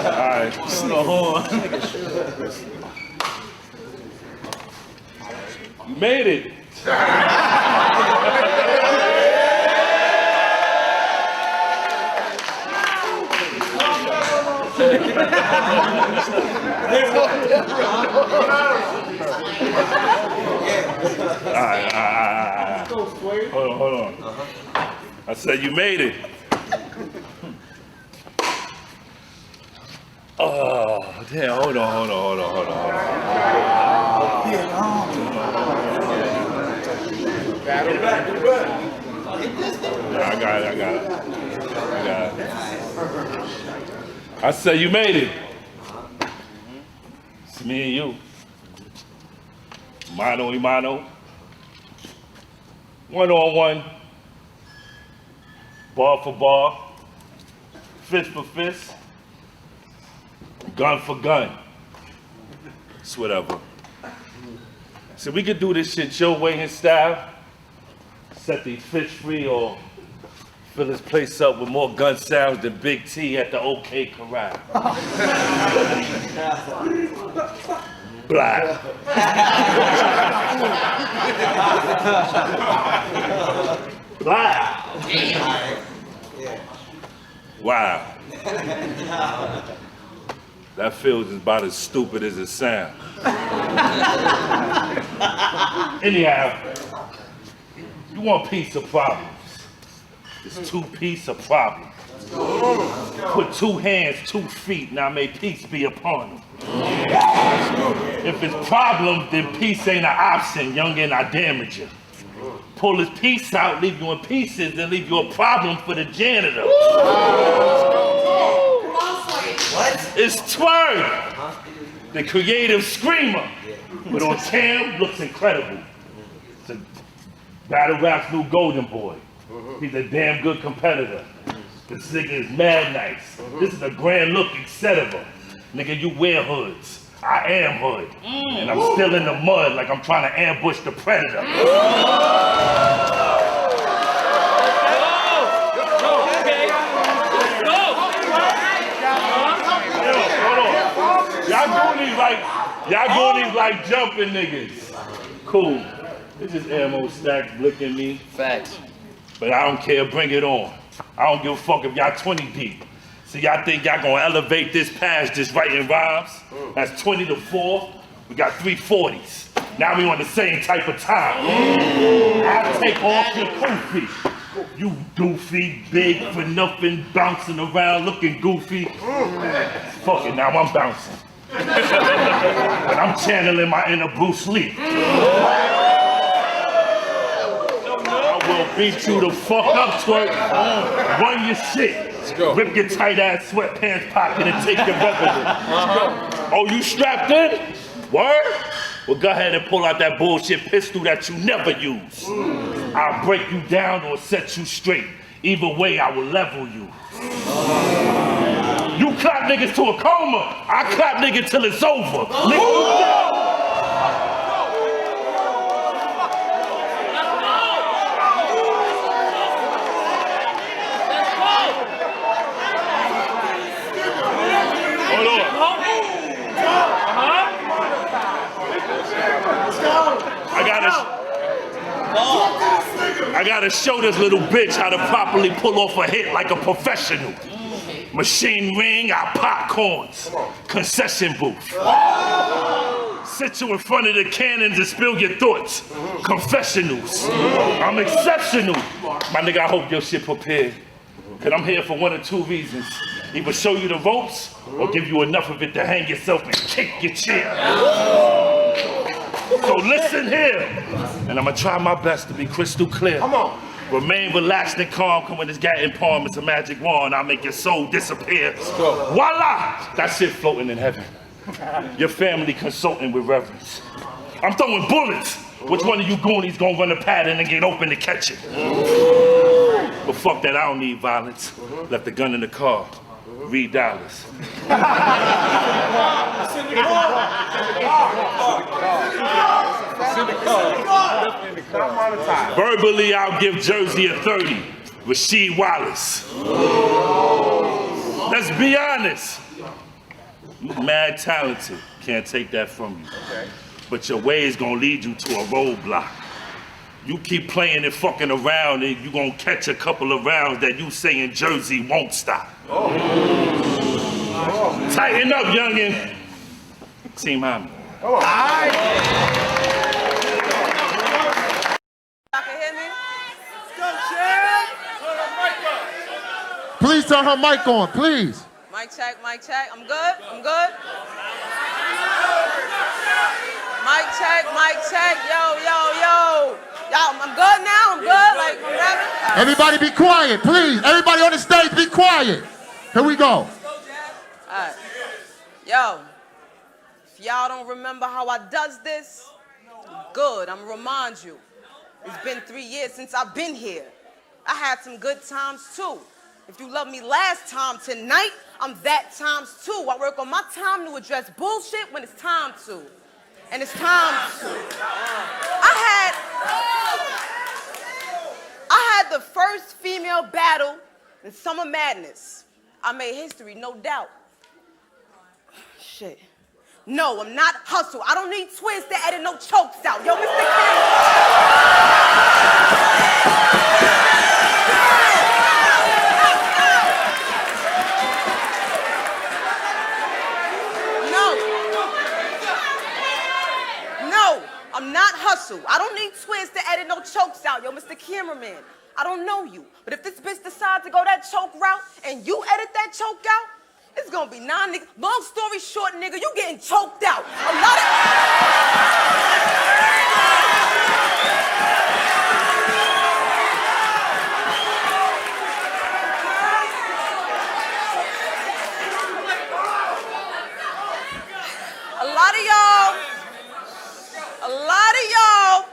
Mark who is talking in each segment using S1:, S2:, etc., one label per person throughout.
S1: Alright. You made it. Alright. Hold on. I said you made it. Oh, damn, hold on. I got it. I said you made it. It's me and you. Mano y mano. One-on-one. Bar for bar. Fist for fist. Gun for gun. It's whatever. So we could do this shit your way and style. Set these fish free or fill this place up with more gun sounds than Big T at the OK Corral. Blah. Blah. Wow. That feels about as stupid as it sounds. Anyhow, you want peace of problems. It's two piece of problems. Put 2 hands, 2 feet, now may peace be upon them. If it's problems, then peace ain't an option, youngin', I damage you. Pull his piece out, leave you in pieces, then leave you a problem for the janitor. What? It's Twerk, the creative screamer, but on cam looks incredible. It's a battle rap's new golden boy. He's a damn good competitor. This nigga is mad nice. This is a grand looking setup. Nigga, you wear hoods. I am hood. And I'm still in the mud like I'm trying to ambush the predator. Y'all doing these like jumping niggas. Cool. It's just ammo stacks blicking me. Facts. But I don't care, bring it on. I don't give a fuck if y'all 20 deep. So y'all think y'all gonna elevate this past just writing rhymes? That's 20 to 4. We got 3 40s. Now we on the same type of time. I'll take off your goofy. You doofy, big for nothing, bouncing around looking goofy. Fuck it, now I'm bouncing. But I'm channeling my inner Bruce Lee. I will beat you the fuck up, Twerk. Run your shit. Rip your tight ass sweatpants pocket and take your weapon. Oh, you strapped in? Word? Well, go ahead and pull out that bullshit pistol that you never use. I'll break you down or set you straight. Either way, I will level you. You clap niggas to a coma. I clap niggas till it's over. I gotta show this little bitch how to properly pull off a hit like a professional. Machine ring, I pop corns. Concession booth. Sit you in front of the cannons and spill your thoughts. Confessionals. I'm exceptional. My nigga, I hope your shit prepared. Cause I'm here for 1 or 2 reasons. Either show you the ropes or give you enough of it to hang yourself and kick your chair. So listen here, and I'm gonna try my best to be crystal clear. Come on. Remain relaxed and calm, come when this gat palm, it's a magic wand, I'll make your soul disappear. Voila! That shit floating in heaven. Your family consulting with reverence. I'm throwing bullets. Which one of you goonies gonna run a pattern and get open to catch it? But fuck that, I don't need violence. Left the gun in the car. Read dollars. Verbally, I'll give Jersey a 30. Rasheed Wallace. Let's be honest. You mad talented. Can't take that from you. Okay. But your way is gonna lead you to a roadblock. You keep playing and fucking around and you gonna catch a couple of rounds that you say in Jersey won't stop. Oh. Tighten up, youngin'. Team Homie.
S2: Oh. All right.
S3: Y'all can hear me?
S2: Let's go, Chad. Please turn her mic on, please.
S3: Mic check, mic check. I'm good? I'm good? Mic check. Yo. Y'all, I'm good now? I'm good? Like, I'm rapping?
S2: Everybody be quiet, please. Everybody on the stage, be quiet. Here we go.
S3: All right. Yo, if y'all don't remember how I does this, good, I'm gonna remind you. It's been 3 years since I've been here. I had some good times too. If you loved me last time, tonight, I'm that times two. I work on my time to address bullshit when it's time to. And it's time to. I had the first female battle in Summer Madness. I made history, no doubt. Shit. No, I'm not hustle. I don't need twins to edit no chokes out. Yo, Mr. King. No, I'm not hustle. I don't need twins to edit no chokes out. Yo, Mr. Cameraman, I don't know you, but if this bitch decides to go that choke route and you edit that choke out, it's gonna be 9 niggas. Long story short, nigga, you getting choked out. A lot of y'all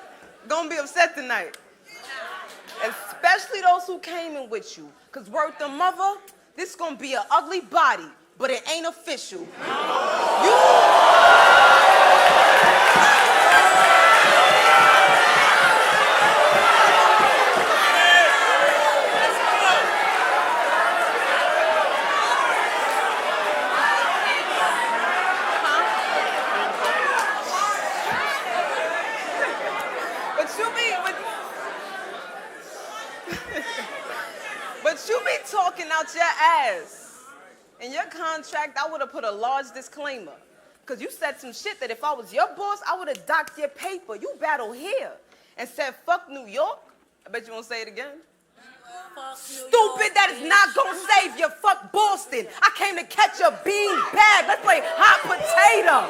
S3: gonna be upset tonight. Especially those who came in with you. Cause word to mother, this gonna be an ugly body, but it ain't official. But you be talking out your ass. In your contract, I would have put a large disclaimer. Because you said some shit that if I was your boss, I would have docked your paper. You battle here and said, fuck New York. I bet you won't say it again. Stupid, that is not gonna save you. Fuck Boston. I came to catch a bean bag. Let's play hot potato.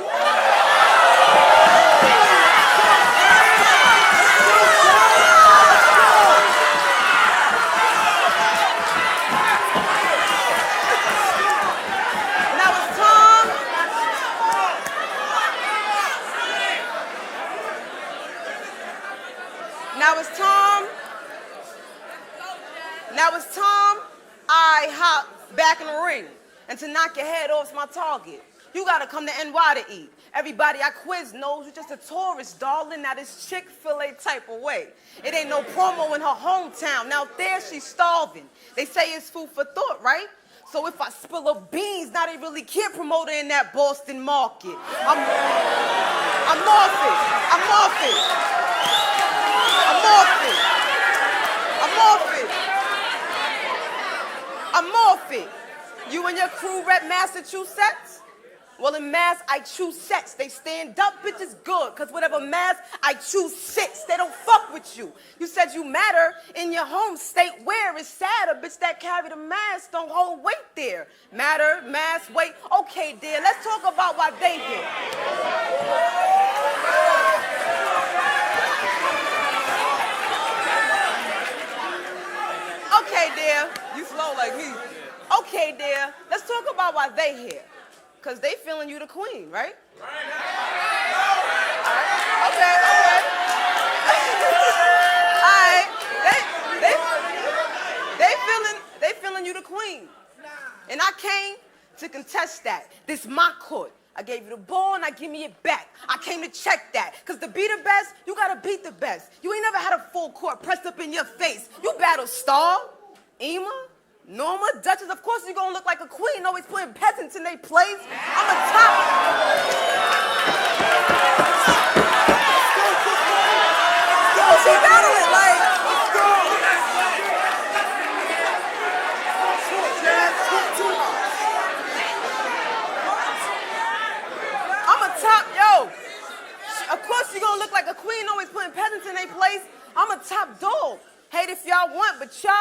S3: Now it's time I hop back in the ring. And to knock your head off's my target. You gotta come to NY to eat. Everybody I quiz knows you're just a tourist, darling. Now this Chick-fil-A type of way. It ain't no promo in her hometown. Now out there she's starving. They say it's food for thought, right? So if I spill up beans, now they really can't promote her in that Boston market. I'm off it. You and your crew rep Massachusetts? Well, in Mass, I choose sets. They stand up, bitches good. Cause whatever Mass, I choose six. They don't fuck with you. You said you matter in your home state where it's sad. A bitch that carry the mass don't hold weight there. Matter, mass, weight. Okay, dear, let's talk about why they here. Okay, dear, you slow like me. Okay, dear, let's talk about why they here. Cause they feeling you the queen, right? Okay. All right. They feeling you the queen. And I came to contest that. This my court. I gave you the ball and I give me it back. I came to check that. Cause to be the best, you gotta beat the best. You ain't never had a full court pressed up in your face. You battle Star, Ema, Norma, Duchess, of course you're gonna look like a queen, always putting peasants in their place. I'm a top. Oh, she battling, like. I'm a top, yo. Of course you're gonna look like a queen, always putting peasants in their place. I'm a top dog. Hate if y'all want, but y'all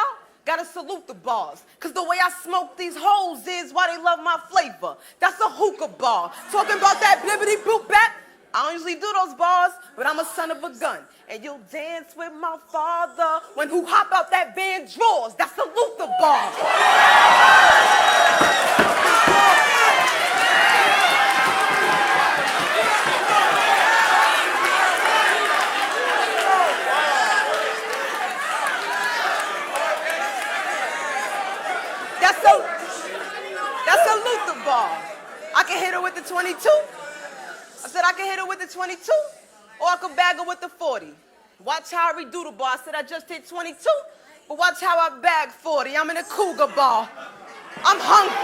S3: gotta salute the bars. Cause the way I smoke these hoes is why they love my flavor. That's a hookah bar. Talking about that blibbity boop bap. I don't usually do those bars, but I'm a son of a gun. And you'll dance with my father when who hop out that band drawers. That's salute the bar. That's a Luther bar. I can hit her with the 22. I said I can hit her with the 22, or I could bag her with the 40. Watch how I redo the bar. I said I just hit 22, but watch how I bag 40. I'm in a cougar bar. I'm hungry.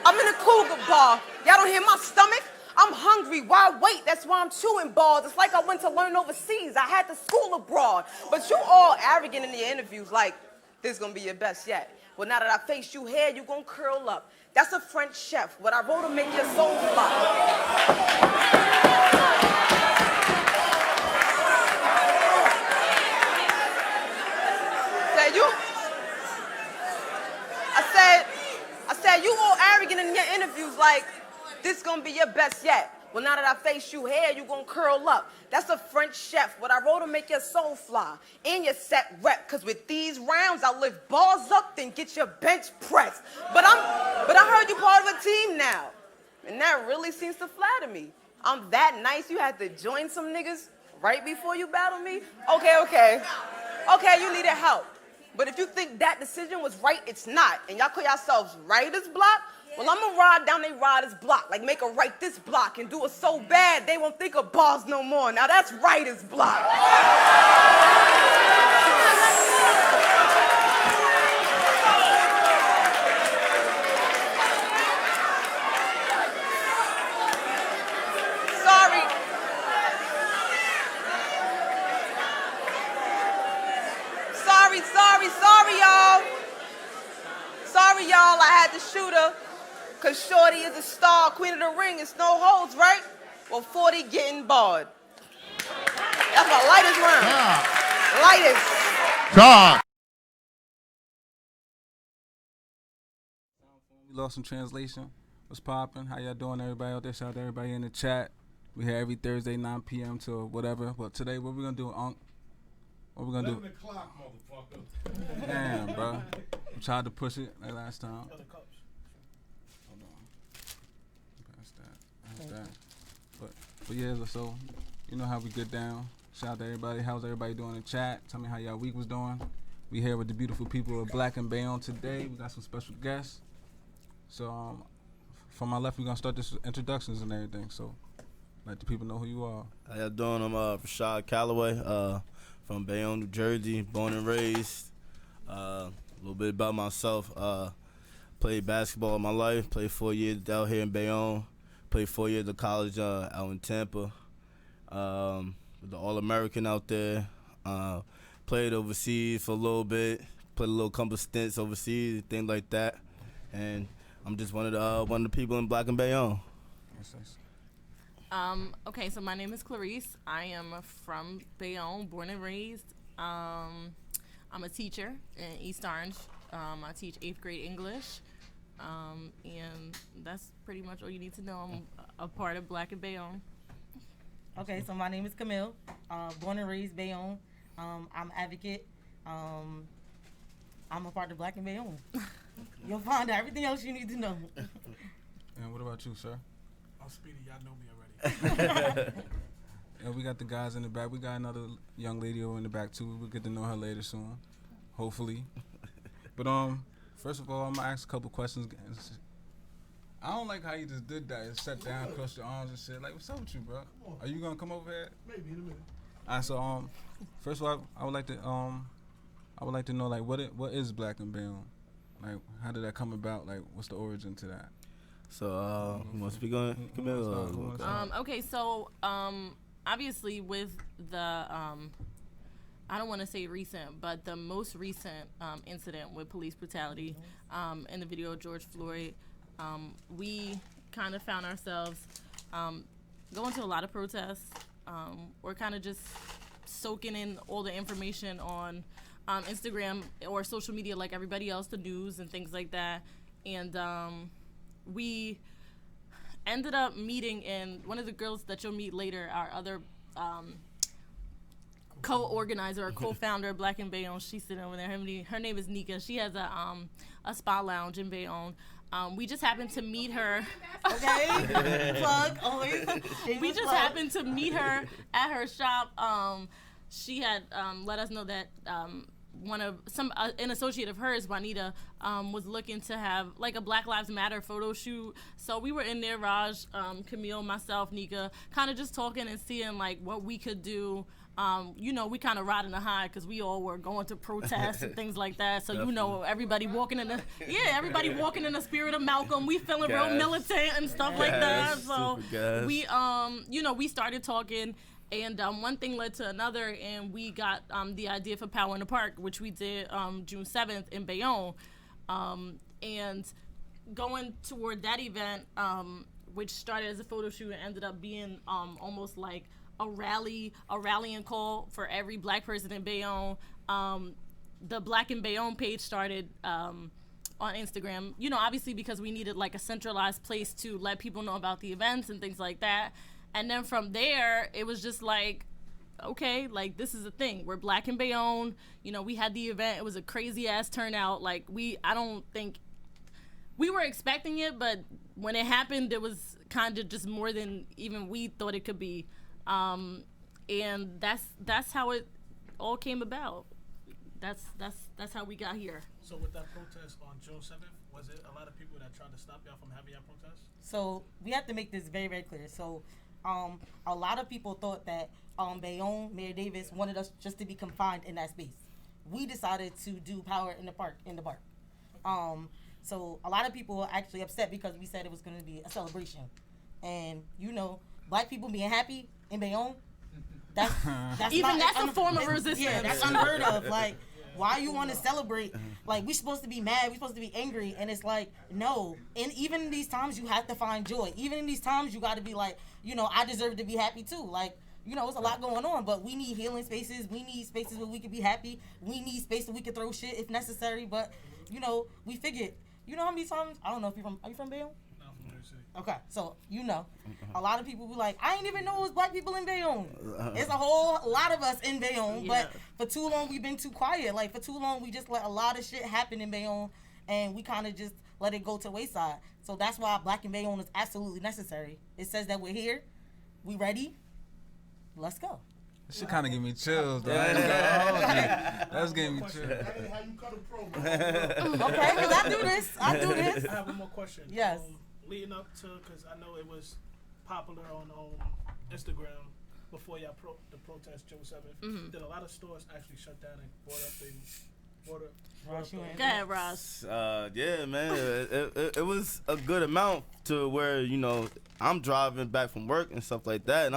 S3: I'm in a cougar bar. Y'all don't hear my stomach? I'm hungry. Why wait? That's why I'm chewing bars. It's like I went to learn overseas. I had to school abroad. But you all arrogant in the interviews like, this is gonna be your best yet. Well, now that I face you here, you gonna curl up. That's a French chef. What I wrote to make your soul fly. I said, you all arrogant in your interviews like, this gonna be your best yet. Well, now that I face you here, you gonna curl up. That's a French chef. What I wrote to make your soul fly. And your set rep. Cause with these rounds, I'll lift balls up, then get your bench pressed. But I heard you part of a team now. And that really seems to flatter me. I'm that nice you had to join some niggas right before you battle me? Okay, you needed help. But if you think that decision was right, it's not. And y'all call yourselves writer's block? Well, I'm gonna ride down they rider's block, like make her write this block and do it so bad they won't think of bars no more. Now that's writer's block. Sorry, y'all. Sorry, y'all, I had to shoot her. Cause Shorty is a star, queen of the ring, it's no holds, right? Well, 40 getting barred. That's my lightest round. Yeah. Lightest.
S2: God.
S4: We lost some translation. What's poppin'? How y'all doing, everybody out there? Shout out to everybody in the chat. We here every Thursday, 9 p.m. till whatever. But today, what we gonna do, Unc? What we gonna do?
S5: 11 o'clock, motherfucker.
S4: Damn, bro. We tried to push it like last time. Hold on. Pass that. But yeah, so you know how we get down. Shout out to everybody. How's everybody doing in the chat? Tell me how y'all week was doing. We here with the beautiful people of Black and Bayonne today. We got some special guests. So from my left, we're gonna start this introductions and everything. So let the people know who you are.
S6: How y'all doing? I'm Rashad Calloway. From Bayonne, New Jersey, born and raised. A little bit about myself. Played basketball in my life. Played 4 years out here in Bayonne. Played 4 years of college out in Tampa. The All-American out there. Played overseas for a little bit. Played a little couple stints overseas, things like that. And I'm just one of the people in Black and Bayonne.
S7: Okay, so my name is Clarice. I am from Bayonne, born and raised. I'm a teacher in East Orange. I teach 8th grade English. And that's pretty much all you need to know. I'm a part of Black and Bayonne.
S8: Okay, so my name is Camille. Born and raised Bayonne. I'm an advocate. I'm a part of Black and Bayonne. You'll find out everything else you need to know.
S4: And what about you, sir?
S5: I'm Speedy. Y'all know me already.
S4: And we got the guys in the back. We got another young lady over in the back too. We'll get to know her later soon, hopefully. But first of all, I'm gonna ask a couple questions. I don't like how you just did that and sat down, crossed your arms and shit. Like, what's up with you, bro? Are you gonna come over here?
S5: Maybe in a minute.
S4: Alright, so first of all, I would like to know like what is Black in Bayonne? Like, how did that come about? Like, what's the origin to that?
S6: So, you want to speak on it, Camille?
S7: Okay, so obviously with the I don't want to say recent, but the most recent incident with police brutality in the video of George Floyd, we kind of found ourselves going to a lot of protests. We're kind of just soaking in all the information on Instagram or social media like everybody else, the news and things like that. And we ended up meeting in one of the girls that you'll meet later, our other co-organizer or co-founder of Black in Bayonne. She's sitting over there. Her name is Nika. She has a spa lounge in Bayonne. We just happened to meet her.
S8: Okay, plug always.
S7: We just happened to meet her at her shop. She had let us know that an associate of hers, Juanita, was looking to have like a Black Lives Matter photo shoot. So we were in there, Raj, Camille, myself, Nika, kind of just talking and seeing like what we could do. We kind of riding the high because we all were going to protests and things like that. So everybody walking in the spirit of Malcolm. We feeling real militant and stuff like that. So we we started talking. And one thing led to another, and we got the idea for Power in the Park, which we did June 7th in Bayonne. And going toward that event, which started as a photo shoot and ended up being almost like a rallying call for every Black person in Bayonne. The Black in Bayonne page started on Instagram, obviously because we needed like a centralized place to let people know about the events and things like that. And then from there, it was just like, okay, like this is a thing. We're Black in Bayonne. We had the event. It was a crazy ass turnout. Like I don't think we were expecting it, but when it happened, it was kind of just more than even we thought it could be. And that's how it all came about. That's how we got here.
S5: So with that protest on June 7th, was it a lot of people that tried to stop y'all from having your protest?
S8: So we have to make this very, very clear. So a lot of people thought that Bayonne, Mayor Davis wanted us just to be confined in that space. We decided to do Power in the Park. So a lot of people were actually upset because we said it was going to be a celebration. And Black people being happy in Bayonne, that's
S7: a form of resistance.
S8: Yeah, that's unheard of. Like, why you want to celebrate? Like, we supposed to be mad, we supposed to be angry, and it's like, no. And even in these times, you have to find joy. Even in these times, you got to be like, I deserve to be happy too. Like, it's a lot going on, but we need healing spaces. We need spaces where we can be happy. We need space where we can throw shit if necessary. But, we figured, how many times? I don't know if are you from Bayonne?
S5: No, from New York City.
S8: Okay, so a lot of people be like, I ain't even know it was Black people in Bayonne. It's a whole lot of us in Bayonne, but for too long we've been too quiet. Like, for too long we just let a lot of shit happen in Bayonne, and we kind of just let it go to the wayside. So that's why Black in Bayonne is absolutely necessary. It says that we're here, we ready, let's go.
S4: That shit kind of give me chills, though. That's giving me chills.
S5: That ain't how you cut a promo.
S8: Okay, because I do this.
S5: I have one more question.
S8: Yes.
S5: Leading up to, because I know it was popular on Instagram before the protest June 7th.
S7: Mm-hmm.
S5: Did a lot of stores actually shut down and bought up
S7: Go ahead, Ross.
S6: Yeah, man. It was a good amount to where, I'm driving back from work and stuff like that, and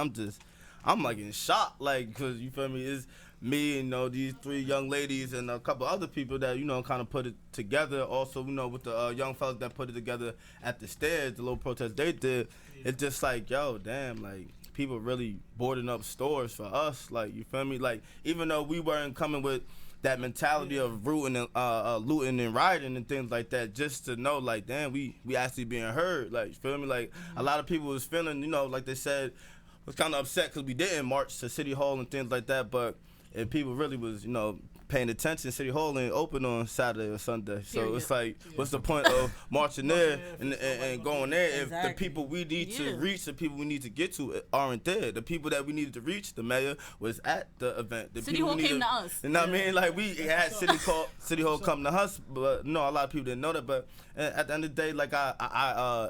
S6: I'm like in shock, like, because you feel me, it's me and these three young ladies and a couple other people that kind of put it together. Also, with the young fellas that put it together at the stairs, the little protest they did. It's just like, yo, damn, like people really boarding up stores for us, like, you feel me, like even though we weren't coming with that mentality of looting and rioting and things like that, just to know, like, damn, we actually being heard, like, you feel me, like a lot of people was feeling, like they said, was kind of upset because we didn't march to City Hall and things like that, but if people really was, paying attention. City Hall ain't open on Saturday or Sunday, so it's like, what's the point of marching there and going there if the people we need to reach, the people we need to get to aren't there? The people that we needed to reach, the mayor was at the event. The
S7: City Hall came to us.
S6: You know what I mean? Like we had City Hall come to us, but no, a lot of people didn't know that. But at the end of the day, like I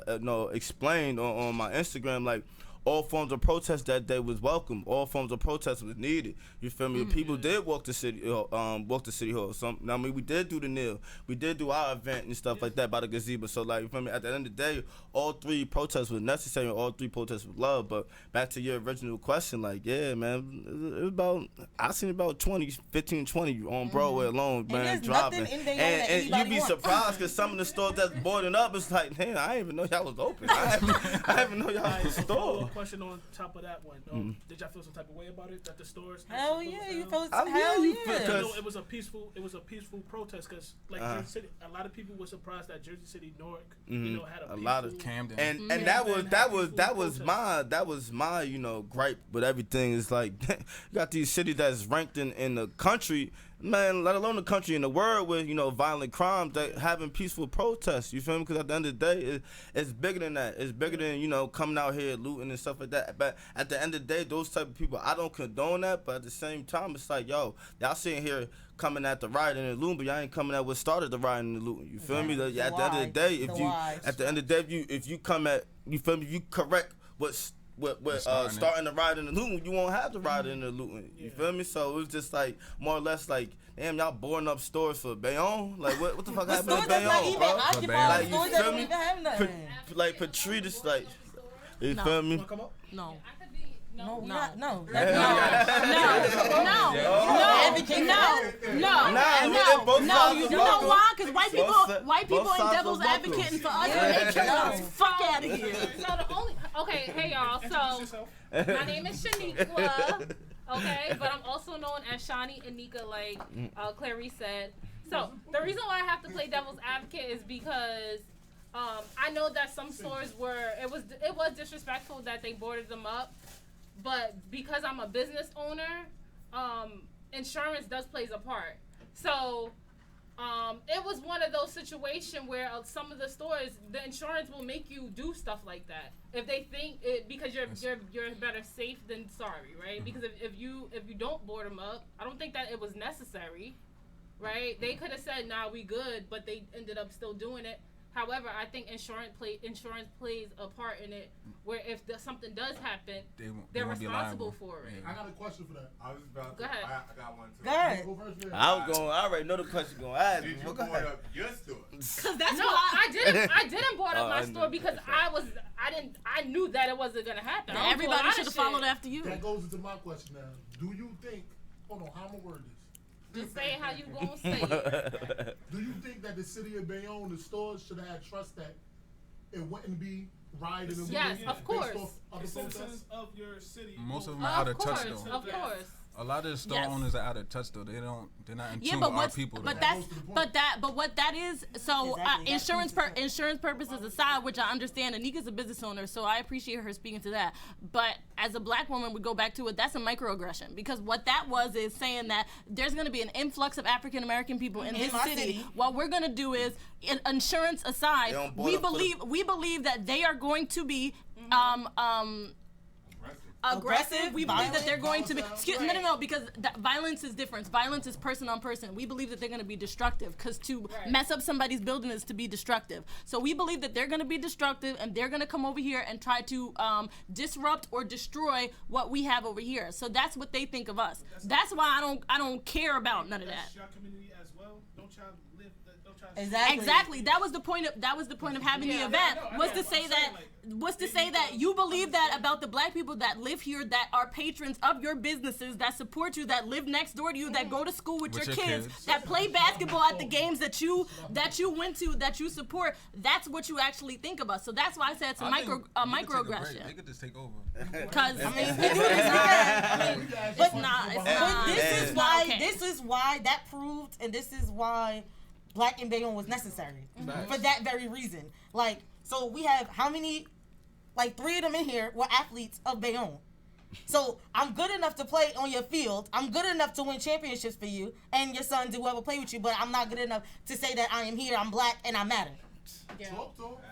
S6: explained on my Instagram, like, all forms of protest that day was welcome. All forms of protest was needed. You feel me? People did walk to City Hall. Some, I mean, we did do the kneel. We did do our event and stuff like that by the gazebo. So, like, you feel me? At the end of the day, all 3 protests were necessary. And all 3 protests were love. But back to your original question, like, yeah, man, it was about, I seen about 15, 20 on Broadway alone, man, dropping. And you'd be surprised because some of the stores that's boarding up, it's like, damn, I didn't even know y'all was open. I didn't even know y'all was a store.
S5: Question on top of that one. Did y'all feel some type of way about it that the stores?
S8: Hell yeah, you felt
S6: hell
S8: hell
S6: yeah.
S8: yeah.
S5: It was a peaceful protest because like Jersey City, a lot of people were surprised that Jersey City, Newark, had a
S6: lot of
S4: Camden,
S6: and that was my gripe with everything. Is like you got these cities that's ranked in the country, man, let alone the country in the world with violent crimes that having peaceful protests. You feel me? Because at the end of the day, it's bigger than that. It's bigger than coming out here looting and stuff like that. But at the end of the day, those type of people, I don't condone that. But at the same time, it's like, yo, y'all sitting here coming at the riot and the looting, but y'all ain't coming at what started the riot and the looting. You feel me? At the end of the day, if you come at, you feel me? You correct what's starting the riot and the looting, you won't have the riot and the looting. You feel me? So it was just like more or less like, damn, y'all boarding up stores for Bayonne? Like what the fuck happened to Bayonne, bro? Like you feel me? Like Patrice, like you feel me?
S8: No.
S7: No.
S8: No.
S7: No. You know why? Because white people ain't devil's advocating for us and they kill us. Fuck out of here.
S9: So the only hey y'all. So my name is Shaniqua. Okay, but I'm also known as Shani and Nika, like Clarice said. So the reason why I have to play devil's advocate is because I know that some stores it was disrespectful that they boarded them up. But because I'm a business owner, insurance does plays a part. So it was one of those situations where some of the stores, the insurance will make you do stuff like that if they think it, because you're better safe than sorry, right? Because if you don't board them up, I don't think that it was necessary, right? They could have said, "Nah, we good," but they ended up still doing it. However, I think insurance plays a part in it, where if something does happen, they're responsible for it.
S2: I got a question for that.
S10: I was about
S9: Go ahead.
S10: I got one too.
S8: Go ahead.
S6: I already know the question going to ask.
S10: Did you board up your store?
S9: Because that's why I didn't board up my store because I knew that it wasn't gonna happen.
S7: Everybody should have followed after you.
S2: That goes into my question now. Do you think? Hold on, how am I word this?
S9: Just say it how you gonna say it.
S2: Do you think that the city of Bayonne, the stores, should have had trust that it wouldn't be rioting and
S9: yes,
S2: looting
S9: of course.
S2: based off other protests?
S5: Citizens of your city.
S4: Most of them are out of touch though.
S9: Of course.
S4: A lot of the store owners are out of touch though. They're not in tune
S7: but
S4: with our people.
S7: But
S4: though.
S7: what that is. So insurance purposes aside, which I understand, Anika's a business owner, so I appreciate her speaking to that. But as a black woman, we go back to it. That's a microaggression because what that was is saying that there's going to be an influx of African American people in this city. What we're going to do is, insurance aside, we believe that they are going to be aggressive. We believe that they're going to be. No, because violence is different. Violence is person on person. We believe that they're going to be destructive because to mess up somebody's building is to be destructive. So we believe that they're going to be destructive and they're going to come over here and try to disrupt or destroy what we have over here. So that's what they think of us. That's why I don't care about none of that.
S5: Your community as well. Don't try to live.
S7: Exactly. That was the point of having the event. Was to say that you believe that about the black people that live here, that are patrons of your businesses, that support you, that live next door to you, that go to school with your kids, that play basketball at the games that you went to, that you support. That's what you actually think of us. So that's why I said it's a microaggression.
S4: They could just take over.
S7: Because
S8: this is why that proved, and this is why Black in Bayonne was necessary for that very reason. Like, so we have how many? Like 3 of them in here were athletes of Bayonne. So I'm good enough to play on your field. I'm good enough to win championships for you and your sons and whoever play with you, but I'm not good enough to say that I am here, I'm black, and I matter.
S9: Yeah.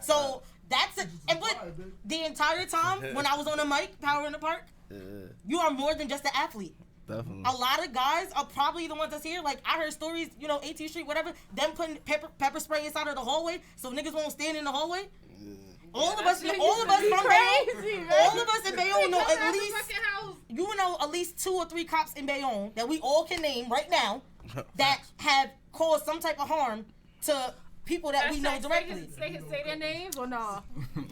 S8: So that's it. And but the entire time when I was on the mic, Power in the Park, you are more than just an athlete.
S6: Definitely.
S8: A lot of guys are probably the ones that's here. Like, I heard stories, 18th Street, whatever, them putting pepper spray inside of the hallway so niggas won't stand in the hallway. All of us from Bayonne, all of us in Bayonne know at least 2 or 3 cops in Bayonne that we all can name right now that have caused some type of harm to people that we know directly.
S9: Say their names or no?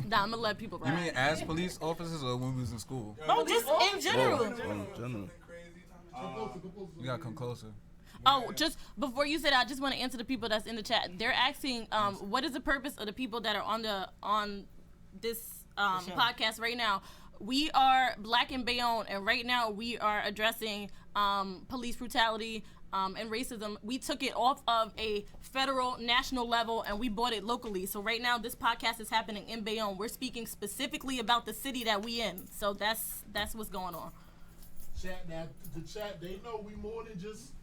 S7: Nah, I'm gonna let people ride.
S4: You mean as police officers or when we was in school?
S8: No, just in general.
S4: You gotta come closer.
S7: Oh, just before you said, I just want to answer the people that's in the chat. They're asking, what is the purpose of the people that are on this podcast right now? We are Black in Bayonne, and right now we are addressing police brutality and racism. We took it off of a federal, national level, and we bought it locally. So right now, this podcast is happening in Bayonne. We're speaking specifically about the city that we in. So that's what's going on.
S2: Chat, now, the chat, they know we more than just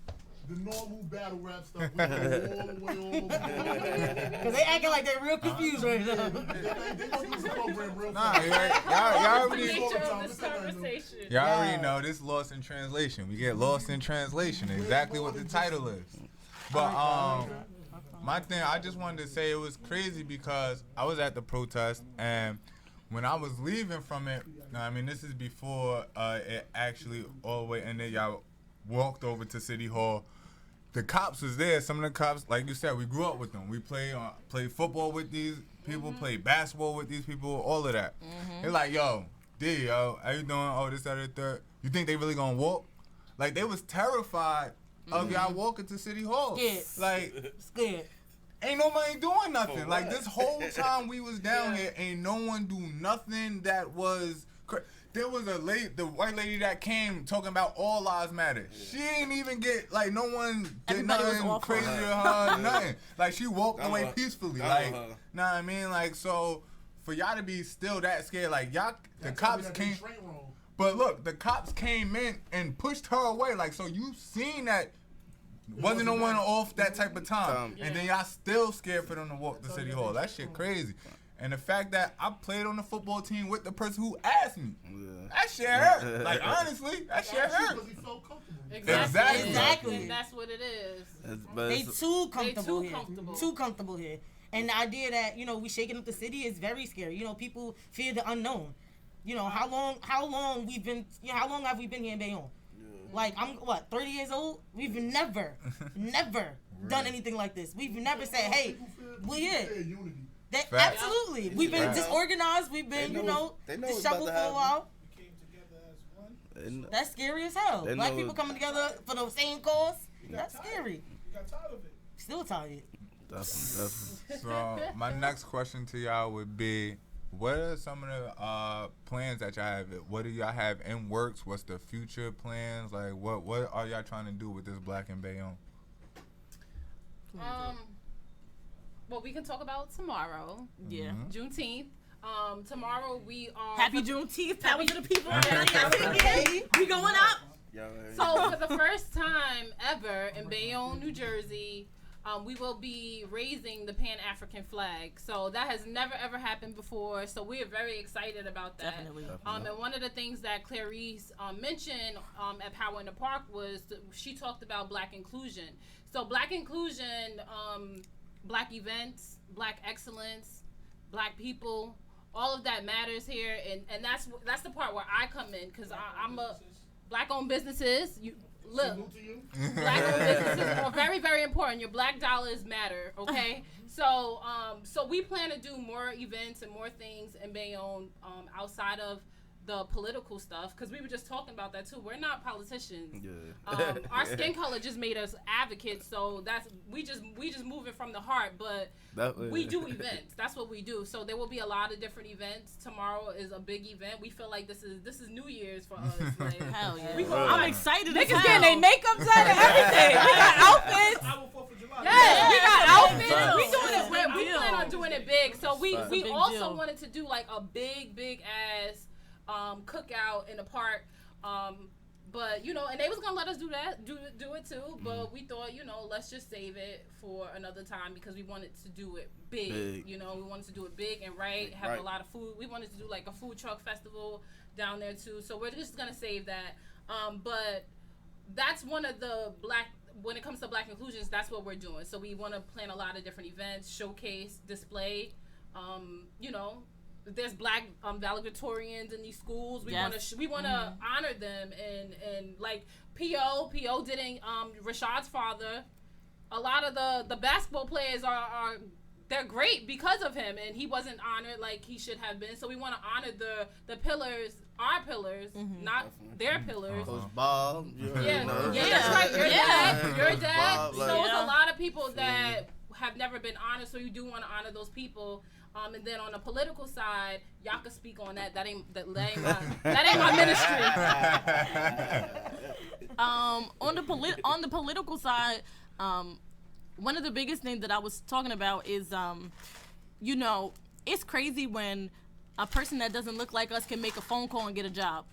S2: the normal battle rap stuff. We go all the way over.
S8: Because they acting like they're real confused right now.
S2: They gonna use the program real
S11: y'all already know this lost in translation. We get lost in translation. Exactly what the title is. But my thing, I just wanted to say it was crazy because I was at the protest and when I was leaving from it, I mean, this is before it actually all the way ended. Y'all walked over to City Hall. The cops was there. Some of the cops, like you said, we grew up with them. We played football with these people, played basketball with these people, all of that. They're like, yo, how you doing? Oh, this, that, or the third. You think they really gonna walk? Like, they was terrified of y'all walking to City Hall.
S8: Scared.
S11: Ain't nobody doing nothing. Like, this whole time we was down here, ain't no one do nothing that was there was a lady, the white lady that came talking about all lives matter. She ain't even get, like, no one did nothing crazy to her, nothing. Like, she walked away peacefully. Like, know what I mean? Like, so, for y'all to be still that scared, like, y'all, the cops came. But look, the cops came in and pushed her away. Like, so you seen that wasn't no one off that type of time. And then y'all still scared for them to walk to City Hall. That shit crazy. And the fact that I played on the football team with the person who asked me, that shit hurt. Like, honestly, that shit hurt.
S9: Exactly. And that's what it is.
S8: They too comfortable here. Too comfortable here. And the idea that, we shaking up the city is very scary. People fear the unknown. How long have we been here in Bayonne? Like, I'm 30 years old? We've never done anything like this. We've never said, hey, we're here. Absolutely. We've been disorganized. We've been, disheveled for a while. That's scary as hell. Black people coming together for the same cause. That's scary.
S5: Got tired of it.
S8: Still tired.
S11: So my next question to y'all would be, what are some of the plans that y'all have? What do y'all have in works? What's the future plans? Like, what are y'all trying to do with this Black in Bayonne?
S9: Well, we can talk about tomorrow.
S7: Yeah.
S9: Juneteenth. Tomorrow we are...
S7: Happy Juneteenth. Power to the people. We going up.
S9: So for the first time ever in Bayonne, New Jersey, we will be raising the Pan-African flag. So that has never, ever happened before. So we are very excited about that.
S7: Definitely.
S9: And one of the things that Clarice mentioned at Power in the Park was she talked about Black inclusion. So Black inclusion, Black events, Black excellence, Black people, all of that matters here. And that's the part where I come in, because I'm a Black-owned businesses. Look, Black-owned businesses are very, very important. Your Black dollars matter, okay? So we plan to do more events and more things in Bayonne outside of the political stuff, because we were just talking about that too. We're not politicians. Our skin color just made us advocates, so we just moving from the heart, but we do events. That's what we do. So there will be a lot of different events. Tomorrow is a big event. We feel like this is New Year's for us. Like,
S7: hell yeah.
S9: I'm
S7: excited.
S9: Niggas getting their makeup done and everything. We got outfits. Yes, we got outfits. We doing it. We plan on doing it big. So we also wanted to do like a big ass cookout in the park But and they was gonna let us do that, do it too. But we thought, let's just save it for another time because we wanted to do it big. We wanted to do it big and have a lot of food. We wanted to do like a food truck festival down there too. So we're just gonna save that. But that's one of the when it comes to Black inclusions, that's what we're doing. So we want to plan a lot of different events, showcase, display. There's Black valedictorians in these schools. We want to honor them and like P.O. didn't Rashad's father. A lot of the basketball players are they're great because of him, and he wasn't honored like he should have been. So we want to honor the pillars, our pillars, not their pillars.
S6: Coach Bob,
S9: that's right. Your dad. So it's a lot of people that have never been honored. So you do want to honor those people. And then on the political side, y'all can speak on that. That ain't my ministry.
S7: On the political side, one of the biggest things that I was talking about is, it's crazy when a person that doesn't look like us can make a phone call and get a job.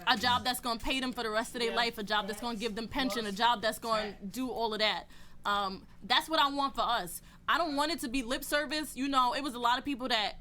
S7: A job that's going to pay them for the rest of their life, a job that's going to give them pension, a job that's going to do all of that. That's what I want for us. I don't want it to be lip service. It was a lot of people that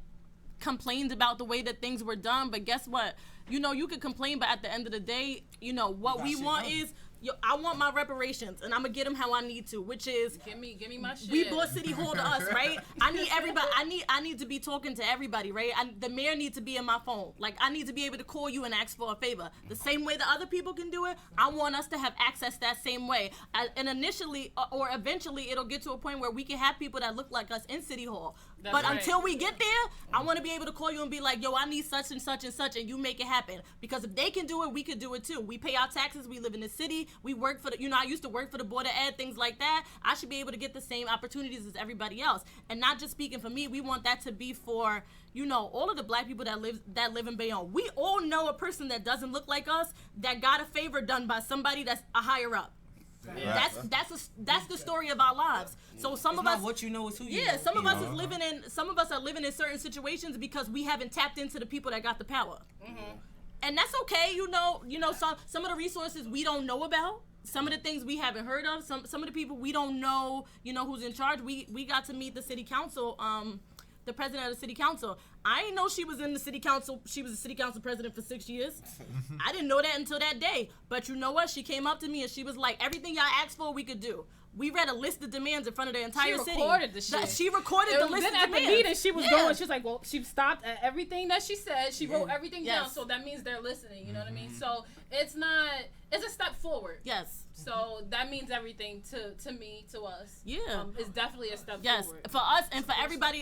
S7: complained about the way that things were done, but guess what? You could complain, but at the end of the day, what we want is, I want my reparations, and I'm gonna get them how I need to, which is
S9: give me my shit.
S7: We bought City Hall to us, right? I need everybody. I need to be talking to everybody, right? The mayor needs to be in my phone. Like, I need to be able to call you and ask for a favor. The same way that other people can do it, I want us to have access that same way. And initially, or eventually, it'll get to a point where we can have people that look like us in City Hall. But until we get there, I want to be able to call you and be like, yo, I need such and such and such, and you make it happen. Because if they can do it, we can do it too. We pay our taxes. We live in the city. We work for the, I used to work for the Board of Ed, things like that. I should be able to get the same opportunities as everybody else. And not just speaking for me, we want that to be for, all of the Black people that live in Bayonne. We all know a person that doesn't look like us that got a favor done by somebody that's a higher up. Yeah. That's the story of our lives. So some of us,
S8: what you know is who you know.
S7: Yeah, some of us are living in certain situations because we haven't tapped into the people that got the power. And that's okay. Some of the resources we don't know about. Some of the things we haven't heard of. Some of the people we don't know. Who's in charge. We got to meet the city council. The president of the city council. I didn't know she was in the city council. She was the city council president for 6 years. I didn't know that until that day. But you know what? She came up to me and she was like, everything y'all asked for, we could do. We read a list of demands in front of the entire city.
S9: She recorded the shit.
S7: She recorded the list of demands.
S9: Then at the meeting, she was going, she was like, well, she stopped at everything that she said. She wrote everything down. So that means they're listening. You know what I mean? So it's a step forward.
S7: Yes.
S9: So that means everything to me, to us.
S7: Yeah.
S9: It's definitely a step forward.
S7: For us and for everybody.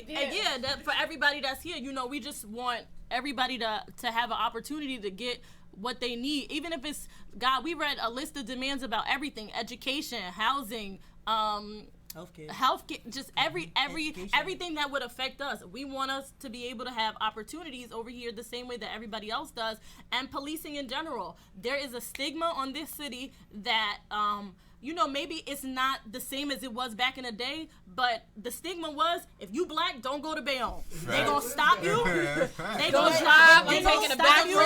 S7: For everybody that's here, we just want everybody to have an opportunity to get what they need. Even if it's, God, we read a list of demands about everything: education, housing, healthcare, just everything that would affect us. We want us to be able to have opportunities over here the same way that everybody else does. And policing in general, there is a stigma on this city that maybe it's not the same as it was back in the day, but the stigma was, if you Black, don't go to Bayonne. They gonna stop you. They gonna drive. They gonna stop you.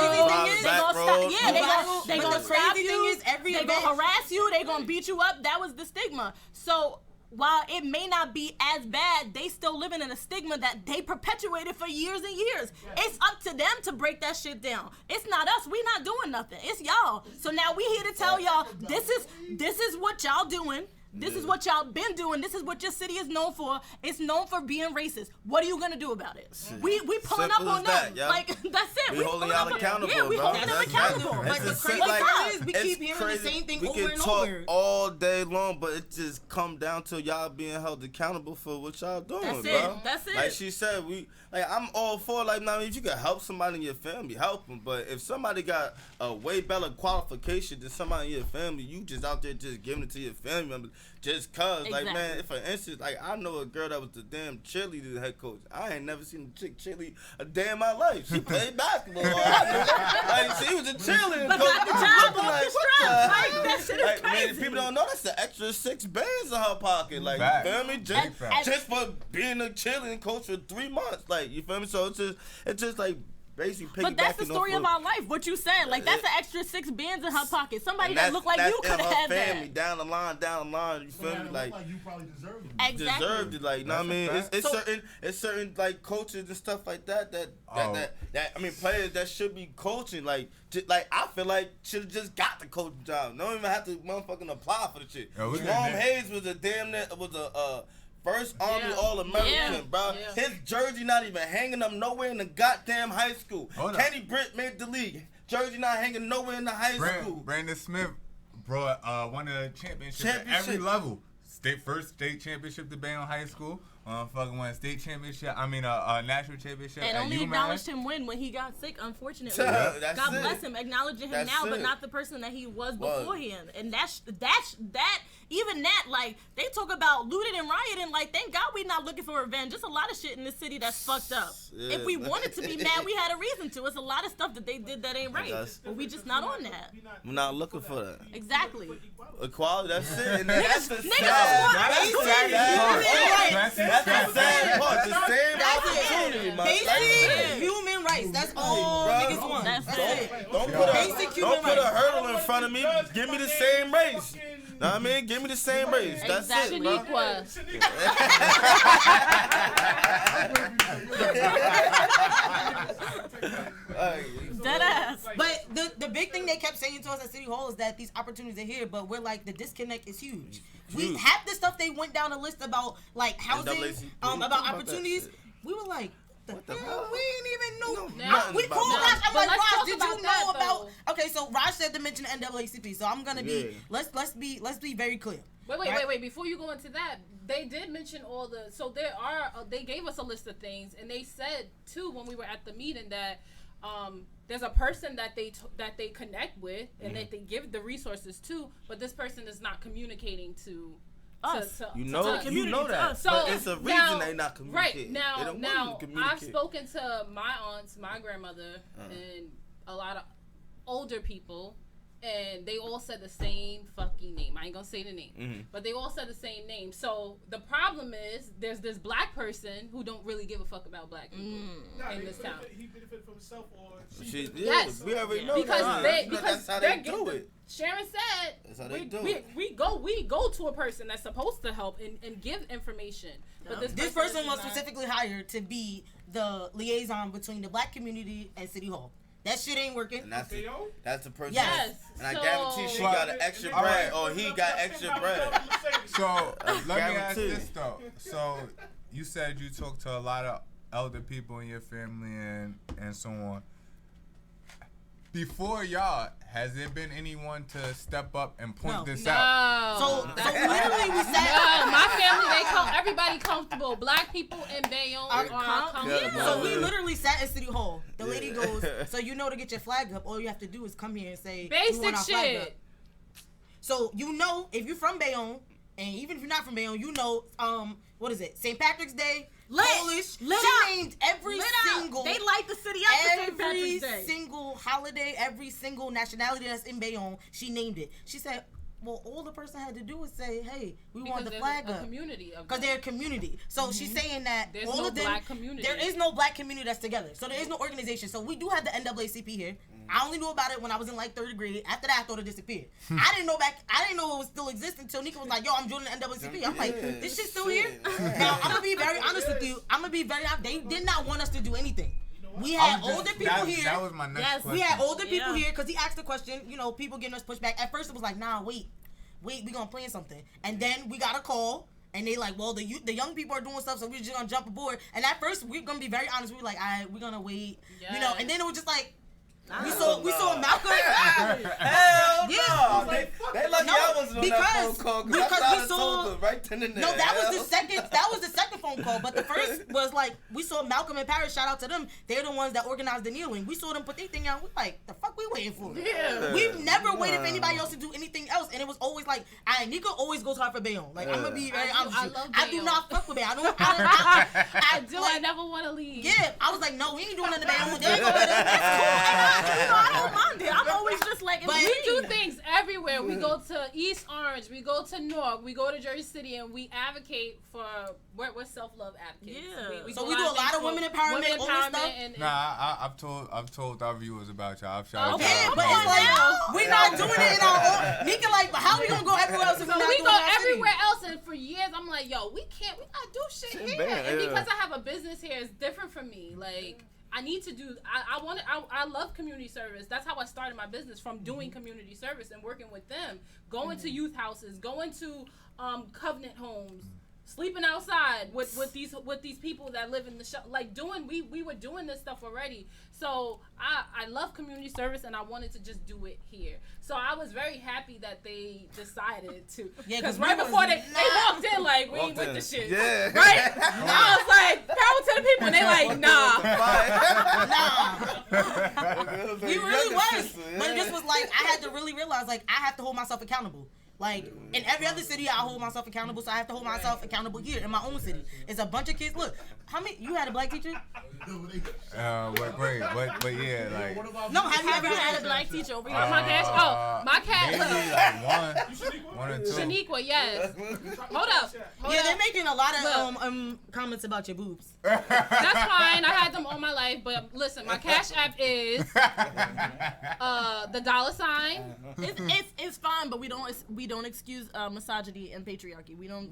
S7: They gonna stop you. They gonna harass you. They gonna beat you up. That was the stigma. So while it may not be as bad, they still living in a stigma that they perpetuated for years and years. It's up to them to break that shit down. It's not us. We not doing nothing. It's y'all. So now we here to tell y'all, this is what y'all doing. This is what y'all been doing. This is what your city is known for. It's known for being racist. What are you gonna do about it? We pulling up on them. Like, that's it.
S6: We holding y'all accountable.
S7: Yeah, we holding them accountable.
S8: Like, the crazy is we keep hearing the same thing over and over.
S6: We can talk all day long, but it just come down to y'all being held accountable for what y'all doing, bro.
S7: That's it.
S6: Like she said, I'm all for, if you can help somebody in your family, help them. But if somebody got a way better qualification than somebody in your family, you just out there just giving it to your family members just cause. Exactly. Like, man, for instance, I know a girl that was the damn cheerleader head coach. I ain't never seen a chick cheerlead a day in my life. She played basketball. She was a cheerleader
S7: but
S6: coach.
S7: got the job off the strap.
S6: That shit is crazy. Man, people don't know that's the extra $6 bands in her pocket. Like, you feel me? Just for being a cheerleading coach for 3 months. Like, you feel me? So it's just like, basically
S7: But that's the
S6: piggybacking
S7: story
S6: off
S7: of our life. What you said, like that's an extra 6 bands in her pocket. Somebody that looked like you could have had
S6: family,
S7: that.
S6: Down the line. You feel me? Like
S2: you probably deserved it.
S7: Exactly.
S6: Deserved it. Like, you know what I mean? It's certain like coaches and stuff like that I mean, players that should be coaching. Like I feel like should have just got the coaching job. Don't even have to motherfucking apply for the shit. Jerome Hayes was a first Army All-American, bro.
S7: Yeah.
S6: His jersey not even hanging up nowhere in the goddamn high school. Kenny Britt made the league. Jersey not hanging nowhere in the high school.
S11: Brandon Smith brought won a championship at every level. First state championship to Bayonne High School. Fucking won a state championship. I mean, a national championship.
S7: And
S11: at
S7: only
S11: UMass.
S7: acknowledged him when he got sick, unfortunately.
S6: That's
S7: God
S6: it.
S7: bless him, acknowledging him now, but not the person that he was beforehand. And that even that, like, they talk about looting and rioting. Like, thank God we not looking for revenge. There's a lot of shit in this city that's fucked up.
S6: Yeah.
S7: If we wanted to be mad, we had a reason to. It's a lot of stuff that they did that ain't right. But we just not on that.
S6: We're not looking for that.
S7: Exactly.
S6: Equality, that's it. And that's the
S7: Niggas
S6: sad part. The same opportunity, man.
S8: Basic human rights. That's all niggas want. That's it.
S6: Don't put a hurdle in front of me. Give me the same race. Know what I mean? Give me the same race. That's it, bro.
S8: Dead ass. But the big thing they kept saying to us at City Hall is that these opportunities are here, but we're like, the disconnect is huge. We half the stuff they went down a list about, like housing, about opportunities. We were like, the hell? We ain't even know. We called Raj. I'm like, Raj, did you know about? Okay, so Raj said to mention the NAACP. So I'm gonna be. Let's be very clear.
S9: Wait. Before you go into that, they did mention all the. So there are. They gave us a list of things, and they said too when we were at the meeting that there's a person that they connect with and that they give the resources to, but this person is not communicating to us.
S6: You know that.
S9: So
S6: but it's a reason they not communicating.
S9: Right now, I've spoken to my aunts, my grandmother, and a lot of older people. And they all said the same fucking name. I ain't gonna say the name, but they all said the same name. So the problem is, there's this black person who don't really give a fuck about black people in this town.
S5: He benefited from himself, or
S9: yes,
S6: we already know
S9: because
S6: that's how they do it.
S9: Sharon said,
S6: that's how they do it.
S9: We go to a person that's supposed to help and give information. But
S8: this person was specifically hired to be the liaison between the black community and City Hall. That shit ain't working.
S6: And that's the person.
S8: Yes.
S6: And I guarantee she got an extra bread, or he got extra bread.
S11: So let me ask this though. So you said you talked to a lot of elder people in your family and so on. Before y'all, has there been anyone to step up and point this out?
S8: So literally we said,
S9: my family, everybody comfortable. Black people in Bayonne are comfortable.
S8: So we literally sat in City Hall. The lady goes, so to get your flag up, all you have to do is come here and say,
S9: basic shit.
S8: So if you're from Bayonne, and even if you're not from Bayonne, what is it? St. Patrick's Day. Polish. She named every single.
S7: They light the city up for St. Patrick's Day.
S8: Every single holiday, every single nationality that's in Bayonne, she named it. She said, well, all the person had to do was say, hey, we want the flag up. Because they're a community. So she's saying that
S9: there's
S8: all
S9: no
S8: of them,
S9: black community.
S8: There is no black community that's together. So there is no organization. So we do have the NAACP here. I only knew about it when I was in like 3rd grade. After that, I thought it disappeared. I didn't know it was still existing until Nika was like, yo, I'm joining the NAACP. I'm like, this shit's still here? Now, I'm going to be very honest with you. They did not want us to do anything. We had older people here.
S11: That was my next question.
S8: We had older people here because he asked the question, people giving us pushback. At first, it was like, nah, wait, we gonna plan something. And then we got a call, and they like, well, the young people are doing stuff, so we're just gonna jump aboard. And at first, we're gonna be very honest. We were like, all right, we're gonna wait, And then it was just like, we saw Malcolm.
S6: Hell no. They lucky I wasn't on that phone call because we saw right then and there.
S8: No, that was the second phone call. But the first was like we saw Malcolm and Paris. Shout out to them. They're the ones that organized the kneeling. We saw them put their thing out. We're like, the fuck we waiting for?
S9: Yeah.
S8: We've never waited for anybody else to do anything else, and it was always like, Nika always goes hard for Bayonne. Like I'm gonna be very honest with you. I do not fuck with Bayonne.
S9: I do. I never want to leave.
S8: Yeah, I was like, no, we ain't doing nothing to Bayonne. They ain't gonna let us. That's cool.
S7: I don't mind it. I'm always just like,
S9: But we do things everywhere. We go to East Orange, we go to Newark, we go to Jersey City, and we advocate for we're self-love advocates.
S7: Yeah.
S8: So we do a lot of women empowerment, all this stuff.
S11: Nah, I've told our viewers about y'all. I've shouted
S8: Okay,
S11: y'all out.
S8: but it's like we're not doing it in our own. Nika, like, but how we gonna go everywhere else if
S9: So
S8: we're not
S9: we
S8: doing
S9: go
S8: it in our
S9: everywhere
S8: city?
S9: else, and for years I'm like, yo, we gotta do shit here. And because I have a business here, it's different for me. Like, I need to do. I love community service. That's how I started my business, from doing community service and working with them, going to youth houses, going to covenant homes, sleeping outside with these people that live in the like doing. We were doing this stuff already. So I love community service, and I wanted to just do it here. So I was very happy that they decided to. Yeah, because right before they walked in, like, we ain't with the shit. Yeah. Right? I was like, power to the people, and they like, nah.
S8: We really was. But this was like, I had to really realize, like, I have to hold myself accountable. Like, in every other city, I hold myself accountable, so I have to hold myself accountable here in my own city. It's a bunch of kids. Look, how many, you had a black teacher?
S11: What grade? But yeah, like.
S8: No, have you ever had a black teacher over here?
S9: My cat. My cat.
S11: Maybe like one or two.
S9: Shaniqua, yes. Hold up.
S8: They're making a lot of comments about your boobs.
S9: That's fine. I had them all my life, but listen, my Cash App is the $.
S7: It's fine, but we don't excuse misogyny and patriarchy. We don't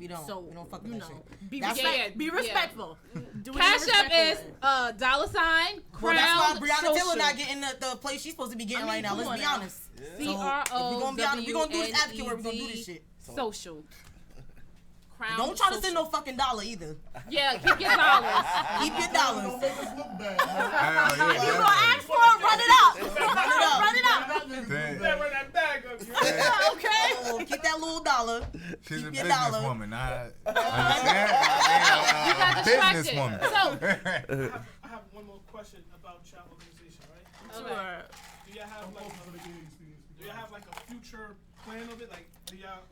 S7: fuck with that shit. Be respectful. Do
S9: Cash App is $.
S8: Well, that's why Breonna Taylor not getting the place she's supposed to be getting right now. Let's be honest.
S9: CRO.
S8: So, we're gonna be honest. We're gonna do this advocate work. We're gonna do this shit.
S9: Social. Crown
S8: Don't try to send no fucking dollar either.
S9: Yeah, keep your dollars.
S8: Keep your dollars.
S7: If you gonna ask for it, run it up. Run it up.
S5: Run that bag up.
S8: Okay. So keep that little dollar.
S11: She's
S8: keep
S11: a
S8: your
S11: businesswoman. I
S9: distracted.
S11: businesswoman.
S9: So
S5: I have one more question about your organization, right?
S9: Sure.
S5: Do y'all have like a future plan of it? Like, do y'all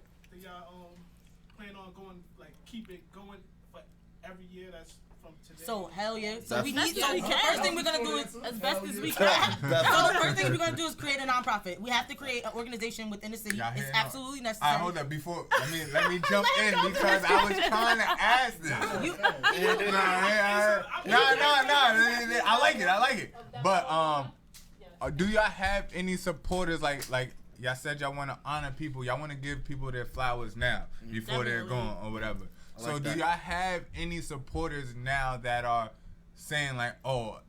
S5: plan on going, like, keep it going for every year that's from today?
S8: So hell yeah. So
S7: That's
S8: we need. So
S7: we
S8: the
S7: can.
S8: first thing we're gonna do is
S7: as best as we can.
S8: So the first thing we're gonna do is create a nonprofit. We have to create an organization within the city. It's absolutely necessary.
S11: I hold that before. Let me jump in because I was trying to ask this. No. I like it. But do y'all have any supporters like? Y'all said y'all want to honor people. Y'all want to give people their flowers now before they're gone or whatever. So do y'all have any supporters now that are saying like, oh,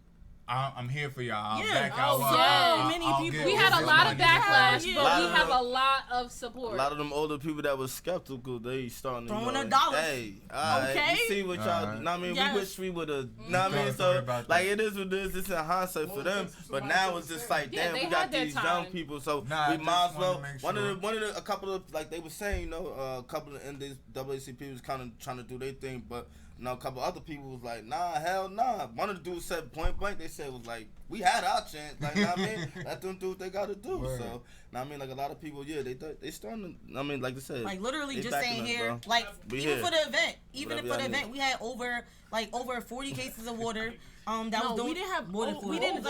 S11: I'm here for y'all. I'll back y'all up.
S9: Yeah, many people. We had a lot of backlash, but we have a lot of support.
S6: A lot of them older people that was skeptical, they starting to
S8: throwing $1.
S6: Hey, you see what y'all? Know what I mean, we wish we would have. Know what I mean, so like it is what it is. It's in hindsight for them, but now it's just like, damn, we got these young people, so we might as well. A couple of, like they were saying, a couple of NAACP was kind of trying to do their thing, but. A couple other people was like, nah, hell nah. One of the dudes said point blank, they said was like, we had our chance. Like, know what I mean? Let them do what they gotta do. Word. So, know what I mean? Like a lot of people, they starting to, I mean, like they said.
S8: Like literally just saying
S6: us,
S8: here,
S6: bro.
S8: like
S6: we
S8: even
S6: here.
S8: for the event,
S6: Whatever
S8: we had over 40 cases of water.
S7: We didn't have
S8: more than 40.
S7: We didn't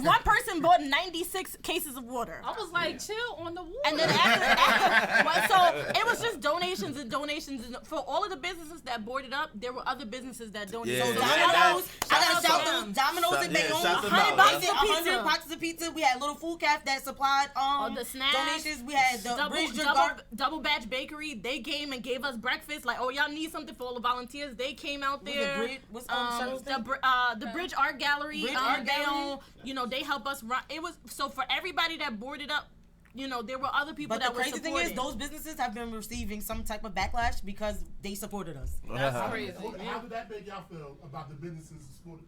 S9: One
S7: person bought 96 cases of water.
S9: I was like, chill on the water.
S7: And then after so it was just donations and donations for all of the businesses that boarded up. There were other businesses that donated.
S6: Yeah,
S8: so Domino's, I gotta shout those Domino's in Bayonne. 100 boxes of pizza. We had Little Food Cafe that supplied
S7: the snacks,
S8: donations. We had the
S7: double batch bakery. They came and gave us breakfast. Like, oh, y'all need something for all the volunteers. They came out there. The Bridge Art Gallery, Bayonne, they help us run. It was so for everybody that boarded up. There were other people that were supporting.
S8: But the crazy thing is, those businesses have been receiving some type of backlash because they supported us.
S9: That's crazy.
S2: How did that make y'all feel about the businesses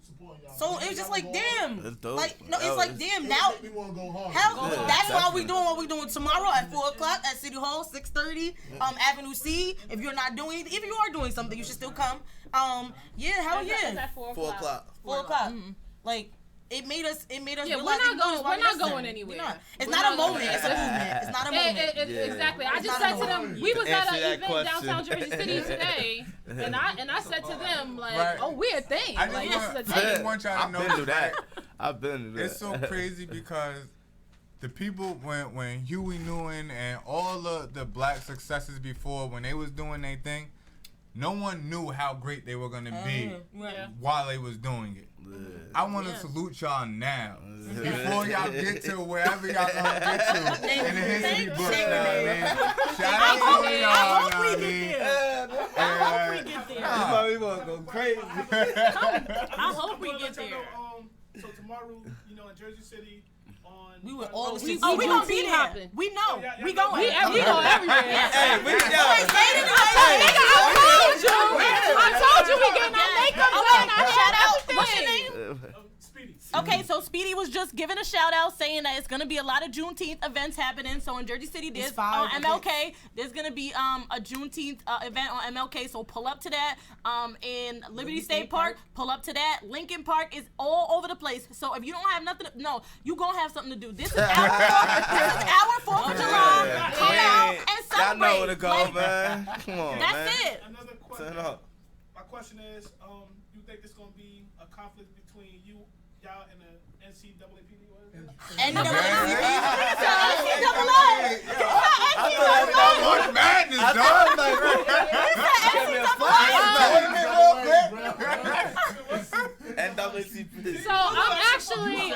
S2: supporting y'all?
S8: So it was just like, damn.
S6: It's dope.
S8: Like, no, it's like, damn, now.
S2: It make me want to go hard.
S8: Hell, that's why we doing what we doing tomorrow at 4 o'clock at City Hall, 6:30, Avenue C. If you're not doing anything, if you are doing something, you should still come. Hell yeah.
S9: It's at 4 o'clock.
S8: 4 o'clock. Like, it made us
S9: Yeah,
S8: realize
S9: we're not going anywhere.
S8: It's not a moment. It's a movement. It's not a moment.
S9: Exactly. I just said to them, we was at an event downtown Jersey City today, and I said to them, like, oh, we're a thing. Like, this is a
S11: I just
S9: thing.
S11: want y'all to know
S6: I've been through that. I've been to that.
S11: It's so crazy because the people when Huey Newton and all the black successes before, when they was doing their thing, no one knew how great they were gonna be while they was doing it. I want to salute y'all now before y'all get to wherever y'all gonna get to in the history book. Shout out to y'all.
S8: I hope we get there.
S6: You want to go crazy.
S8: I hope we get there.
S5: So tomorrow, you know, in Jersey City,
S8: we were all the
S9: we gonna be there.
S8: We know. We
S9: go everywhere.
S6: Hey, we go.
S9: I told you we getting our makeup done.
S8: Shout out. What's your name?
S5: Speedy.
S8: Okay, so Speedy was just giving a shout out saying that it's gonna be a lot of Juneteenth events happening. So in Jersey City, there's on MLK. There's gonna be a Juneteenth event on MLK. So pull up to that. In Liberty State Park, pull up to that. Lincoln Park is all over the place. So if you don't have nothing, you gonna have something to do. This is our 4th of July. Come out and celebrate.
S6: Y'all know where to go, man. Come on,
S8: That's
S6: man.
S8: it.
S5: Another question.
S6: Turn up.
S5: My question is, you think there's gonna be a conflict between y'all and the NCAAPD?
S11: March Madness,
S6: NAACP.
S9: So I'm actually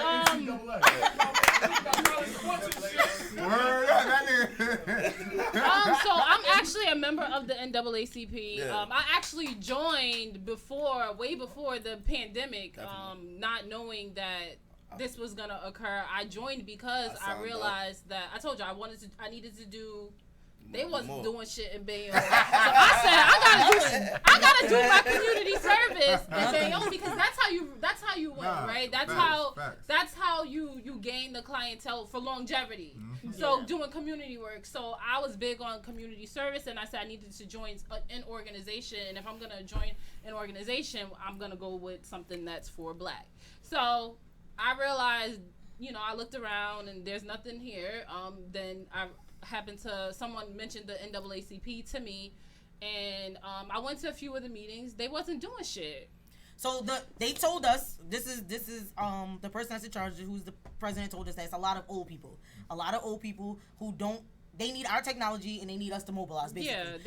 S9: so I'm actually a member of the NAACP.
S6: Yeah.
S9: I actually joined way before the pandemic, not knowing that this was gonna occur. I joined because I realized that I told you I needed to do. They wasn't doing shit in Bayonne. So I said I gotta do my community service in Bayonne because that's how you win, right? That's how you gain the clientele for longevity. Mm-hmm. So doing community work. So I was big on community service, and I said I needed to join an organization, and if I'm gonna join an organization, I'm gonna go with something that's for Black. So I realized, I looked around and there's nothing here. Then someone mentioned the NAACP to me, and I went to a few of the meetings. They wasn't doing shit.
S8: So they told us this is the person that's in charge, who's the president, told us that it's a lot of old people who don't. They need our technology and they need us to mobilize, basically. Yeah,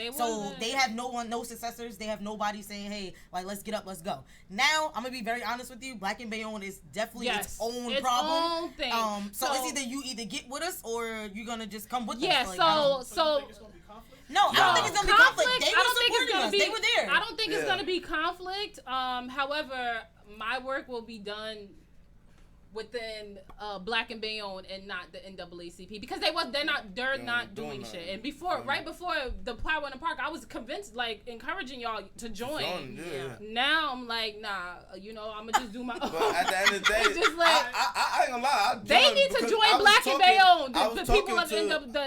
S8: they have no successors. They have nobody saying, hey, like, let's get up, let's go. Now, I'm going to be very honest with you. Black in Bayonne is definitely its own problem.
S9: Own thing.
S8: So it's either you get with us or you're going to just come with us.
S9: Yeah,
S8: Like,
S9: so
S8: no, I don't think it's going to be conflict. They were supporting us. They were there.
S9: I don't think it's going to be conflict. However, my work will be done within Black and Bayonne and not the NAACP because they're not doing shit. And right before the Power in the Park, I was convinced, like, encouraging y'all to join. Now I'm like, nah, I'm gonna just do my own.
S6: But at the end of the day,
S9: just like,
S6: I ain't gonna lie.
S9: They need to join Black and Bayonne. The people of the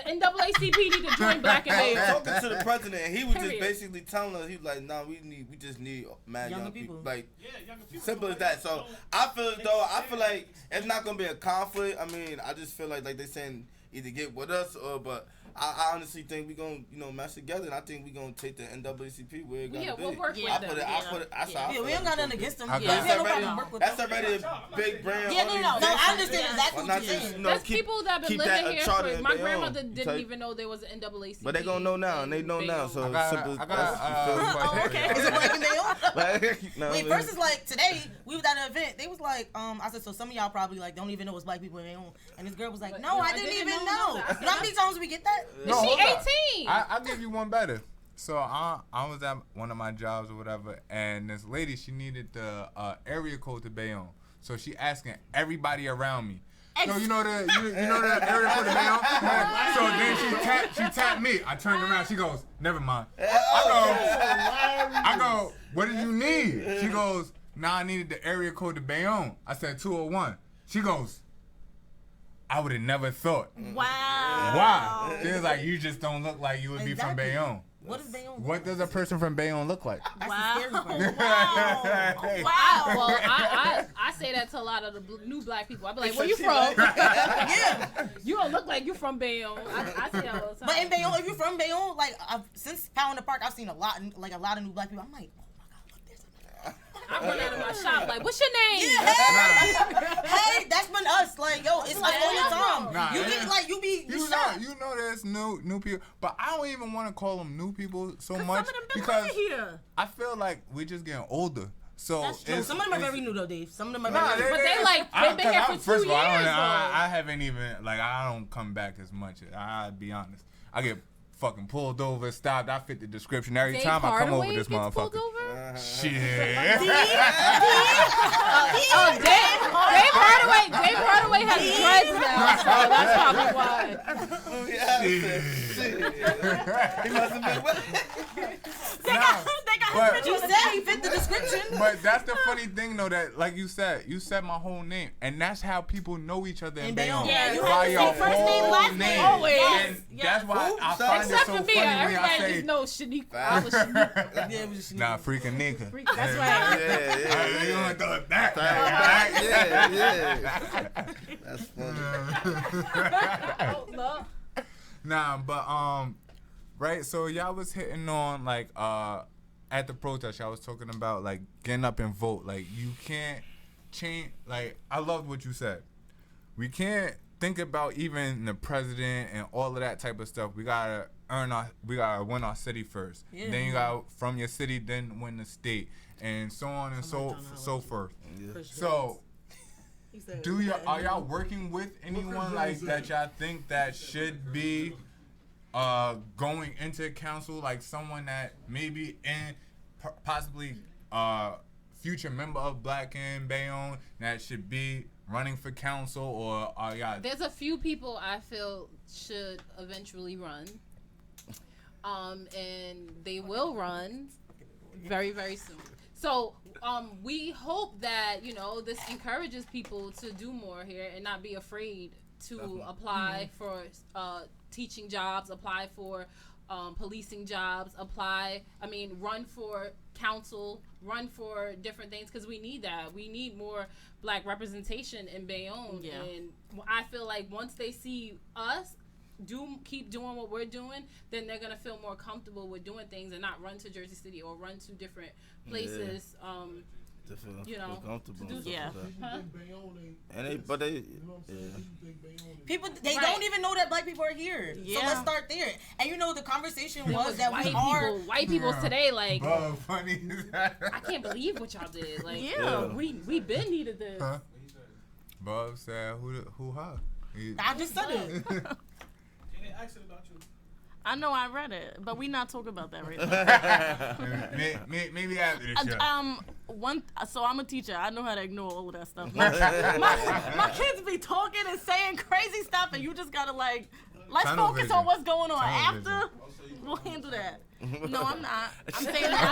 S9: NAACP need to join Black and Bayonne.
S6: I was talking to the president, and he was just basically telling us, he was like, nah, we just need mad young people. Like, simple as that. So I feel like it's not gonna be a conflict. I mean, I just feel like they saying either get with us but I honestly think we're gonna match together, and I think we're gonna take the NAACP where it gotta be.
S9: We'll work with them.
S8: We don't got nothing against them.
S6: That's already a big brand.
S8: Yeah, no, I understand exactly what you're saying.
S9: There's people that have been living here for. My grandmother didn't even know there was an NAACP.
S6: But they gonna know now, and they know now. So simple.
S8: Okay. Is it Black in Bayonne? Wait, first is like today we was at an event. They was like, I said, so some of y'all probably like don't even know it's Black people in Bayonne. And this girl was like, no, I didn't even know. You know how many times we get that?
S11: No,
S9: she 18.
S11: I'll give you one better. So I was at one of my jobs or whatever, and this lady, she needed the area code to Bayonne. So she asking everybody around me. So you know the area code to Bayonne? So then she tapped me. I turned around. She goes, never mind. I go, what did you need? She goes, nah, I needed the area code to Bayonne. I said 201. She goes, I would have never thought.
S8: Wow.
S11: Why? She was like, you just don't look like you would be from Bayonne.
S8: What is Bayonne?
S11: What does a person from Bayonne look like?
S8: That's the scary part.
S9: Wow. Well, I say that to a lot of the new Black people. I be like, where you from? Yeah. You don't look like you're from Bayonne. I say that all the time.
S8: But in Bayonne, if you're from Bayonne, like since Power in the Park, I've seen a lot of new Black people. I'm like, oh my God, look, there's
S9: I run out of my shop like, what's your name?
S8: Yeah, hey, that's been us. Like, yo, it's like all the time.
S11: Nah,
S8: You get like you shocked.
S11: you know there's new people, but I don't even want to call them new people so much
S8: Some of them been
S11: because
S8: here.
S11: I feel like we're just getting older. So
S8: That's true. Some of them are very new though, Dave. Some of them are
S11: Nah,
S8: very new.
S9: But they like they've been here for 2
S11: First of all,
S9: years.
S11: I haven't even I don't come back as much. I'll be honest. I get fucking pulled over, stopped. I fit the description every time I come over this motherfucker. Shit.
S9: Dave Hardaway has dreads now, so that's probably why.
S6: He must have been with
S8: They got his picture. He said he fit the description.
S11: But that's the funny thing though, that like you said my whole name, and that's how people know each other in Bayonne.
S8: Yeah, you
S11: by
S8: have to
S11: your
S8: say first name,
S11: whole
S8: last name.
S9: Always.
S11: And that's why I find
S9: Except
S11: it so
S9: for me,
S11: funny when I
S9: everybody
S11: say,
S9: just knows Shaniqua. I was Shaniqua.
S8: Yeah, it was just
S11: nah, freaking nigga.
S9: That's right.
S6: Yeah.
S11: You gonna throw it back?
S6: Yeah. That's funny.
S11: Nah, but right. So y'all was hitting on like at the protest. Y'all was talking about like getting up and vote. Like you can't change. Like I loved what you said. We can't think about even the president and all of that type of stuff. We gotta win our city first.
S8: Yeah.
S11: Then you gotta from your city, then win the state, and so on and so forth.
S6: Yeah.
S11: So. Are y'all working with anyone like that y'all think that should be going into council, like someone that maybe possibly future member of Black and Bayonne that should be running for council, or are y'all?
S9: There's a few people I feel should eventually run, and they will run very, very soon. So we hope that, this encourages people to do more here and not be afraid to apply for teaching jobs, apply for policing jobs, run for council, run for different things, because we need that. We need more Black representation in Bayonne.
S8: Yeah.
S9: And I feel like once they see us keep doing what we're doing, then they're gonna feel more comfortable with doing things and not run to Jersey City or run to different places.
S6: To feel
S9: To
S6: comfortable.
S9: do
S8: Yeah. People, they don't even know that Black people are here. Yeah. So let's start there. And the conversation was that
S9: white people today, like,
S11: funny.
S9: I can't believe what y'all did. Like, we been needed this.
S11: Huh? Bob said, who her?
S8: I just said it.
S7: I know I read it, but we not talking about that right now.
S11: maybe after the show.
S7: So I'm a teacher. I know how to ignore all of that stuff. My kids be talking and saying crazy stuff, and you just gotta let's focus on what's going on. After, we'll handle that. No, I'm not. I'm saying that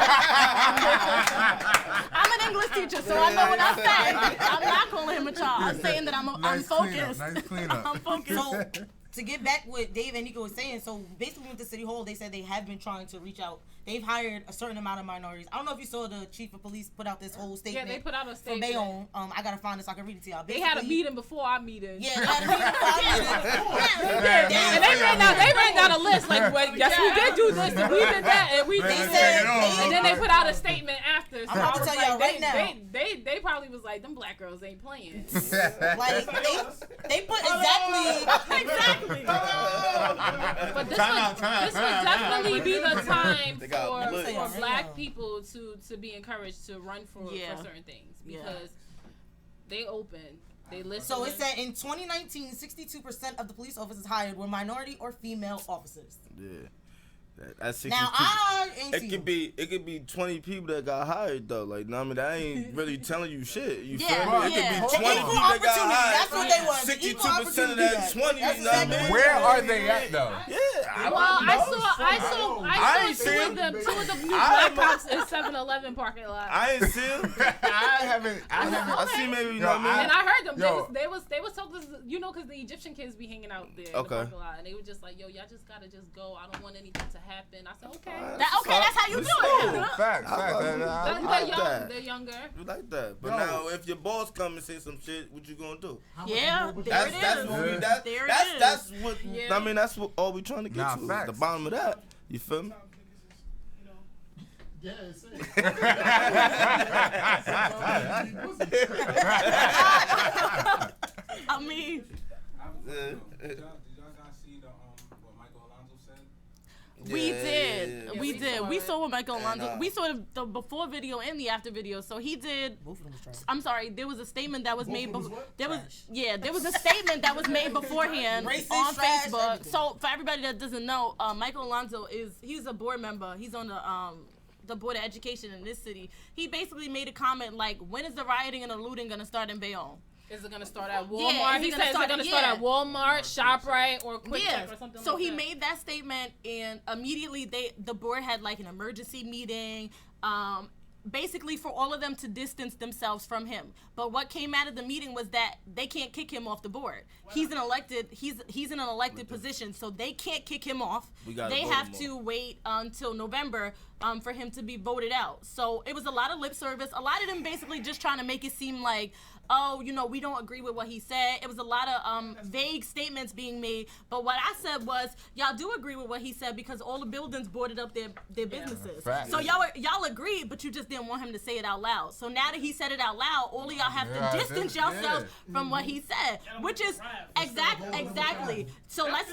S7: I'm an English teacher, so I know what I'm saying. I'm not calling him a child. I'm saying that I'm focused.
S11: Nice cleanup.
S8: I'm focused. So, to get back what Dave and Nico was saying, so basically with the City Hall, they said they have been trying to reach out. They've hired a certain amount of minorities. I don't know if you saw the chief of police put out this whole statement.
S9: Yeah, they put out a statement.
S8: For Bayonne. I gotta find this so I can read it to y'all.
S9: They had a meeting before our meeting.
S8: Yeah, they had a meeting before our meeting.
S9: And they ran down a list like, well, yes, we did do this and we did that and we did that. And then they put out a statement after. So
S8: I'm about to tell y'all right now.
S9: They probably was like, them Black girls ain't playing.
S8: Like they put exactly.
S9: But this would definitely be the time for Black people to be encouraged to run for certain things, because they open, they listen.
S8: So it said in 2019, 62% of the police officers hired were minority or female officers.
S6: Yeah. That's 62.
S8: Now I ain't
S6: it could be 20 people that got hired though. Like, I mean, that ain't really telling you shit. You feel me? It could be 20 people that got hired.
S8: That's what they want.
S6: 62% of that 20. You know what I mean?
S11: Where are they at though?
S6: Yeah.
S9: I saw two of them new Black cops in 7-Eleven parking lot.
S6: I ain't seen them. I haven't. I see maybe. You know what I mean?
S9: And I heard them. They was talking, because the Egyptian kids be hanging out there in the parking lot, and they were just like, yo, y'all just gotta just go. I don't want anything to happen. I said, okay.
S7: That's how you do it.
S11: Facts.
S9: They're younger.
S6: You like that. But now, if your boss come and say some shit, what you gonna do?
S7: Yeah,
S6: that's what I mean. That's what all we trying to get to.
S11: Facts.
S6: The bottom of that. You feel me?
S2: Yeah, it's it.
S7: I mean,
S4: did y'all guys see what Michael Alonso said?
S7: we did.
S9: Yeah,
S7: We
S9: we
S7: did.
S9: saw
S7: We
S9: it.
S7: saw what Michael Alonso. We saw the before video and the after video. So he did.
S8: Both of them was trash.
S7: I'm sorry. There was a statement that was
S2: Both
S7: made.
S2: of them was what?
S7: There was
S8: Trash.
S7: there was a statement that was made beforehand
S8: Racist,
S7: on
S8: trash,
S7: Facebook.
S8: everything.
S7: So for everybody that doesn't know, Michael Alonso he's a board member. He's on the board of education in this city. He basically made a comment like, "When is the rioting and the looting gonna start in Bayonne?"
S9: Is it gonna start at
S7: Yeah,
S9: Walmart?
S7: is
S9: He
S7: it
S9: said
S7: gonna
S9: it's
S7: start-
S9: gonna start
S7: yeah.
S9: at Walmart, ShopRite, or Quick
S7: Yeah.
S9: Check or something
S7: So
S9: like
S7: he
S9: that.
S7: made that statement, and immediately the board had like an emergency meeting, basically for all of them to distance themselves from him. But what came out of the meeting was that they can't kick him off the board. He's in an elected position, so they can't kick him off.
S6: We gotta
S7: They
S6: vote
S7: have
S6: him
S7: to wait until November for him to be voted out. So it was a lot of lip service. A lot of them basically just trying to make it seem like, oh, we don't agree with what he said. It was a lot of vague statements being made. But what I said was, y'all do agree with what he said because all the buildings boarded up their businesses.
S11: Facts.
S7: So y'all agreed, but you just didn't want him to say it out loud. So now that he said it out loud, all of y'all have to distance yourselves from what he said, which is exactly. So let's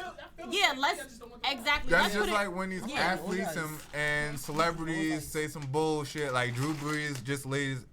S7: exactly.
S11: That's
S7: Let's put
S11: just
S7: it-
S11: like when these athletes and celebrities say some bullshit. Like Drew Brees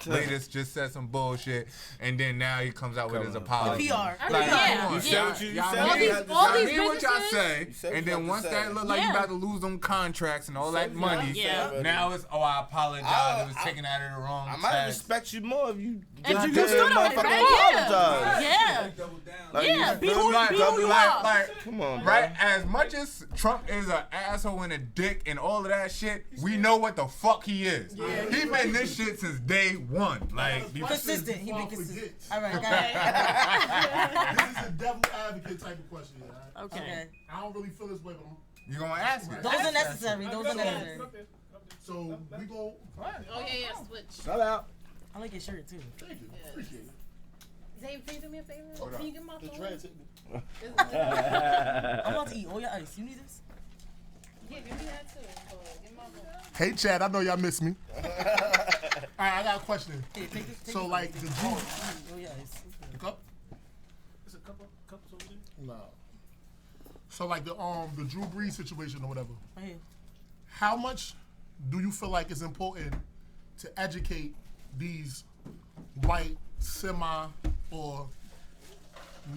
S11: latest just said some bullshit, and then now he comes out with his apology.
S8: PR.
S11: Like,
S7: Yeah.
S11: come on,
S6: You said what you
S11: y'all
S6: said.
S11: mean-
S9: all these
S11: mean what y'all
S9: businesses-
S11: say,
S6: You said
S11: and
S6: what
S11: then
S6: you
S11: once
S6: said.
S11: that look like you
S7: Yeah.
S11: about to lose them contracts and all that money,
S7: Yeah.
S11: now it's I apologize. It was taken out of the wrong
S6: I might
S11: text.
S6: respect you more if you
S7: If you
S6: just
S7: stood on it,
S6: motherfucking
S7: right?
S6: apologize.
S7: Yeah.
S4: Double down.
S6: Like,
S7: Yeah.
S6: you
S7: Be
S6: feel
S7: who
S6: me?
S7: you are.
S11: Like,
S6: Come on, bro.
S11: right? As much as Trump is an asshole and a dick and all of that shit, we know what the fuck he is. He been this shit since day one. Like,
S8: Consistent. He been consistent. All right, go
S2: This
S8: ahead.
S2: is a devil advocate type of question. All right?
S7: Okay.
S2: I don't really feel this way, but
S11: you gonna ask it.
S8: Those are necessary. Those are necessary.
S2: so we go.
S9: Oh yeah, switch.
S6: Shout out.
S8: I like your shirt too.
S2: Thank you. Appreciate it.
S9: Zay, can you do me a favor? Can you get my
S2: The
S9: phone?
S2: dreads hit me.
S8: I'm about to eat all your ice. You need this?
S9: Yeah, give me that too. Get my phone.
S2: Hey, Chad, I know y'all miss me. All right, I got a question.
S8: Here, take this. Take
S2: So,
S8: this.
S2: like, the Drew.
S8: Oh yeah, ice.
S2: The cup?
S5: There's a couple cups over there.
S2: No. So, like, the Drew Brees situation or whatever.
S8: Right here.
S2: How much do you feel like it's important to educate these white, semi, or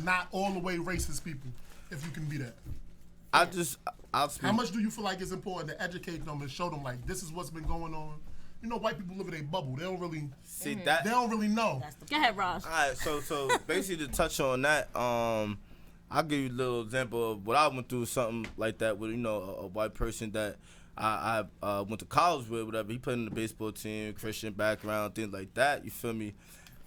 S2: not all the way racist people, if you can be that?
S6: I'll speak.
S2: How much do you feel like it's important to educate them and show them, like, this is what's been going on? You know, white people live in a bubble. They don't really,
S6: See that?
S2: they don't really know.
S7: Go ahead, Raj.
S6: All right, so basically to touch on that, I'll give you a little example of what I went through, something like that with, a white person that I went to college with, whatever. He played in the baseball team, Christian background, things like that. You feel me?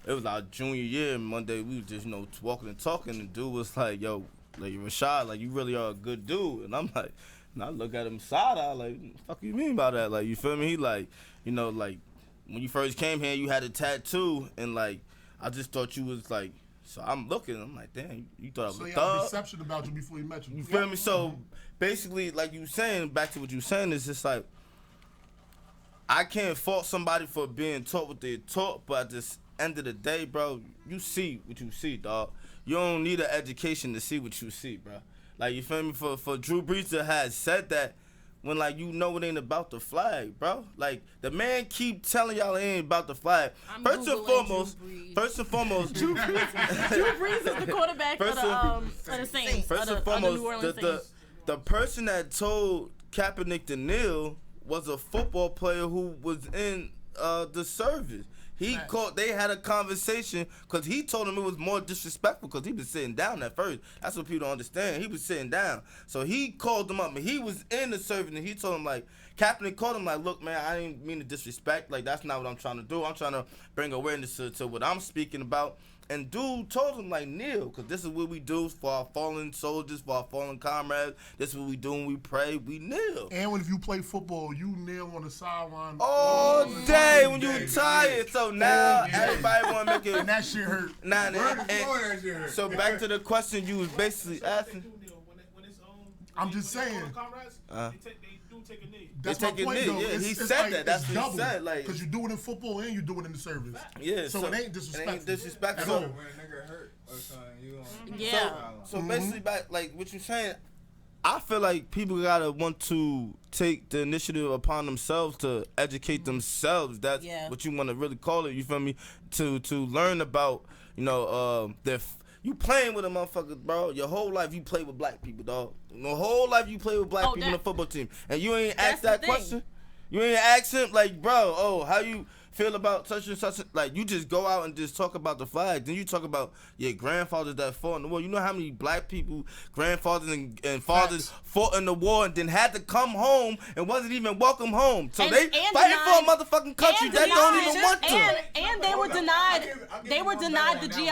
S6: It was our junior year, and one day we were just, walking and talking, and the dude was like, yo, like, Rashad, like, you really are a good dude. And I'm like, and I look at him side eye, like, what the fuck you mean by that? Like, you feel me? He like, like, when you first came here, you had a tattoo, and like, I just thought you was like, so I'm looking, I'm like, damn, you thought I was
S2: So
S6: a
S2: he had a
S6: thug?
S2: perception about you before he met you.
S6: You feel me? So basically, like you saying, back to what you saying, is just like, I can't fault somebody for being taught what they're taught, but at this end of the day, bro, you see what you see, dog. You don't need an education to see what you see, bro. Like, you feel me? For Drew Brees to have said that, when, like, it ain't about the flag, bro. Like, the man keep telling y'all it ain't about the flag.
S7: I'm
S6: First and
S7: Googling
S6: foremost,
S7: Drew Brees is the quarterback for the Saints.
S6: First and
S7: of the
S6: foremost,
S7: New Orleans
S6: the
S7: Saints.
S6: the person that told Kaepernick to kneel was a football player who was in the service. They had a conversation because he told him it was more disrespectful because he was sitting down at first. That's what people don't understand. He was sitting down. So he called him up and he was in the service and he told him, like, Kaepernick called him like, look, man, I didn't mean to disrespect. Like, that's not what I'm trying to do. I'm trying to bring awareness to what I'm speaking about. And dude told him, like, kneel, because this is what we do for our fallen soldiers, for our fallen comrades. This is what we do when we pray. We kneel.
S2: And when if you play football, you kneel on the sideline
S6: all day when you tired. So now everybody want to make it.
S2: And that shit hurt.
S6: Nah, so back to the question you was basically asking.
S2: I'm just saying.
S5: Comrades, they do take a knee.
S2: That's
S6: They
S2: my
S6: take a
S2: point,
S6: knee,
S2: though.
S6: yeah,
S2: It's,
S6: he
S2: it's
S6: said
S2: like,
S6: that. That's
S2: it's
S6: what he
S2: double.
S6: said, like-
S2: Because you do it in football and you do it in the service.
S6: Yeah,
S2: So it ain't disrespectful.
S6: It ain't disrespectful.
S2: At all.
S11: When a nigga hurt or something, you gonna
S7: Yeah.
S6: So basically, back like what you're saying, I feel like people gotta want to take the initiative upon themselves to educate themselves. That's what you want to really call it. You feel me? To learn about, you know, you playing with a motherfucker, bro. Your whole life you play with black people, dog. Your whole life you play with black people in a football team, and you ain't asked that question. You ain't asked him like, bro, oh, how you feel about such and such? Like, you just go out and just talk about the flag. Then you talk about your grandfathers that fought in the war. You know how many black people, grandfathers and fathers fought in the war and then had to come home and wasn't even welcome home. So they fighting for a motherfucking country that don't even want to.
S7: And they were denied. They were denied the GI.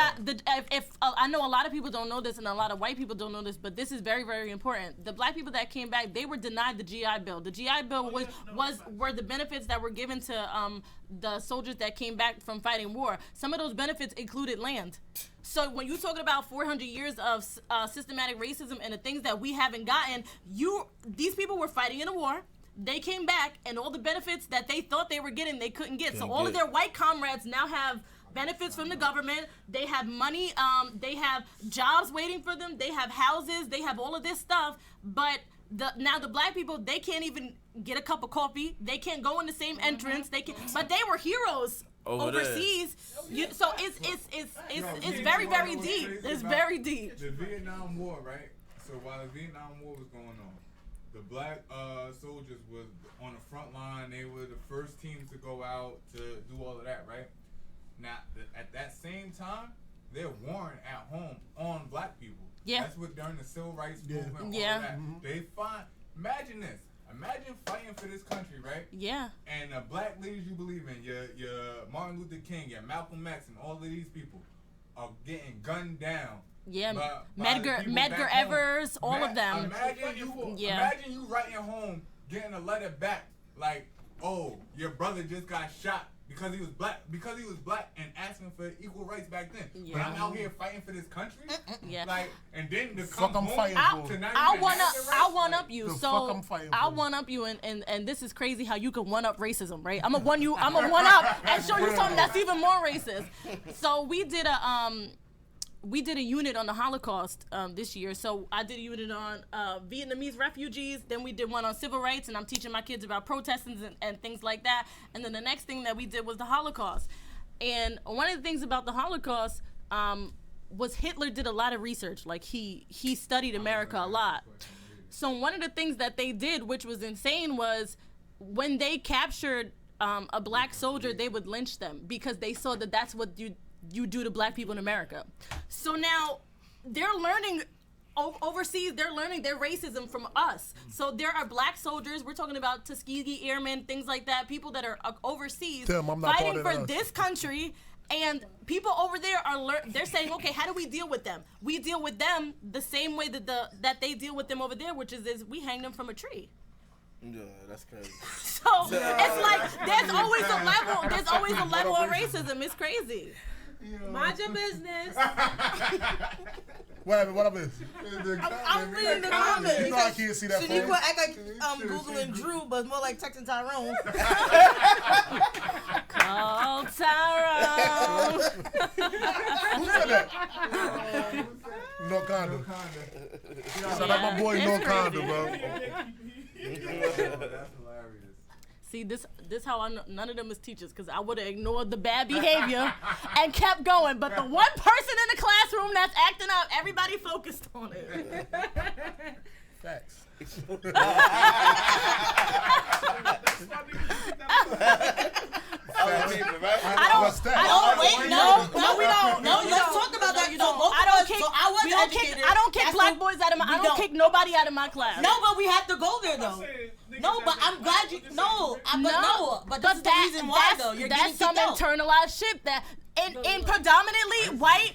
S7: I know a lot of people don't know this, and a lot of white people don't know this, but this is very, very important. The black people that came back, they were denied the GI Bill. The GI Bill were the benefits that were given to the soldiers that came back from fighting war. Some of those benefits included land. So when you're talking about 400 years of systematic racism and the things that we haven't gotten, these people were fighting in a war. They came back, and all the benefits that they thought they were getting, they couldn't get. So all of their white comrades now have benefits from the government. They have money. They have jobs waiting for them. They have houses. They have all of this stuff. But now the black people, they can't even get a cup of coffee. They can't go in the same entrance. But they were heroes overseas. So it's very, very deep. It's very deep.
S11: The Vietnam War, right? So while the Vietnam War was going on, the black soldiers was on the front line. They were the first teams to go out to do all of that, right? Now, at that same time, they're warring at home on black people.
S7: Yeah.
S11: That's what during the civil rights movement, all of that. They find, imagine this. Imagine fighting for this country, right?
S7: Yeah.
S11: And the black leaders you believe in, your Martin Luther King, your Malcolm X, and all of these people are getting gunned down.
S7: Yeah,
S11: by
S7: Medgar Evers, all of them.
S11: Imagine you writing home, getting a letter back like, oh, your brother just got shot because he was black, and asking for equal rights back then.
S7: Yeah.
S11: But I'm out here fighting for this country.
S7: Yeah.
S11: Like, and then to
S2: Fuck
S11: come
S2: I'm
S11: home
S2: fighting
S11: to
S2: for.
S11: not
S7: I'll
S11: even
S7: one
S11: have
S7: up.
S11: the rights,
S7: I'll one
S11: like,
S7: up you.
S2: The fuck
S7: So
S2: I'm fighting
S7: I'll
S2: for.
S7: one up you, and this is crazy how you can one up racism, right? I'm gonna one up and show you something that's even more racist. So we did a unit on the Holocaust this year. So I did a unit on Vietnamese refugees. Then we did one on civil rights, and I'm teaching my kids about protesting and things like that. And then the next thing that we did was the Holocaust. And one of the things about the Holocaust was Hitler did a lot of research. Like he studied America a lot. So one of the things that they did, which was insane, was when they captured a black soldier, they would lynch them because they saw that that's what you do to black people in America. So now they're learning overseas, they're learning their racism from us. So there are black soldiers, we're talking about Tuskegee Airmen, things like that, people that are overseas fighting for this country, and people over there they're saying, okay, how do we deal with them? We deal with them the same way that they deal with them over there, which is we hang them from a tree.
S6: Yeah, that's crazy.
S7: So it's like there's always a level of racism. It's crazy.
S9: Mind your business.
S2: What happened?
S8: I'm reading the comments.
S2: You know I can't see that.
S8: Shaniqua act like Googling Drew, but more like texting Tyrone.
S7: Call Tyrone.
S2: Who said that? No Conda. Shout out my boy No Conda, bro.
S11: That's hilarious.
S7: See, this how I know none of them is teachers, because I would have ignored the bad behavior and kept going. But the one person in the classroom that's acting up, everybody focused on it.
S2: Facts.
S8: We don't. No, let's talk about that.
S7: I don't kick black boys out of my. I don't kick nobody out of my class.
S8: No, but we have to go there though. No, but I'm glad you. But that's the reason why though. You're
S7: that's some internalized shit that in predominantly white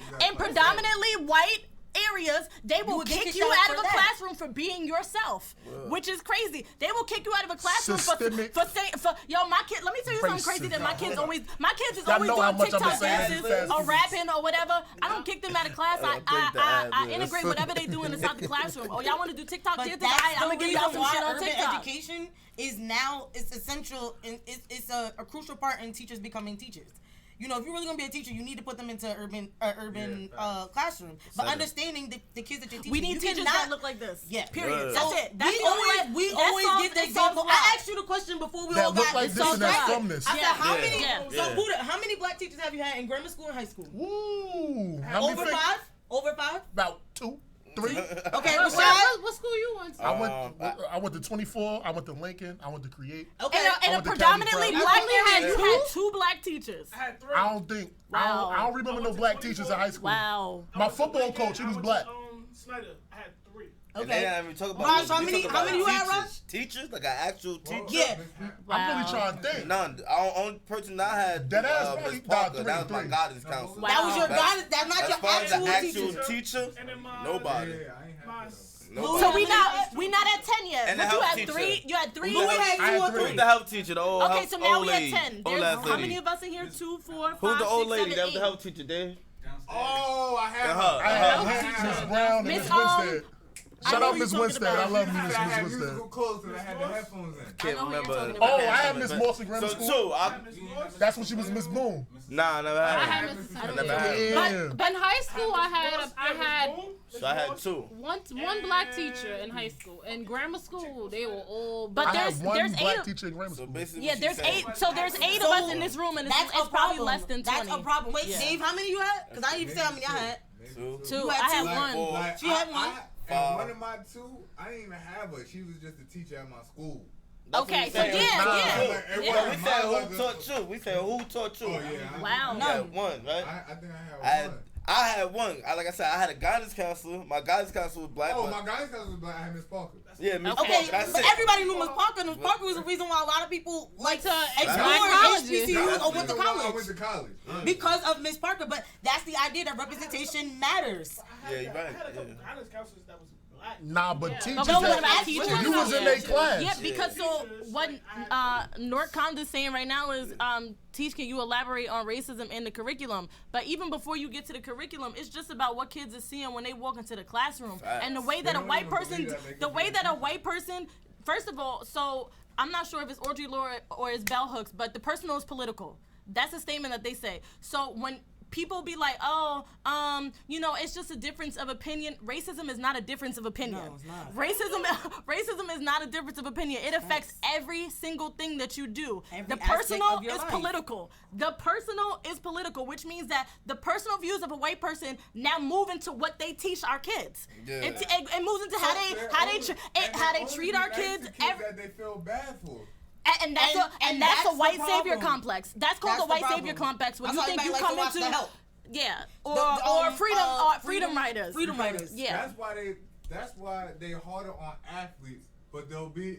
S7: areas, they will kick you out of a classroom for being yourself, which is crazy. They will kick you out of a classroom for saying, yo, my kid, let me tell you something crazy that my kids is always doing TikTok dances or rapping or whatever. I don't kick them out of class. I integrate whatever they do inside the classroom. Oh, y'all want to do TikTok dances? I'm going to give y'all some shit on TikTok.
S8: Education is now, it's essential, and it's a crucial part in teachers becoming teachers. You know, if you're really gonna be a teacher, you need to put them into urban classroom. But understanding the kids that you're teaching,
S7: we need teachers that look like this.
S8: Yeah,
S7: period.
S8: That's it. We always get the example. I asked you the question before we all got
S2: like this and that's from this.
S8: I said, how many black teachers have you had in grammar school and high school?
S2: Ooh,
S8: over 5? Over 5?
S2: About 2. 3.
S8: Okay,
S9: what school you went to?
S2: I went to 24. I went to Lincoln. I went to Create.
S7: Okay, and a predominantly black. You had 2 black teachers.
S5: I had 3.
S2: I don't think.
S7: Wow.
S2: I don't remember no black teachers in high school.
S7: Wow.
S2: My football coach, he was black.
S5: Snyder, I had 3.
S6: And they didn't even talk about
S8: Raj, how many you had, Raj?
S6: Teachers, like an actual teacher.
S8: Yeah.
S2: I'm really trying to think.
S6: None. The only person I had Miss Parker. That was my guidance counselor.
S8: That was your guidance. That's not your
S6: actual teacher. Nobody.
S7: So we not at 10 yet.
S6: And
S7: but
S6: the
S7: you
S6: health
S7: had
S6: teacher.
S7: 3. You had 3.
S8: Who had 2 or 3?
S6: The health teacher, the old
S7: Okay, so now we
S6: lady.
S7: at 10.
S6: Old ass
S7: How
S6: lady.
S7: many of us in here? 2, 4, 5,
S6: Who's the old
S7: 6,
S6: lady?
S7: 7,
S6: That was the
S7: 8.
S6: health teacher, Dave.
S10: Oh, I had
S6: her.
S2: I had Miss Brown and Miss Winstead. Shout out Miss Winstead. I love Miss
S10: I had
S2: Winstead.
S10: musical clothes and I had the headphones in.
S6: Can't remember.
S2: Oh, I had Miss Morrison Grammar
S6: So
S2: School.
S6: 2.
S2: That's when she was Miss Boone.
S6: Nah, I never had her. I never had her.
S9: But in high school, I had
S6: So I had 2.
S9: one black teacher in high school. In grammar school, they were all.
S7: But
S2: I had one
S7: there's
S2: black
S7: 8.
S2: teacher in grammar
S6: So
S2: school.
S6: basically,
S7: Yeah, there's 8. So there's 8 of us in this room, and it's probably less than 20.
S8: That's a problem. Wait,
S7: Yeah.
S8: Dave, how many you had? Because I didn't even say how many I had.
S6: 2.
S7: 2. I had 1.
S10: Like,
S8: She had 1.
S10: And one of my 2, I didn't even have her. She was just a teacher at my school.
S7: Okay, so yeah.
S6: We said who taught you. We said who taught you.
S10: Oh, yeah.
S7: Wow.
S6: You had 1, right?
S10: I think I had 1.
S6: I had 1. Like I said, I had a guidance counselor. My guidance counselor was black.
S10: Oh, my guidance counselor was black. I had Miss Parker.
S6: Yeah, Miss
S8: Okay,
S6: Parker. That's
S8: but
S6: it.
S8: everybody knew Miss Parker. Miss Parker was the reason why a lot of people like to explore
S9: colleges.
S8: HBCUs or went to
S10: I went
S8: college.
S10: to college.
S8: Because of Miss Parker. But that's the idea that representation matters.
S6: Yeah, you're right.
S5: I had a couple guidance counselors that was black.
S2: Nah, but teachers.
S7: No, what
S2: that-
S7: about teachers?
S2: You was in their class.
S7: Yeah, because so what North Conda's saying right now is, Teach, can you elaborate on racism in the curriculum? But even before you get to the curriculum, it's just about what kids are seeing when they walk into the classroom. And the way that a white person, first of all, so I'm not sure if it's Audre Lorde or it's Bell Hooks, but the personal is political. That's a statement that they say. So when people be like, it's just a difference of opinion. Racism is not a difference of opinion.
S8: No, it's not.
S7: Racism is not a difference of opinion. It affects every single thing that you do.
S8: Every
S7: The
S8: aspect
S7: personal
S8: of your
S7: is
S8: life.
S7: political. The personal is political, which means that the personal views of a white person now move into what they teach our kids.
S6: Yeah.
S7: It moves into how they treat our kids.
S10: That they feel bad for.
S7: And that's
S8: And
S7: that's
S8: that's
S7: a white
S8: the
S7: savior
S8: problem.
S7: complex. That's called
S8: That's
S7: the
S8: the
S7: white
S8: problem.
S7: savior complex. When
S8: That's
S7: you
S8: why
S7: think you
S8: everybody
S7: come
S8: likes to
S7: into
S8: watch
S7: yeah,
S8: The
S7: freedom riders.
S8: Freedom riders.
S7: Yeah.
S10: That's why they harder on athletes, but they'll be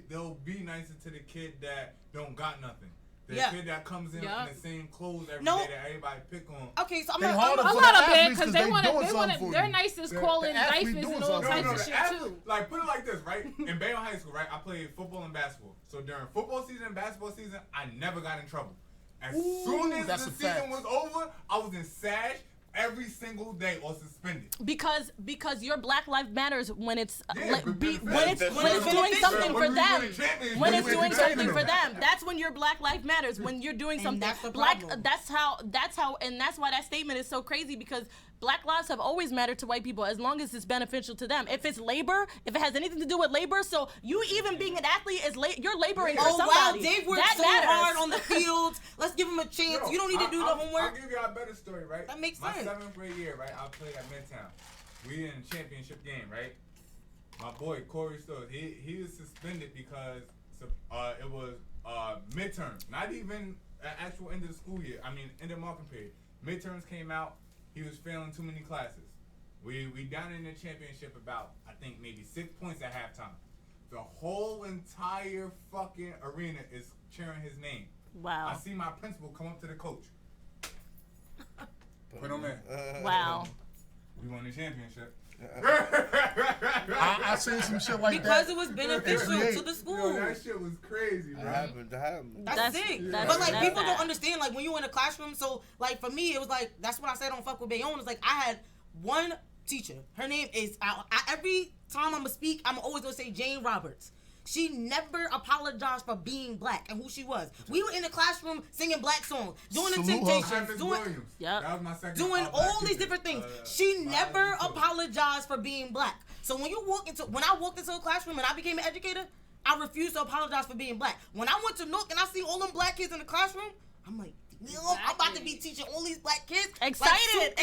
S10: nicer to the kid that don't got nothing. The kid that comes in the same clothes every day that everybody pick on.
S8: Okay, so I'm
S2: They
S8: gonna.
S2: harder
S9: A
S2: for the
S9: lot of it
S2: athletes
S9: because they want
S2: doing something for
S9: their
S2: you.
S9: nicest calling
S2: the athlete
S9: diapers
S2: doing
S9: and all
S2: something.
S9: types
S10: No,
S9: of
S10: the
S9: shit
S10: athlete,
S9: too.
S10: like put it like this, right? In Bayonne High School, right? I played football and basketball. So during football season and basketball season, I never got in trouble. As soon as
S2: that's
S10: the
S2: a
S10: season
S2: fact.
S10: was over, I was in SASH every single day or suspended.
S7: Because your Black Lives Matters when it's
S10: Yeah,
S7: when it's
S10: beneficial.
S7: doing something
S10: When
S7: for
S10: we
S7: them.
S10: win the championship,
S7: When
S10: we
S7: it's doing
S10: entertaining
S7: something for
S10: them.
S7: them. That's when your Black Lives Matters. When you're doing something.
S8: that's the
S7: Black.
S8: problem.
S7: That's how. And that's why that statement is so crazy because Black lives have always mattered to white people as long as it's beneficial to them. If it's labor, if it has anything to do with labor, so you even being an athlete is you're laboring for somebody.
S8: Oh wow, Dave worked
S7: that
S8: so
S7: matters.
S8: hard on the field. Let's give him a chance.
S10: Yo,
S8: You don't need to do the
S10: I'll
S8: homework.
S10: give you a better story, right?
S8: That makes
S10: My
S8: sense.
S10: 7th grade year, right? I played at Midtown. We in the championship game, right? My boy Corey Stokes, he was suspended because it was midterms, not even an actual end of the school year. I mean, end of marking period. Midterms came out. He was failing too many classes. We down in the championship about I think maybe 6 points at halftime. The whole entire fucking arena is cheering his name.
S7: Wow.
S10: I see my principal come up to the coach. Put him in.
S7: Wow.
S10: We won the championship.
S2: I seen some shit like
S8: because
S2: that.
S8: it was beneficial to the school.
S10: Yo, that shit was crazy, bro.
S8: That's it. But like people don't understand, like when you in a classroom, so like for me it was like, that's what I said on Fuck with Bayonne. It's like I had one teacher. Her name is every time I'ma speak, I'm always gonna say Jane Roberts. She never apologized for being black and who she was. We were in the classroom singing black songs, doing the Temptations, doing all these different things. She never apologized for being black. So when I walked into a classroom and I became an educator, I refused to apologize for being black. When I went to Nook and I see all them black kids in the classroom, I'm like, I'm about to be teaching all these black kids.
S7: Excited.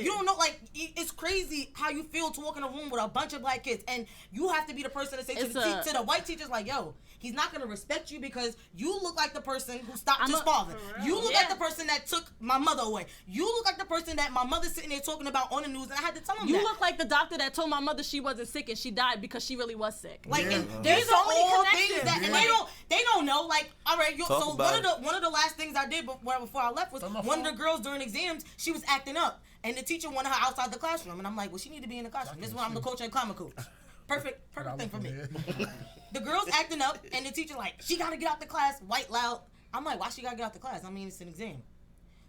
S8: You don't know, like, it's crazy how you feel to walk in a room with a bunch of black kids, and you have to be the person to say to the white teachers, like, yo, he's not going to respect you because you look like the person who stopped his father. You look like the person that took my mother away. You look like the person that my mother's sitting there talking about on the news, and I had to tell him
S7: You
S8: that.
S7: look like the doctor that told my mother she wasn't sick and she died because she really was sick.
S8: Like, and there's so many things that, and they don't know. Like, all right, so one of the last things I did before I left was one of the girls during exams, she was acting up, and the teacher wanted her outside the classroom, and I'm like, well, she need to be in the classroom. This is when I'm the coach and climate coach. Perfect thing for me. The girl's acting up, and the teacher like, she gotta get out the class, white loud. I'm like, why she gotta get out the class? I mean, it's an exam.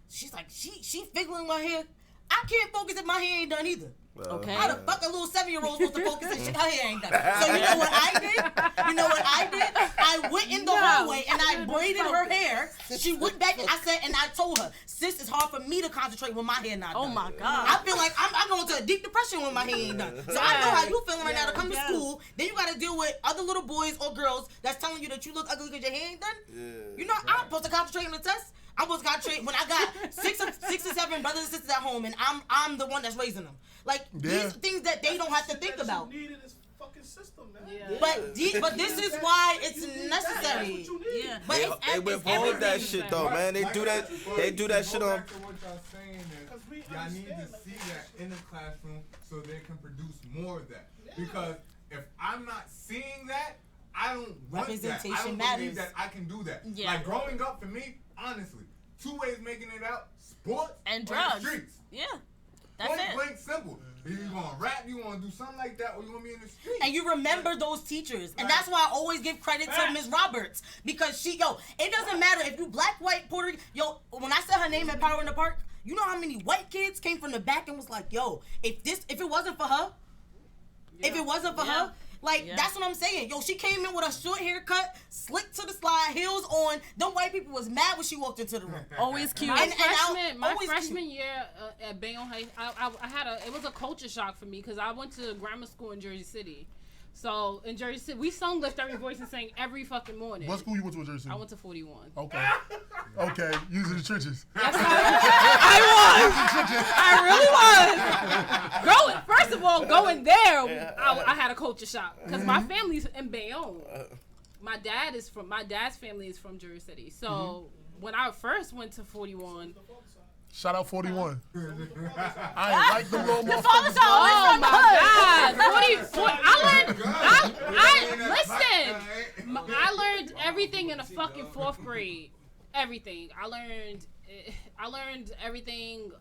S8: She's like, she fiddling my hair. I can't focus if my hair ain't done either. Okay. How the fuck a little 7-year-old supposed to focus and shit her hair ain't done? So you know what I did? I went in the hallway and I braided her hair. She went back and I told her, sis, it's hard for me to concentrate when my hair not done.
S7: Oh my God.
S8: I feel like I'm going to a deep depression when my hair ain't done. So I know how you feeling right now to come to school. Then you got to deal with other little boys or girls that's telling you that you look ugly because your hair ain't done. You know, I'm supposed to concentrate on the test. I'm supposed to concentrate when I got six or seven brothers and sisters at home, and I'm the one that's raising them. Like these are things that they don't have to think about.
S5: You needed this fucking system, man.
S8: Yeah. But this is why it's necessary.
S7: Yeah.
S8: But
S6: they withhold that shit though, man. They do that. They do that shit on.
S10: What y'all saying is y'all need to see that in the classroom so they can produce more of that. Because if I'm not seeing that, I don't want that. I don't believe that I can do that.
S7: Yeah.
S10: Like growing up for me, honestly, 2 ways making it out: sports
S7: and
S10: or
S7: drugs.
S10: the streets.
S7: Yeah. That's it.
S10: Blank simple. Either you want to rap, you want to do something like that, or you want to be in the street.
S8: And you remember those teachers. And that's why I always give credit to Ms. Roberts. Because it doesn't matter if you black, white, Puerto Rican. When I said her name at Power in the Park, you know how many white kids came from the back and was like, yo, if it wasn't for her, that's what I'm saying. She came in with a short haircut, slick to the slide, heels on. Them white people was mad when she walked into the room.
S7: Always cute.
S9: My freshman year at Bayonne High, it was a culture shock for me because I went to grammar school in Jersey City. So in Jersey City, we sung Lift Every Voice and sang every fucking morning.
S2: What school you went to in Jersey City?
S9: I went to 41.
S2: Okay. Okay, using the trenches.
S9: Yes, I really was. First of all, going there, I had a culture shock because my family's in Bayonne. My dad's family is from Jersey City. So when I first went to 41.
S2: Shout out 41. I ain't like them little motherfuckers.
S9: Oh my God! I learned everything in the fucking 4th grade. Everything. I learned everything.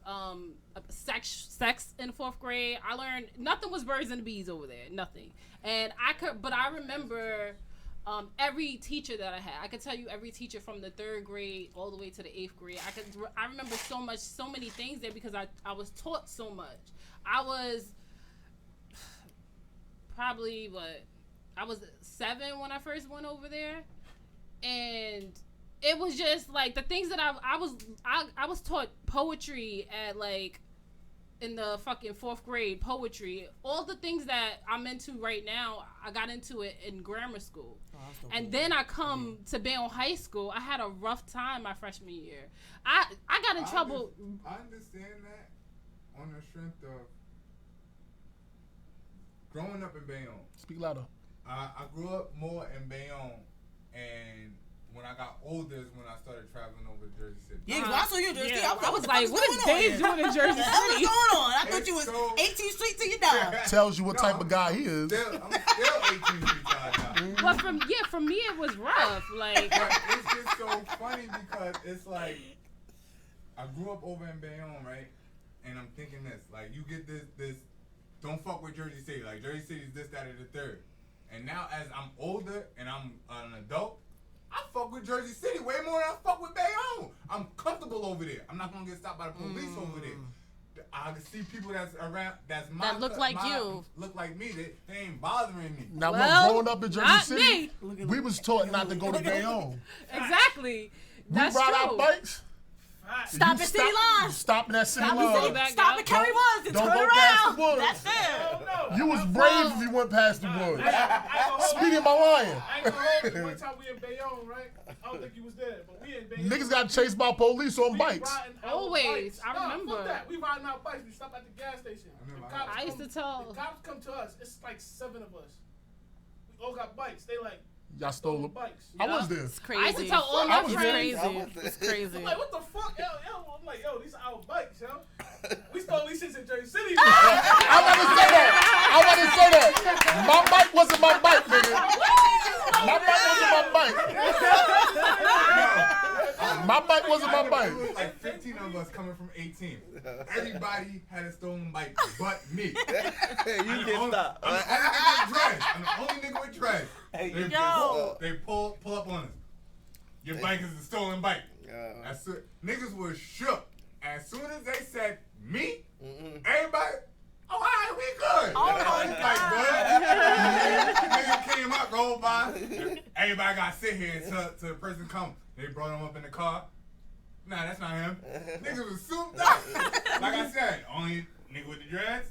S9: Sex in 4th grade. I learned nothing was birds and bees over there. Nothing. And I remember. Every teacher that I could tell you every teacher from the 3rd grade all the way to the 8th grade. I remember so many things there because I was taught so much. I was probably I was 7 when I first went over there, and it was just like the things that I was taught poetry at in the fucking 4th grade, poetry. All the things that I'm into right now, I got into it in grammar school. And then I come to Bayonne High School. I had a rough time my freshman year. I got in trouble.
S10: I understand that on the strength of growing up in Bayonne.
S2: Speak louder.
S10: I grew up more in Bayonne, and when I got older is when I started traveling over to Jersey City.
S8: Yeah, because I saw you in Jersey City.
S9: I was like, what is Dave doing in Jersey City?
S8: What's going on? I thought you was 18th Street till you die.
S2: Tells you what type of guy he is.
S10: I'm still 18th Street till I die.
S9: But for me it was rough.
S10: But it's just so funny because it's like I grew up over in Bayonne, right? And I'm thinking this, like you get this don't fuck with Jersey City. Like Jersey City's this, that, or the third. And now as I'm older and I'm an adult, I fuck with Jersey City way more than I fuck with Bayonne. I'm comfortable over there. I'm not gonna get stopped by the police over there. I can see people that's around, that
S7: look like you.
S10: Look like me. They ain't bothering me.
S2: Now,
S7: Well,
S2: growing up in Jersey City,
S9: me.
S2: we was taught not to go to Bayonne.
S9: Exactly.
S2: We
S9: That's
S2: ride
S9: true.
S2: our bikes.
S8: Stop at City Lines.
S2: Stop in that City
S8: Stop
S2: Line.
S8: at Kerry Woods and
S2: Don't
S8: turn
S2: go past
S8: around.
S2: the woods.
S8: That's it.
S2: You was brave if you went past the woods. Speedy, am I lying?
S5: I ain't gonna hold you. One time we in Bayonne, right? I don't think you was there, but we in Bayonne.
S2: Niggas got chased by police on bikes.
S9: Always. I remember.
S5: Fuck that. We riding our bikes. We stop at the gas station. The cops
S9: I used to tell.
S5: The cops come to us. It's like 7 of us. We all got bikes. They like.
S2: Y'all stole them.
S5: Bikes.
S2: I was there.
S7: It's crazy.
S9: I used to tell all my friends.
S7: It's crazy.
S5: I'm like, what the fuck? Yo, I'm like, yo, these are our bikes, yo. We stole these shits in Jersey City.
S2: I want to say that. My bike wasn't my bike, nigga. My bike wasn't my bike. My bike wasn't my bike.
S10: It was like 15 of us coming from 18. Everybody had a stolen bike but me.
S6: You get stopped.
S10: I'm the only nigga with dreads.
S8: Yo.
S10: They pull up on us. Your bike is a stolen bike. Niggas was shook. As soon as they said me, everybody, oh, all right, we good.
S8: Oh my
S10: God. Nigga came up, rolled by. Everybody got to sit here until the person come. They brought him up in the car. Nah, that's not him. Niggas was souped up. Like I said, only nigga with the dreads.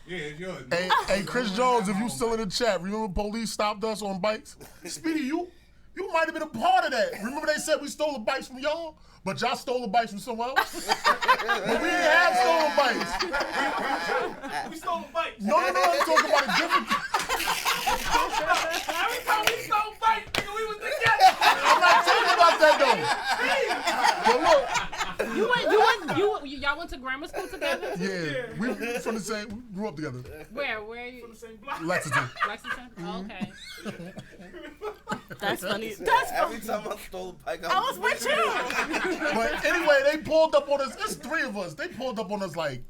S10: Yeah, it's yours.
S2: Hey, Chris Jones, if you still in the chat, remember police stopped us on bikes? Speedy, you might have been a part of that. Remember they said we stole the bikes from y'all, but y'all stole the bikes from someone else? But we didn't have stolen bikes.
S5: We stole the bikes.
S2: No, I'm talking about a different.
S5: Every time we stole bikes, nigga, we was together.
S2: I'm not talking about that though. But look.
S9: Y'all went to grammar school together?
S2: Yeah, we from the same. We grew up together.
S9: Where are you?
S5: From the same block.
S2: Lexington.
S9: Lexington? Oh, okay.
S7: That's funny.
S6: Every time I stole a bike,
S8: I was with you.
S2: But anyway, they pulled up on us. It's 3 of us. They pulled up on us like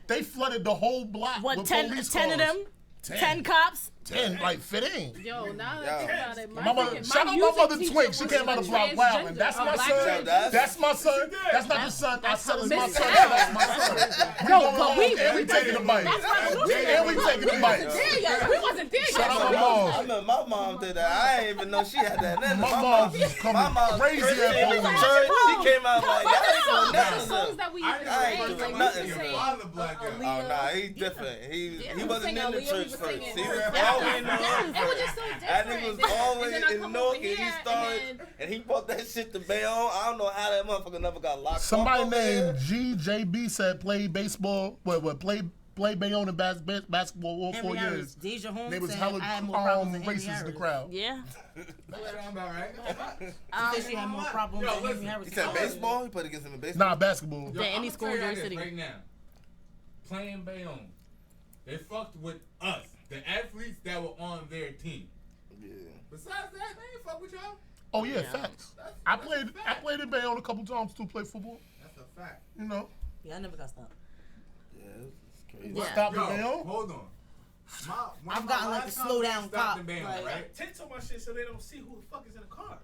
S2: they flooded the whole block.
S7: What,
S2: with
S7: 10
S2: police
S7: of
S2: cars.
S7: them? 10 cops?
S2: 10, like fit in.
S9: Yo, now that I think about it,
S2: Shout out my mother Twink. She came out of block. Wow, and that's my son. That's my son. That's not the son. I said it's my son. That's my son. And we taking the bike. And we taking the bike.
S9: We wasn't there yet.
S2: Shout out my
S6: I
S2: mom.
S6: remember my mom did that. I didn't even know she had that in her.
S2: My mom was coming crazy at
S6: in the
S2: police.
S6: church. She came out like,
S9: What
S6: y'all
S9: the
S6: ain't
S9: songs
S6: doing
S9: that we
S6: nothing.
S9: used to
S6: I ain't
S9: sing?
S6: doing
S9: Like,
S6: nothing.
S9: we used to sing,
S10: Father black girl.
S6: Oh, nah, he's different. He
S9: we
S6: wasn't
S9: sing
S6: in the
S9: Aaliyah, we
S6: church
S9: was
S6: first.
S9: singing-
S6: He was
S9: Yeah.
S6: always in the
S9: It was just so different.
S6: That nigga was always
S9: And then I
S6: in
S9: come
S6: Newark,
S9: over
S6: and he
S9: here,
S6: started,
S9: and then-
S6: and he brought that shit to Bayonne. I don't know how that motherfucker never got locked up.
S2: Somebody
S6: over there.
S2: named GJB said played baseball. Played Bayonne and basketball all 4 years.
S8: Deja Holmes
S2: They was
S8: said
S2: hella
S8: I had more problems than Henry
S2: racist in the
S8: Harris.
S2: crowd.
S7: Yeah.
S10: That sound about right.
S8: She said she had more problems
S10: Yo,
S8: than Henry
S10: listen.
S8: Harris.
S6: He said baseball? He played against him in baseball?
S2: Nah, basketball.
S7: Than any
S10: I'ma
S7: school
S10: tell
S7: in
S10: y'all
S7: Jersey
S10: this
S7: City.
S10: right now. Playing Bayonne, they fucked with us, the athletes that were on their team.
S6: Yeah.
S10: Besides that, they ain't fuck with y'all.
S2: Oh yeah, facts. I played in Bayonne a couple times to play football.
S10: That's a fact.
S2: You know.
S8: Yeah, I never got stopped.
S6: Yeah, it's crazy.
S7: Yeah.
S2: Stop in
S10: Yo,
S2: Bayonne.
S10: hold on.
S8: I've gotten like the slow down cop.
S10: In Bayonne,
S8: Like,
S10: right?
S5: Tits on my shit so they don't see who the fuck is in the car.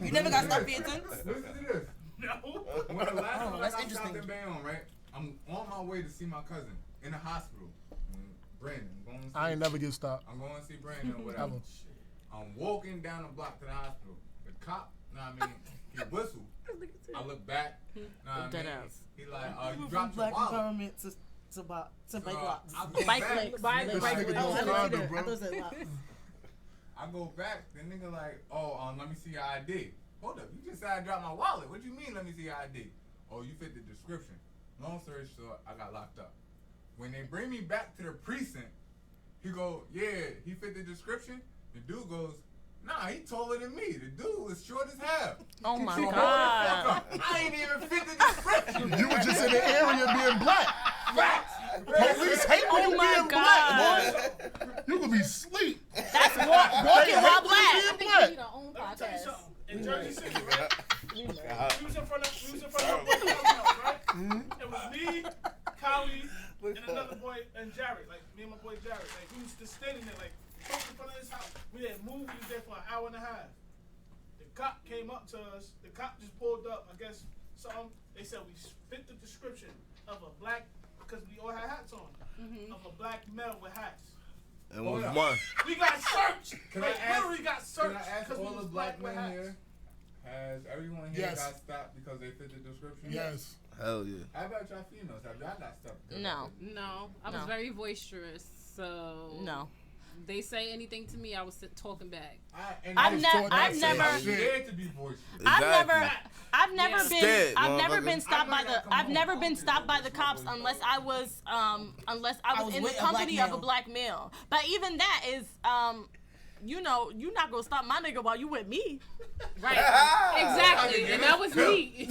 S8: You never got stopped for your tins?
S10: Listen to this.
S5: No.
S10: When the last time I
S8: that's
S10: got
S8: interesting.
S10: stopped in Bayonne, right? I'm on my way to see my cousin in the hospital. Brandon, I'm going to see
S2: I ain't never get stopped.
S10: I'm going to see Brandon or whatever.
S2: Ever.
S10: I'm walking down the block to the hospital. The cop, know what I mean, he whistled. I look back, know what I
S7: Dead
S10: mean?
S7: ass.
S10: He like, you
S8: From
S10: dropped your
S8: black
S10: wallet.
S8: empowerment to bike locks.
S10: I go
S7: Bike
S10: back.
S7: legs.
S9: Bike
S2: This
S9: legs.
S2: nigga
S8: Oh,
S2: don't
S8: I
S2: find
S8: didn't
S2: her,
S8: see that. I
S2: bro.
S8: thought it said locks.
S10: I go back, the nigga like, let me see your ID. Hold up, you just said I dropped my wallet. What you mean, let me see your ID? Oh, you fit the description. Long story short, I got locked up. When they bring me back to the precinct, he go, yeah, he fit the description. The dude goes, nah, he taller than me. The dude was short as hell.
S7: Oh my
S10: So hold the
S7: God.
S10: fuck up. I ain't even fit the description.
S2: You were just in the area being black.
S10: Facts.
S2: Police hate when you
S7: my
S2: being
S7: God.
S2: black, boy. You could be asleep.
S7: That's walking while black.
S9: I think we need our own
S5: Let me tell you
S9: podcast.
S5: something. In Jersey City, right? We was in front of my house, right? It was me, Kali, and another boy, and Jared, like me and my boy Jared, like we was just standing there, like in front of his house. We didn't move. We was there for an hour and a half. The cop came up to us. The cop just pulled up. I guess something. They said we fit the description of a black, because we all had hats on, of a black male with hats.
S6: And was one.
S5: We got searched.
S10: Can
S5: Like,
S10: I ask,
S5: literally got searched.
S10: Can I ask
S5: because
S10: all
S5: we
S10: the
S5: was
S10: black
S5: with
S10: men
S5: hats.
S10: here? Has everyone here
S2: Yes.
S10: got stopped because they fit the description?
S2: Yes.
S6: Hell yeah.
S10: How about y'all females? Have y'all got stopped? because
S7: No.
S9: No, I was
S7: No.
S9: very boisterous, so
S7: No.
S9: they say anything to me, I was talking back.
S7: I've never.
S10: I'm scared to be boisterous.
S7: I've never been.
S6: Scared,
S7: I've never
S6: motherfucker.
S7: been stopped by the. I've never been stopped by the cops unless I was in the
S8: with a
S7: company
S8: black
S7: of a
S8: male.
S7: black male. But even that is you know, you're not gonna stop my nigga while you with me.
S9: Right. Exactly. And that was me.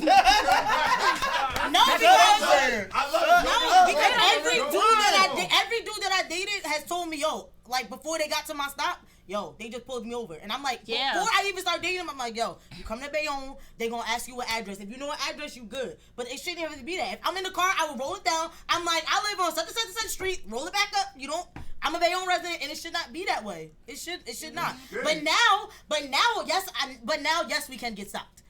S8: Because every dude that I dated has told me, yo, like before they got to my stop, yo, they just pulled me over. And I'm like,
S7: Yeah.
S8: before I even start dating them, I'm like, yo, you come to Bayonne, they gonna ask you what address. If you know what address, you good. But it shouldn't have to be that. If I'm in the car, I will roll it down. I'm like, I live on such and such and such street, roll it back up. You don't. I'm a Bayonne resident, and it should not be that way. It should not. But now, yes, we can get stopped.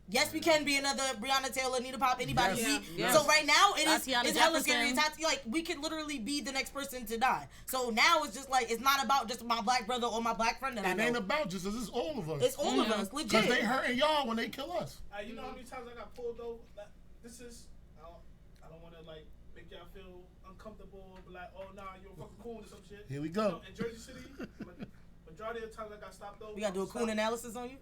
S8: Yes, we can be another Breonna Taylor, Nita Pop, anybody.
S7: Yes.
S8: So right now, it's
S7: Tatiana
S8: hella scary.
S7: Jefferson.
S8: It's like we could literally be the next person to die. So now it's just like it's not about just my black brother or my black friend that I
S2: It
S8: know.
S2: ain't about just us. It's all of us.
S8: It's all of us, legit.
S2: Because they hurting y'all when they kill us.
S5: You know how many times I got pulled over? Like, this is, I don't want to like make y'all feel uncomfortable, but like, oh nah, you're a fucking coon or some shit.
S2: Here we go.
S5: You know, in Jersey City, majority of the times I got stopped over.
S8: We gotta do a coon analysis on you.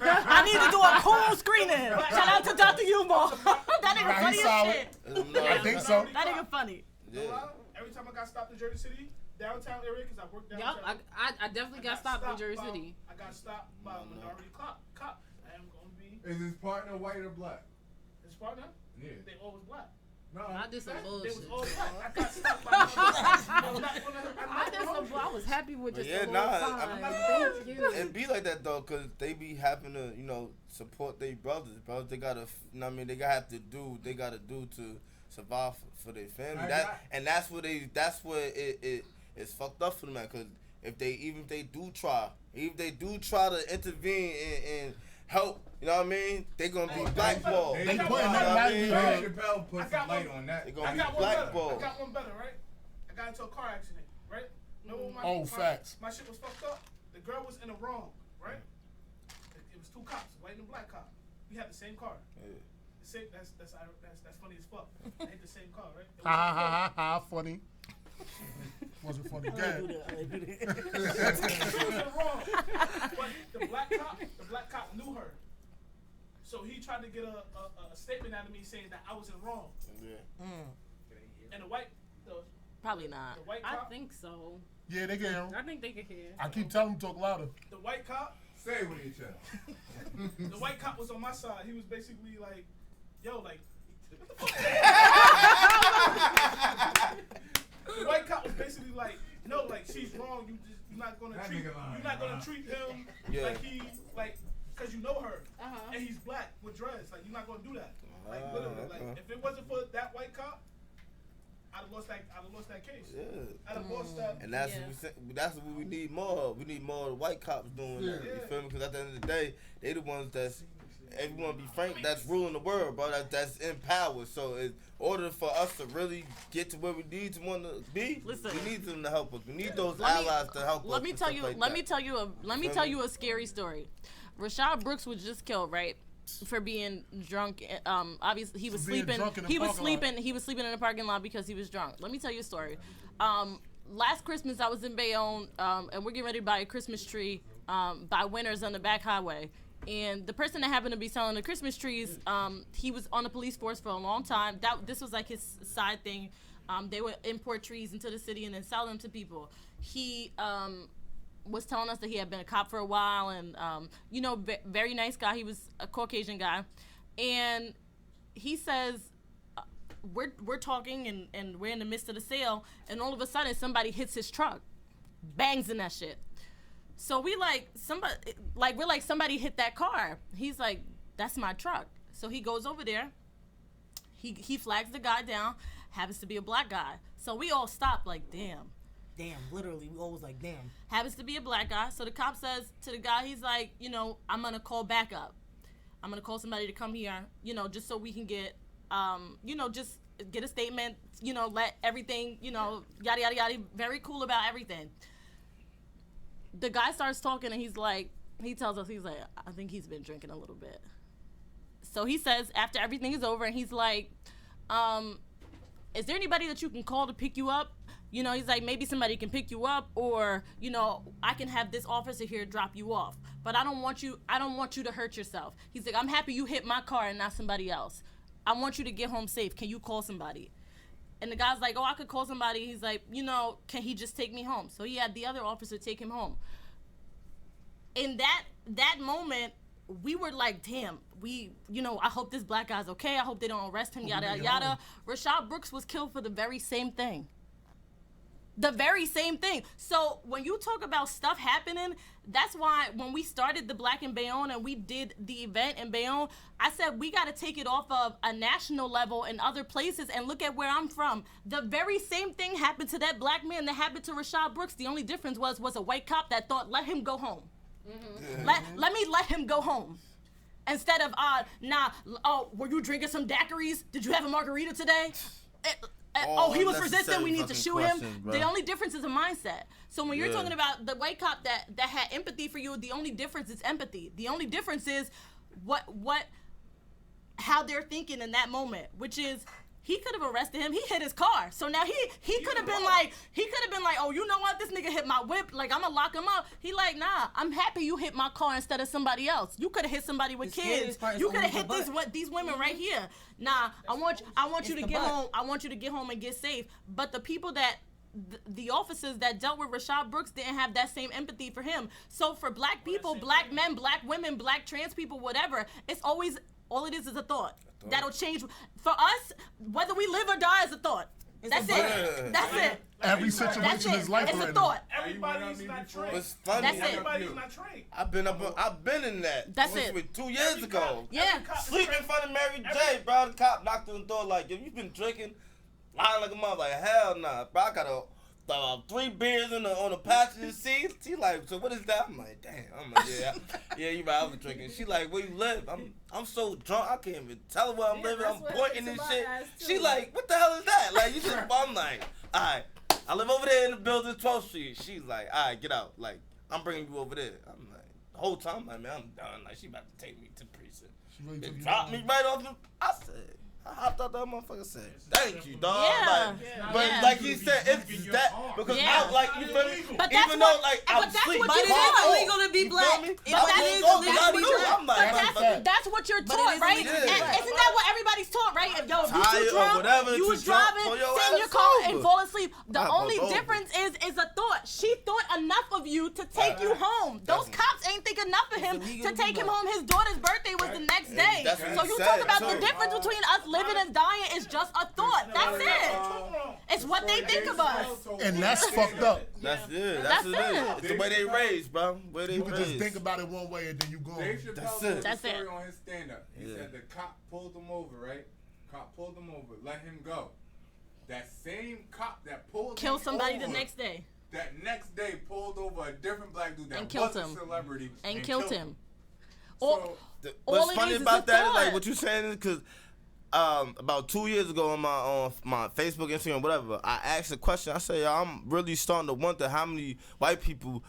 S7: I need to do a cool screening. Shout out to Dr. Yumo. That nigga
S2: Nah,
S7: funny
S2: he's
S7: as
S2: solid.
S7: shit.
S2: I think so.
S7: That nigga funny.
S5: Every time I got stopped in Jersey City, downtown area, because I worked
S9: Yup,
S5: downtown.
S9: I definitely got stopped in Jersey City.
S5: I got stopped by a minority cop. I am gonna be
S10: Is his partner white or black?
S5: his partner.
S10: Yeah.
S5: They always black.
S10: No,
S9: I did some
S5: They
S9: bullshit.
S5: was all black. I got stopped by. I'm not
S9: I did some. I was happy with just
S6: Yeah,
S9: the
S6: nah,
S9: whole time.
S6: I mean,
S9: Thank you.
S6: it be like that though, cause they be having to, you know, support their brothers. Brothers, they gotta, you know what I mean, they gotta have to do, they gotta do to survive for their family. That's what it's fucked up for them, man. Cause if they do try to intervene and help, you know what I mean, they gonna be blackballed.
S2: They putting
S6: you know
S2: that
S6: what I
S2: light
S6: mean?
S2: behind.
S10: Chappelle put some light on that.
S6: They
S5: I
S6: gonna be
S5: got one better.
S6: blackballed.
S5: I got one better, right? I got into a car accident, right? Remember when
S2: Oh, facts.
S5: my shit was fucked up? The girl was in the wrong, right? It was two cops, a white and a black cop. We had the same car.
S6: Yeah.
S5: The same, that's funny as fuck. I had the same car, right? It was
S2: Ha ha ha ha, funny. Wasn't funny. Good.
S5: She was in the wrong. But the black cop knew her. So he tried to get a statement out of me saying that I was in wrong.
S6: Yeah.
S5: And the
S7: Probably not.
S5: white
S9: I
S5: cop,
S9: think so.
S2: Yeah, they can.
S9: I think they could hear.
S2: I keep telling them to talk louder.
S5: the white cop,
S10: Say it with your chest.
S5: the white cop was on my side. He was basically like, yo, like, what the fuck? The white cop was basically like, no, like she's wrong. You're not gonna
S10: That
S5: treat
S10: nigga lying,
S5: you're not gonna
S10: huh?
S5: treat him
S6: Yeah.
S5: like cause you know her
S9: Uh-huh.
S5: and he's black with dreads. Like you're not gonna do that. Like literally, like if it wasn't for that white cop, I'd have lost that case.
S6: Yeah.
S5: I'd have lost that.
S6: And that's that's what we need more of. We need more of the white cops doing that. You feel me? Because at the end of the day, they the ones that's, everyone be frank, that's ruling the world, bro. That's in power. So in order for us to really get to where we need to want to be,
S7: Listen.
S6: we need them to help us. We need those allies to help us.
S7: Let me
S6: and
S7: tell
S6: stuff
S7: you.
S6: like
S7: Let
S6: that.
S7: me tell you a scary story. Rashad Brooks was just killed, right, for being drunk. Obviously he was
S2: For being
S7: sleeping.
S2: drunk in the
S7: He was
S2: parking lot.
S7: sleeping. He was sleeping in the parking lot because he was drunk. Let me tell you a story. Last Christmas I was in Bayonne, and we're getting ready to buy a Christmas tree by Winners on the back highway. And the person that happened to be selling the Christmas trees, he was on the police force for a long time. This was like his side thing. They would import trees into the city and then sell them to people. He was telling us that he had been a cop for a while, and very nice guy. He was a Caucasian guy, and he says we're talking and we're in the midst of the sale, and all of a sudden somebody hits his truck, bangs in that shit. So we're like somebody hit that car. He's like, that's my truck. So he goes over there. He flags the guy down, Happens to be a black guy. So we all stopped like, damn.
S8: Damn, literally, we always like, damn.
S7: Happens to be a black guy. So the cop says to the guy, he's like, you know, I'm going to call backup. I'm going to call somebody to come here, you know, just so we can get, you know, just get a statement, you know, let everything, you know, yada, yada, yada. Very cool about everything. The guy starts talking and he's like, he tells us, he's like, I think he's been drinking a little bit. So he says, after everything is over, and he's like, is there anybody that you can call to pick you up? You know, he's like, maybe somebody can pick you up, or, you know, I can have this officer here drop you off. But I don't want you to hurt yourself. He's like, I'm happy you hit my car and not somebody else. I want you to get home safe. Can you call somebody? And the guy's like, oh, I could call somebody. He's like, you know, can he just take me home? So he had the other officer take him home. In that moment, we were like, damn, you know, I hope this black guy's okay. I hope they don't arrest him, yada, yada. Rashad Brooks was killed for the very same thing. The very same thing. So when you talk about stuff happening, that's why when we started the Black in Bayonne and we did the event in Bayonne, I said we got to take it off of a national level and other places and look at where I'm from. The very same thing happened to that black man that happened to Rashad Brooks. The only difference was a white cop that thought, let him go home. Mm-hmm. Let him go home. Instead of, were you drinking some daiquiris? Did you have a margarita today? He was resistant, we need to shoot him. Bro. The only difference is a mindset. So when you're talking about the white cop that had empathy for you, the only difference is empathy. The only difference is how they're thinking in that moment, which is he could have arrested him. He hit his car. So now he could have been like, oh, you know what? This nigga hit my whip. Like, I'm gonna lock him up. He like, nah, I'm happy you hit my car instead of somebody else. You could have hit somebody with kids. You could have hit these women right here. Nah, I want you to get home. I want you to get home and get safe. But the people that the officers that dealt with Rashad Brooks didn't have that same empathy for him. So for black people, black men, black women, black trans people, whatever, it's always, all it is a thought. That'll change. For us, whether we live or die is a thought. That's it. That's it.
S2: Every situation is life.
S7: It's a thought.
S5: Everybody's not trained.
S12: What's funny?
S7: That's it.
S5: Everybody's not trained.
S12: I've been in that.
S7: That's it.
S12: 2 years ago.
S7: Yeah.
S12: Sleep in front of Mary J, bro. The cop knocked on the door like, yo, you been drinking? Lying like a mother. Like, hell nah. Bro, I got 3 beers on the passenger seat. She like, so what is that? I'm like, damn. I'm like, yeah, you right. I was drinking. She like, where you live? I'm so drunk. I can't even tell her where I'm living. I'm pointing and shit. She like, what the hell is that? Like, you just. I'm like, all right. I live over there in the building, 12th Street. She's like, all right, get out. Like, I'm bringing you over there. I'm like, the whole time, I'm like, man, I'm done. Like, she about to take me to precinct. They dropped me right off the. I said. I hopped out that motherfucker said, thank you, dog.
S7: Yeah.
S12: Like he said, it's that because I like you feel me.
S7: But
S12: even though like I'm sleep,
S8: but it is illegal to be black.
S7: That's what you're taught, right? Isn't that what everybody's taught, right? If you too drunk, you was driving, sit in your car and fall asleep. The only difference is a thought. She thought enough of you to take you home. Those cops ain't think enough of him to take him home. His daughter's birthday was the next day. So you talk about the difference between us living and dying is just a thought. That's it. It's what they think of us.
S2: And that's fucked up.
S12: That's it. That's it. It's the way they raised, bro. Where they
S2: You can just think about it one way and then you go.
S10: Dave Chappelle
S12: That's
S10: told
S12: it.
S10: the story on his stand-up. He said the cop pulled him over, right? Cop pulled him over, let him go. That same cop that pulled
S7: Kill
S10: him
S7: somebody
S10: over,
S7: the next day.
S10: That next day pulled over a different black dude that
S7: And killed
S10: was
S7: him.
S10: a celebrity.
S7: And killed him.
S10: So,
S12: What's
S7: it
S12: funny
S7: is
S12: about
S7: a
S12: that is
S7: thought.
S12: like what you saying is because about 2 years ago on my Facebook, Instagram, whatever, I asked a question. I said, yo, I'm really starting to wonder how many white people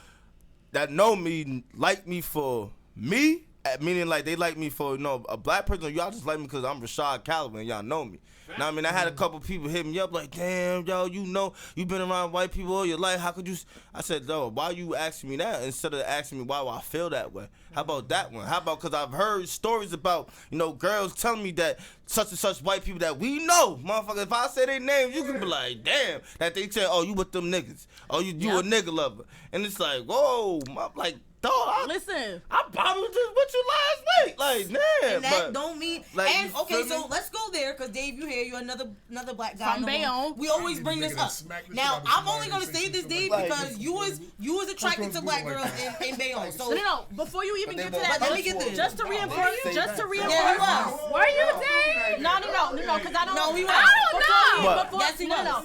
S12: that know me like me for me, meaning like they like me for a black person. Y'all just like me because I'm Rashad Calloway and y'all know me. Now I mean, I had a couple people hit me up like, damn, yo, you been around white people all your life. How could you? I said, no, why you asking me that instead of asking me why I feel that way? How about that one? How about, because I've heard stories about, girls telling me that such and such white people that we know, motherfucker, if I say their names, you can be like, damn, that they say, oh, you with them niggas. Oh, you a nigga lover. And it's like, whoa, I'm like, dog,
S7: listen,
S12: I bottled this with you last night. Like, damn.
S8: And that don't mean,
S12: like,
S8: and okay, so let's go there. because Dave, you here. You're another black guy.
S7: From Bayonne.
S8: We always bring this up. Now, I'm only gonna say this, Dave, because you was attracted to black girls in Bayonne. So
S7: no. Before you even get to that,
S8: let me get this.
S7: Just to reinforce.
S8: Yeah,
S9: Were you Dave?
S7: No, because I don't.
S8: No, we were.
S7: I don't know.
S12: What?
S8: Yes, he was.
S7: No.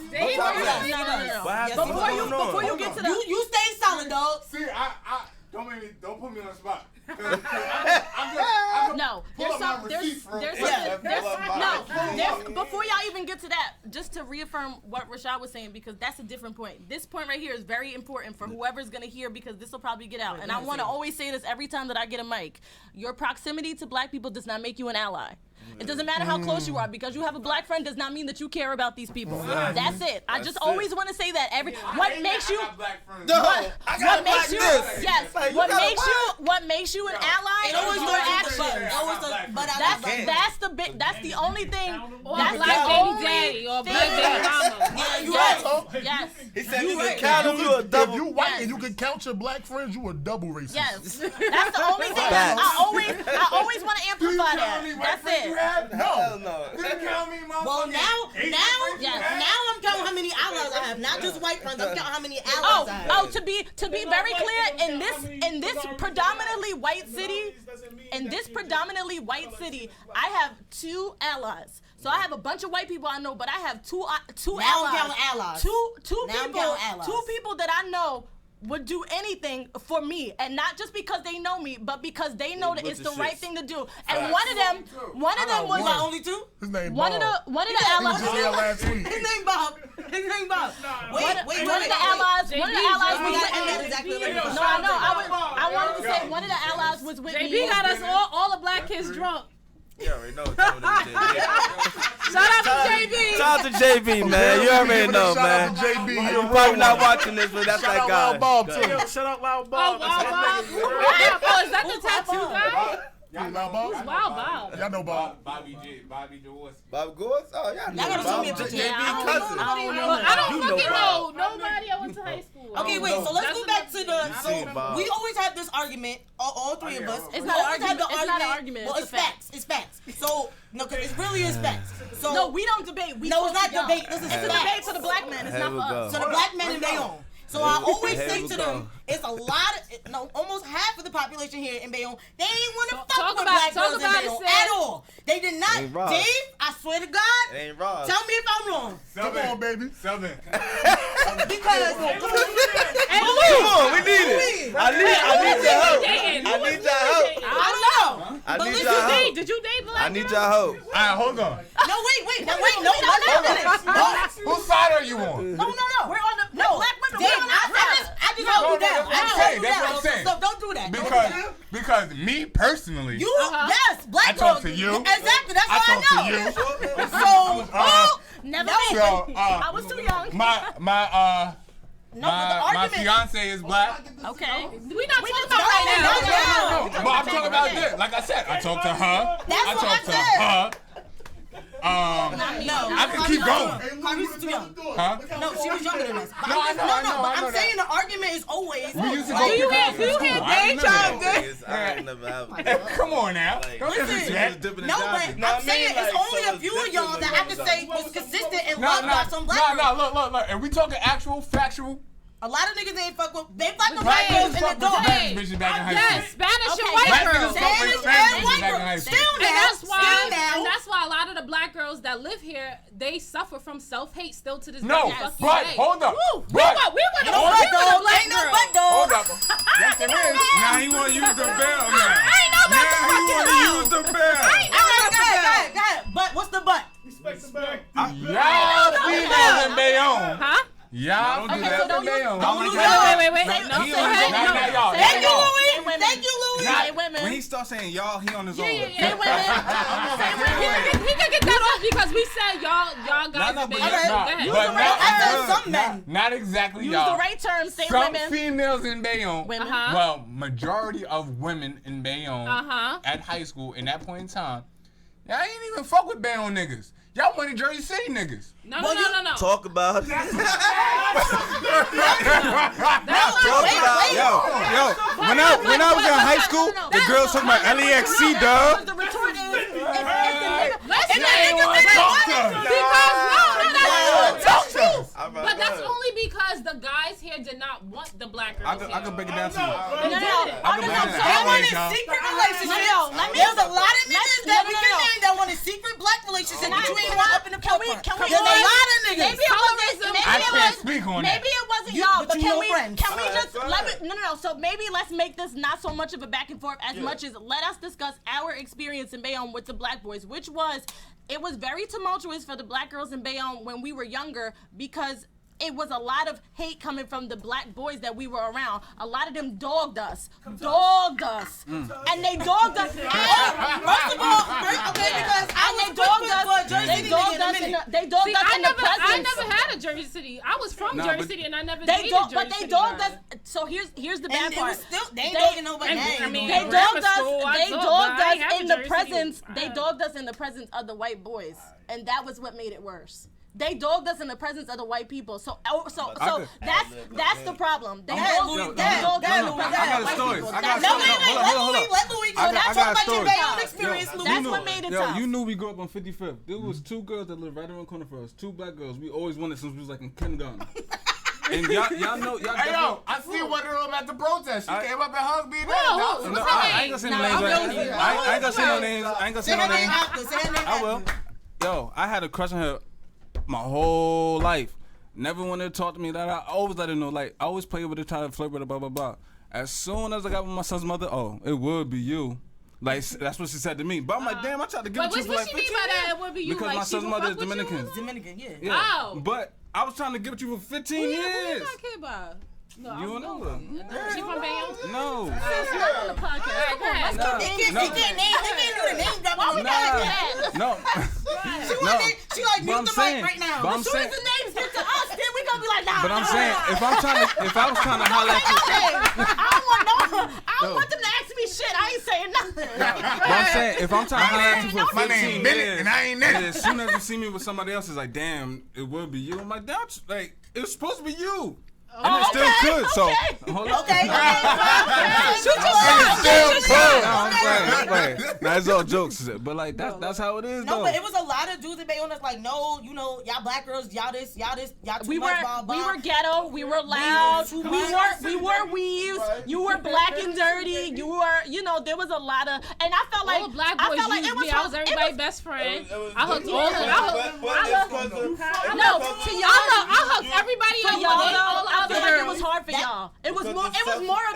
S7: Before you get to the.
S8: You stay solid, dog.
S10: See, don't put me on the spot.
S7: No, before y'all even get to that, just to reaffirm what Rashad was saying, because that's a different point. This point right here is very important for whoever's gonna hear, because this will probably get out. And I want to always say this every time that I get a mic. Your proximity to black people does not make you an ally. It doesn't matter how close you are, because you have a black friend does not mean that you care about these people. That's it. I just always want to say that. What makes you an ally is your actions. That's the only thing.
S9: Or black baby daddy or black baby mama.
S7: Yes.
S12: He said you can count him. You a double.
S2: If you white and you can count your black friends, you a double racist.
S7: Yes. That's the only thing. I always want to amplify that. That's it.
S2: No.
S10: Didn't count me, motherfucker.
S8: Well, now I'm counting how many allies I have. Not just white friends. I'm counting how many allies I have.
S7: To be very clear, in this predominantly white city, I have 2 allies. So I have a bunch of white people I know, but I have two
S8: now
S7: allies.
S8: I'm counting allies.
S7: Two people that I know would do anything for me, and not just because they know me, but because they know that it's the right thing to do. And one of them was
S8: my only 2.
S2: His name
S7: one
S2: Bob.
S7: of the allies.
S2: He was here last week.
S8: His name Bob. Wait.
S7: One of the allies was with me.
S8: No,
S7: I know. I wanted to say one of the allies was with me.
S9: JB got us all the black kids drunk.
S12: You already know.
S9: Shout out to JB.
S12: Shout out to JB, man. You already know,
S2: Shout
S12: man.
S2: out to JB.
S12: You're probably not watching this, but that's that guy.
S2: Bob too.
S1: Shout out Loud Bob.
S9: Oh, is that the tattoo guy?
S2: Loud Bob?
S9: Wow, Bob.
S2: Y'all know Bob.
S10: Bobby Jaworski.
S12: Bob Gores? Oh, yeah.
S8: Y'all gotta show me a picture.
S12: JB cousin.
S9: I don't fucking know nobody I went to high school.
S8: Okay, wait. So let's go back to the.
S12: seen Bob.
S8: We always have this argument. All 3 of us.
S7: It's not an argument.
S8: Well, it's facts. It's facts. So no, because it really is facts. So
S7: No, we don't debate.
S8: No, it's not debate. This is
S7: It's a
S8: facts.
S7: debate for the black man. It's not for us.
S8: So the black men in Bayonne. So I always
S12: Here
S8: say
S12: we
S8: to
S12: go.
S8: them, it's a lot of, almost half of the population here in Bayonne, they ain't want to
S9: Talk
S8: fuck with
S9: about-
S8: black
S9: talk
S8: girls in
S9: about it,
S8: Bayonne
S9: sis.
S8: at all. They did not.
S12: Ain't Ross.
S8: Dave, I swear to God,
S12: It ain't Ross.
S8: tell me if I'm wrong.
S2: Come on, baby.
S8: Because
S12: Come on, we need it. I need your help. I need your help.
S8: I don't know.
S12: I
S8: But
S12: need
S8: listen,
S12: your help.
S9: Did you date black
S12: I need your help.
S10: All right, hold on.
S8: No, wait, no,
S10: Whose side are you on?
S8: No. We're on the black women. Dave, I just hold you down.
S10: That's what I'm saying.
S8: So don't do that.
S10: Because me personally,
S8: You, yes, black
S10: I talk
S8: girls.
S10: to you.
S8: Exactly, that's
S10: I
S8: how
S10: talk
S8: I know.
S10: to you.
S8: So,
S7: Never
S8: No.
S7: been.
S10: So,
S7: I was too young.
S10: my
S8: no, but the
S10: my
S8: argument.
S10: fiance is black.
S7: Okay.
S9: We not talking about right
S8: No.
S9: now.
S10: But I'm talking about this. Like I said, I talk to her.
S8: That's
S10: I
S8: what
S10: talk
S8: I
S10: to
S8: said.
S10: her.
S8: No,
S10: I can keep going.
S8: Clarice is too young.
S10: Huh?
S8: No, she was younger than us. But
S10: No, I know, I know,
S8: but
S10: I know
S8: I'm
S10: that.
S8: saying the argument is always.
S10: We used to
S8: like,
S10: go
S9: you
S10: to
S9: hear- do you
S10: school.
S9: hear
S10: I
S9: Dave
S10: remember
S9: John
S10: that.
S12: I ain't never have.
S10: Come on now. Don't
S8: Listen.
S10: disrespect.
S8: No, but I'm saying it's only a few of y'all that I can say was consistent and loved by some black girls.
S10: Look. Are we talking actual, factual?
S8: A lot of niggas ain't fuck with. They fuck with black girls in the door.
S10: Spanish bitches back in high
S9: Yes,
S10: school.
S9: Spanish and
S8: Okay.
S9: white
S10: Black
S9: girls.
S10: niggas fuck with
S8: Spanish
S10: Spanish
S8: and
S10: bitches
S8: white
S10: back in
S8: girls.
S10: high school.
S8: Still
S9: And
S8: now.
S9: that's
S8: Still now.
S9: why a lot of the black girls that live here, they suffer from self-hate still to this
S10: No,
S9: very fucking
S10: but
S9: day.
S10: hold up.
S9: Woo,
S10: But
S9: we want
S8: No butt dog. Ain't no butt dog.
S10: hold up. Yes, there is. Now he want to use the bell now.
S9: I ain't know about the
S10: Now he
S9: fucking
S10: want to
S9: bell.
S10: use the bell.
S8: All right, go ahead. But what's the butt?
S10: Y'all females in Bayonne.
S9: Huh?
S10: Y'all
S7: Okay,
S10: females
S7: so
S10: in
S7: don't use-
S10: Bayonne.
S8: don't use
S9: Wait. No,
S10: He
S9: go
S10: on his
S9: ahead.
S10: not
S9: No.
S10: y'all.
S8: Thank you,
S10: Y'all.
S8: Louis. Thank you, Louis.
S7: Say women.
S11: When he starts saying y'all, he on his own.
S7: Say women. Say women.
S9: He can get that off because we said y'all guys
S11: no,
S9: are
S11: but
S9: big.
S11: you're
S9: Go
S10: not.
S9: ahead.
S7: Use
S10: But
S7: the
S10: not-
S7: right
S8: I
S7: term.
S8: said some men.
S10: Not exactly
S7: Use
S10: y'all.
S7: the right term. Say
S10: Some
S7: women.
S10: females in Bayonne.
S7: Women.
S9: Uh-huh.
S10: Well, majority of women in Bayonne
S9: Uh-huh.
S10: at high school in that point in time, y'all ain't even fuck with Bayonne niggas. Y'all wanted Jersey City niggas.
S9: No.
S12: Talk about it.
S11: Yo, when I was in high school, the girls talking about LAXC, dog.
S7: The retort is, if the nigga,
S9: Let's
S7: if the
S9: say
S7: nigga
S9: But that's only because the guys here did not want the black girls.
S4: I can break it down to you.
S8: They wanted secret relationships. There's a lot of niggas that we can name that wanted secret black relationships that you ain't want up in the forefront. There's a lot of niggas.
S13: Maybe it wasn't y'all, but can we just let me no. So maybe let's make this not so much of a back and forth as much as let us discuss our experience in Bayonne with the black boys, which was it was very tumultuous for the black girls in Bayonne when we were younger because it was a lot of hate coming from the black boys that we were around. A lot of them dogged us. And they dogged us.
S8: First of all, because
S13: they dogged us in the presence.
S9: I never had a Jersey City. I was from Jersey City and I never dated Jersey City.
S13: But they dogged us. So here's the bad part.
S8: They ain't dogging nobody.
S13: They dogged us in the presence. They dogged us in the presence of the white boys, and that was what made it worse. They dogged us in the presence of the white people. So that's the problem. They dogged us in the presence of the white people.
S8: Let Louis go. That's about your Bayonne experience, Louis.
S13: That's what made it tough.
S4: You knew we grew up on 55th. There was 2 girls that lived right around the corner for us. 2 black girls. We always wanted since we was like in kindergarten. And y'all know,
S11: Hey, yo, I see one of them at the protest. She came up and hugged me.
S4: I ain't gonna say no names. I ain't gonna say no names. I ain't gonna say no names. I will. Yo, I had a crush on her my whole life. Never wanted to talk to me. That I always let her know. Like, I always play with her, try to flirt with her, blah, blah, blah. As soon as I got with my son's mother, it would be you. Like, that's what she said to me. But I'm like, damn, I tried to give it to you for like 15 years. What she mean by that? It would be you? Because my son's mother is Dominican.
S8: Dominican, yeah.
S9: Oh.
S4: But I was trying to give it to you for 15 years.
S9: Who you not care about? No,
S4: you don't know her.
S9: She from Bayonne?
S4: No.
S9: She's not on the podcast. Go ahead.
S8: He can't do the name drop on the podcast.
S4: No.
S8: She like mute the mic right now.
S13: As soon as the names get to us, then we gonna be like, nah.
S4: But I'm saying, if I was trying to holler at you,
S13: I don't want them to ask me shit. I ain't saying nothing.
S4: But I'm saying, if I'm trying to holler at you for 15
S11: My name Bennett, and I ain't that.
S4: and as soon as you see me with somebody else, it's like, damn, it would be you. I'm like, damn, like, it was supposed to be you. And it still could, so hold on.
S8: Okay.
S13: Shoot your
S4: shot. That's all jokes, but like that's how it is.
S8: No,
S4: though.
S8: but it was a lot of dudes in Bayonne that's like, no, you know, y'all black girls, y'all too much, blah, blah.
S13: We were ghetto. We were loud. We were weaves. You were black and dirty. You were, there was a lot of, and I felt like
S9: all black boys used me. I was everybody's best friend. I hooked all of them. I hooked everybody up.
S13: I feel like it was hard for y'all. It was more of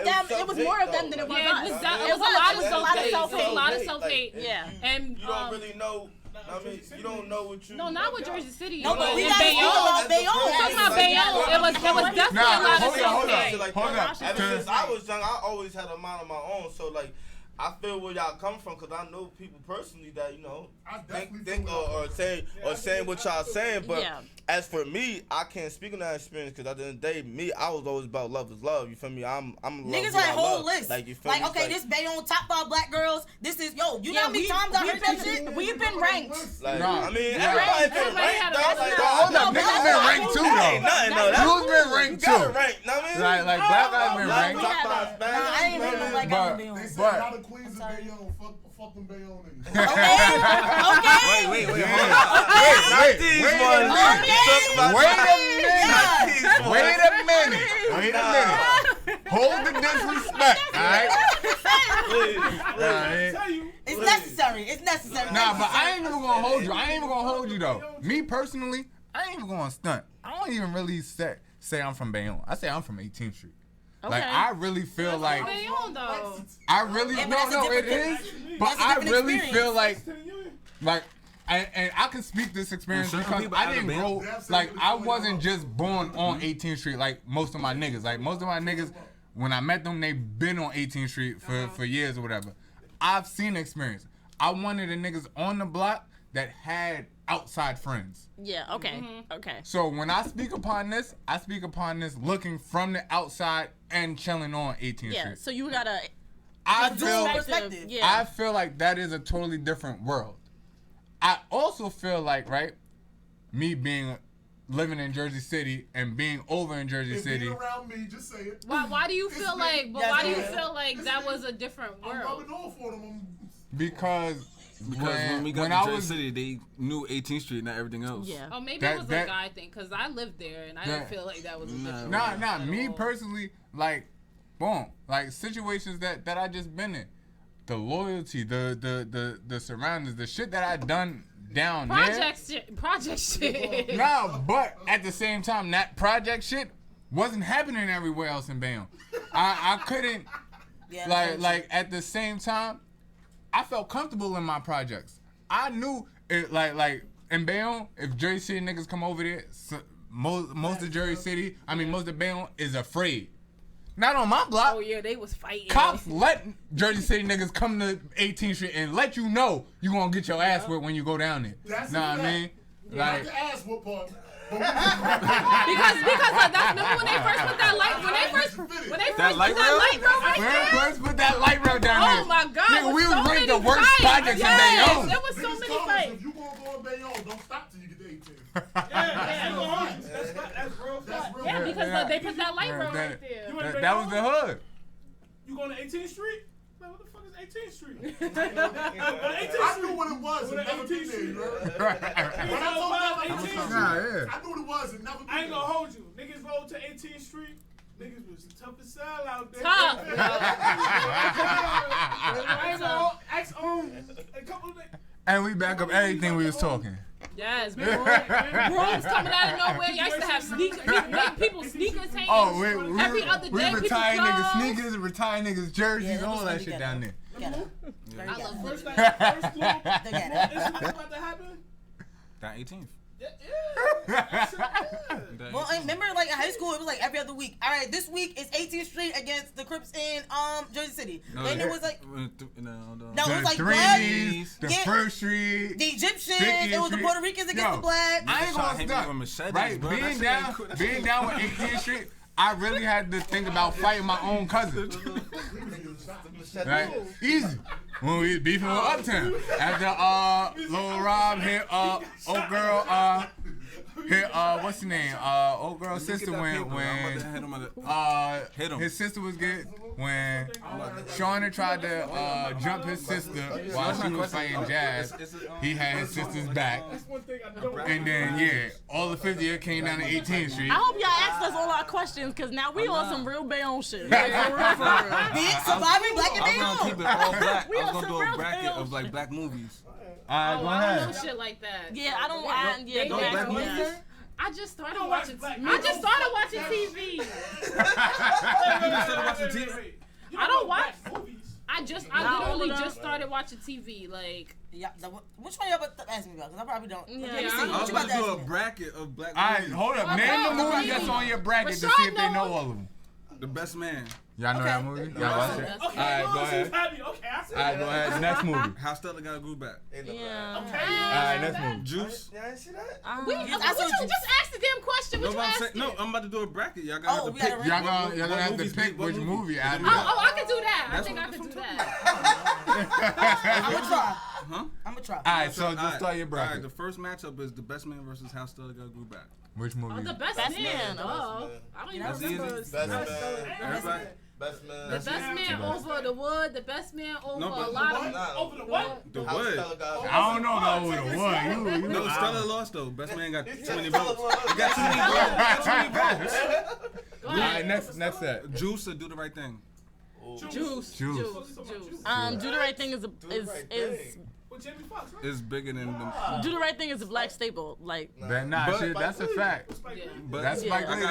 S13: them. It was more of them than it was us.
S9: It was a lot of self-hate. A lot of self-hate.
S13: Yeah.
S9: And
S12: you don't really know. I mean, you don't know what you.
S9: No, not with Jersey City.
S8: No, but we got to talk about Bayonne.
S9: Talking about Bayonne, it was definitely a lot of self-hate.
S12: Ever since I was young, I always had a mind of my own. So like, I feel where y'all come from because I know people personally that think or saying what y'all saying. But as for me, I can't speak on that experience because at the end of the day, I was always about love is love. You feel me? I'm
S8: niggas had a whole list.
S12: Like, you feel me?
S8: Okay, this Bayonne top 5 black girls. This is you know how many times I heard that shit?
S13: We've been ranked.
S12: Like, I mean, everybody's been ranked.
S11: Hold up, niggas been ranked too though. Who's been ranked too? Like black guys been ranked.
S8: I ain't heard no black guys in Bayonne.
S2: They say a lot of queens in Bayonne. Fuck them Bayonne niggas.
S8: Okay.
S4: Wait, hold
S11: on. Wait a minute. Hold the disrespect, alright?
S8: It's necessary.
S11: Nah, but I ain't even gonna hold you. Though. Me personally, I ain't even gonna stunt. I don't even really say I'm from Bayonne. I say I'm from 18th Street.
S13: Okay.
S11: Like, I really feel like
S9: Bayonne, though.
S11: I really no, it is. But I really feel like and I can speak this experience because I didn't grow like I wasn't just born on 18th Street like most of my niggas. Like most of my niggas, when I met them, they been on 18th Street for years or whatever. I've seen the experience. I wanted the niggas on the block that had outside friends.
S13: Yeah, okay. Okay.
S11: So when I speak upon this, looking from the outside and chilling on 18th Street.
S13: Yeah, so you gotta
S11: I feel like that is a totally different world. I also feel like, right, me living in Jersey City and being over in Jersey City.
S2: Around me, just say it.
S9: Why do you feel like? But why do you feel like that was a different world?
S2: I'm rubbing off on them.
S11: Because
S4: Because when we got to Jersey City, they knew 18th Street, not everything else.
S9: Yeah. Oh, maybe it was a guy thing, because I lived there, and I didn't feel like that was a difference.
S11: Nah, me personally, like, boom, like, situations that I just been in. The loyalty, the surroundings, the shit that I done down
S9: Project shit.
S11: No, but at the same time, that project shit wasn't happening everywhere else in Bayonne. I couldn't, like, at the same time, I felt comfortable in my projects. I knew it, like in Bayonne, if Jersey City niggas come over there, most of Jersey City, most of Bayonne is afraid. Not on my block.
S9: Oh yeah, they was fighting.
S11: Cops let Jersey City niggas come to 18th Street and let you know you gonna get your ass whipped when you go down there.
S2: That's
S11: know what I mean?
S2: Like the ass whoop part.
S9: because that's remember when they first put that light when they first put that light rail right there.
S11: When they first put that light rail down there.
S9: Oh my God!
S11: Nigga, we was
S9: so
S11: ranked the
S9: many
S11: worst
S9: fights.
S11: projects in Bayonne.
S9: There was so many fights.
S2: If you gonna go in Bayonne, don't stop till you get to 18.
S5: That's real fact.
S9: Yeah, because they put that light rail right there.
S11: That was the hood.
S5: You going to 18th Street? Like, what the fuck is 18th Street?
S2: 18th I knew what it was and never been there, you heard? When I told you 18th Street, I knew what it was and never been there.
S5: I ain't gonna hold you. Niggas rolled to 18th Street. Niggas was tough as hell out there.
S9: Tough.
S5: I ain't gonna ask a couple of niggas.
S11: And we back up everything we was talking.
S9: Yes, bro. Brooms coming out of nowhere. Y'all used to have sneakers, people sneakers hanging.
S11: Oh,
S9: every other day.
S11: We retired
S9: people
S11: niggas sneakers, retired niggas jerseys, all that shit down there.
S5: I love first floor incident about to happen.
S4: That 18th.
S8: Well, I remember, like, in high school, it was like every other week. All right, this week is 18th Street against the Crips in Jersey City. Then it was like, no, it was like
S11: Threes, the First Street,
S8: the Egyptians. It was the Puerto Ricans against the Blacks.
S11: I ain't gonna stop. Right, being down with 18th Street, I really had to think about fighting my own cousin. Right, easy. When we was beefing with Uptown, after Lil Rob hit old girl hit what's the name old girl's sister when his sister was getting when Shauna tried to jump his sister while she was fighting Jazz. He had his sister's back, and then all the 50th came down to 18th Street.
S13: I hope y'all asked us all our questions because now we on some real Bayonne shit.
S8: Surviving Black and Bayonne.
S4: Keep it all black. I was gonna do a bracket of like black movies.
S9: I don't know shit like that.
S13: Yeah, I don't.
S4: Black movies.
S9: I just started watching. I just started watching TV.
S4: You just started watching TV.
S9: I don't watch movies. I literally just started watching TV. Like,
S8: which one y'all about to ask me about? Because I probably don't.
S4: I was about to do a bracket of black movies.
S11: All right, hold up. Name the movie that's on your bracket to see if they know all of them.
S4: The Best Man.
S11: Y'all know that movie? Y'all watch it?
S5: Okay,
S11: Alright, go ahead. Alright, go ahead. Next movie.
S4: How Stella Got Grew Back.
S9: yeah.
S11: Alright, next movie.
S4: Juice.
S12: Yeah, I didn't see that.
S9: Just ask the damn question. What you asking?
S4: No, I'm about to do a bracket. Y'all gonna have to pick.
S11: Y'all gonna have to pick which movie out of it.
S9: Oh, I can do that. I think I can do that.
S8: I'm gonna try.
S4: Huh?
S8: I'm gonna try.
S11: Alright, so just start your bracket.
S4: Alright, the first matchup is The Best Man versus How Stella Got Grew Back.
S11: Which movie?
S9: Oh, the best man. Oh, I don't even remember.
S4: Everybody.
S12: Best Man.
S9: The best man over the wood. The best man over a lot of.
S5: Over the what?
S4: The Wood.
S11: I don't know about over the wood. You
S4: No, Stella lost though. Best Man got too many votes. He got too many votes.
S11: Alright, next set.
S4: Juice or Do the Right Thing.
S9: Juice.
S13: Do the Right Thing is
S5: Jamie Foxx, right?
S4: It's bigger than them.
S13: Do the Right Thing is a black staple. Like
S11: that's a fact.
S4: But
S11: That's Spike Lee.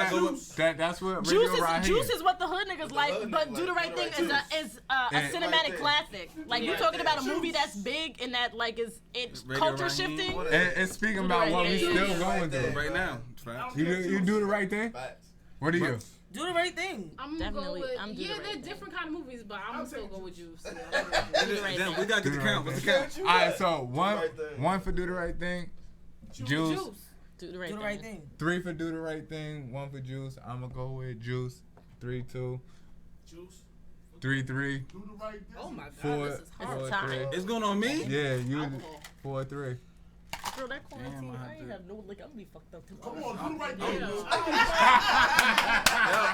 S11: That's what
S13: Juice is what the hood niggas like, but Do the Right Thing is a cinematic classic. Like you're talking about a movie that's big and that like it's culture shifting.
S11: And speaking about what we still going through
S4: right now.
S11: You do the right thing. What do you?
S8: Do the Right Thing.
S9: I'm
S13: Definitely,
S9: go with,
S13: I'm
S9: yeah, they're different kind of movies, but I'm still go with Juice.
S4: Then we gotta get the count. What's the count?
S11: All right, so one for Do the Right Thing. Juice.
S13: Do the right thing.
S11: 3 for Do the Right Thing. 1 for Juice. I'm gonna go with Juice. 3-2.
S5: Juice.
S11: 3-3.
S2: Do the right thing.
S9: Oh my God,
S11: 4
S9: this is hard.
S11: 3.
S4: It's going on me?
S11: Yeah, you 4-3.
S13: Bro, that quarantine, I ain't have no lick. I'm gonna be fucked up tomorrow.
S2: Come on, do the right thing.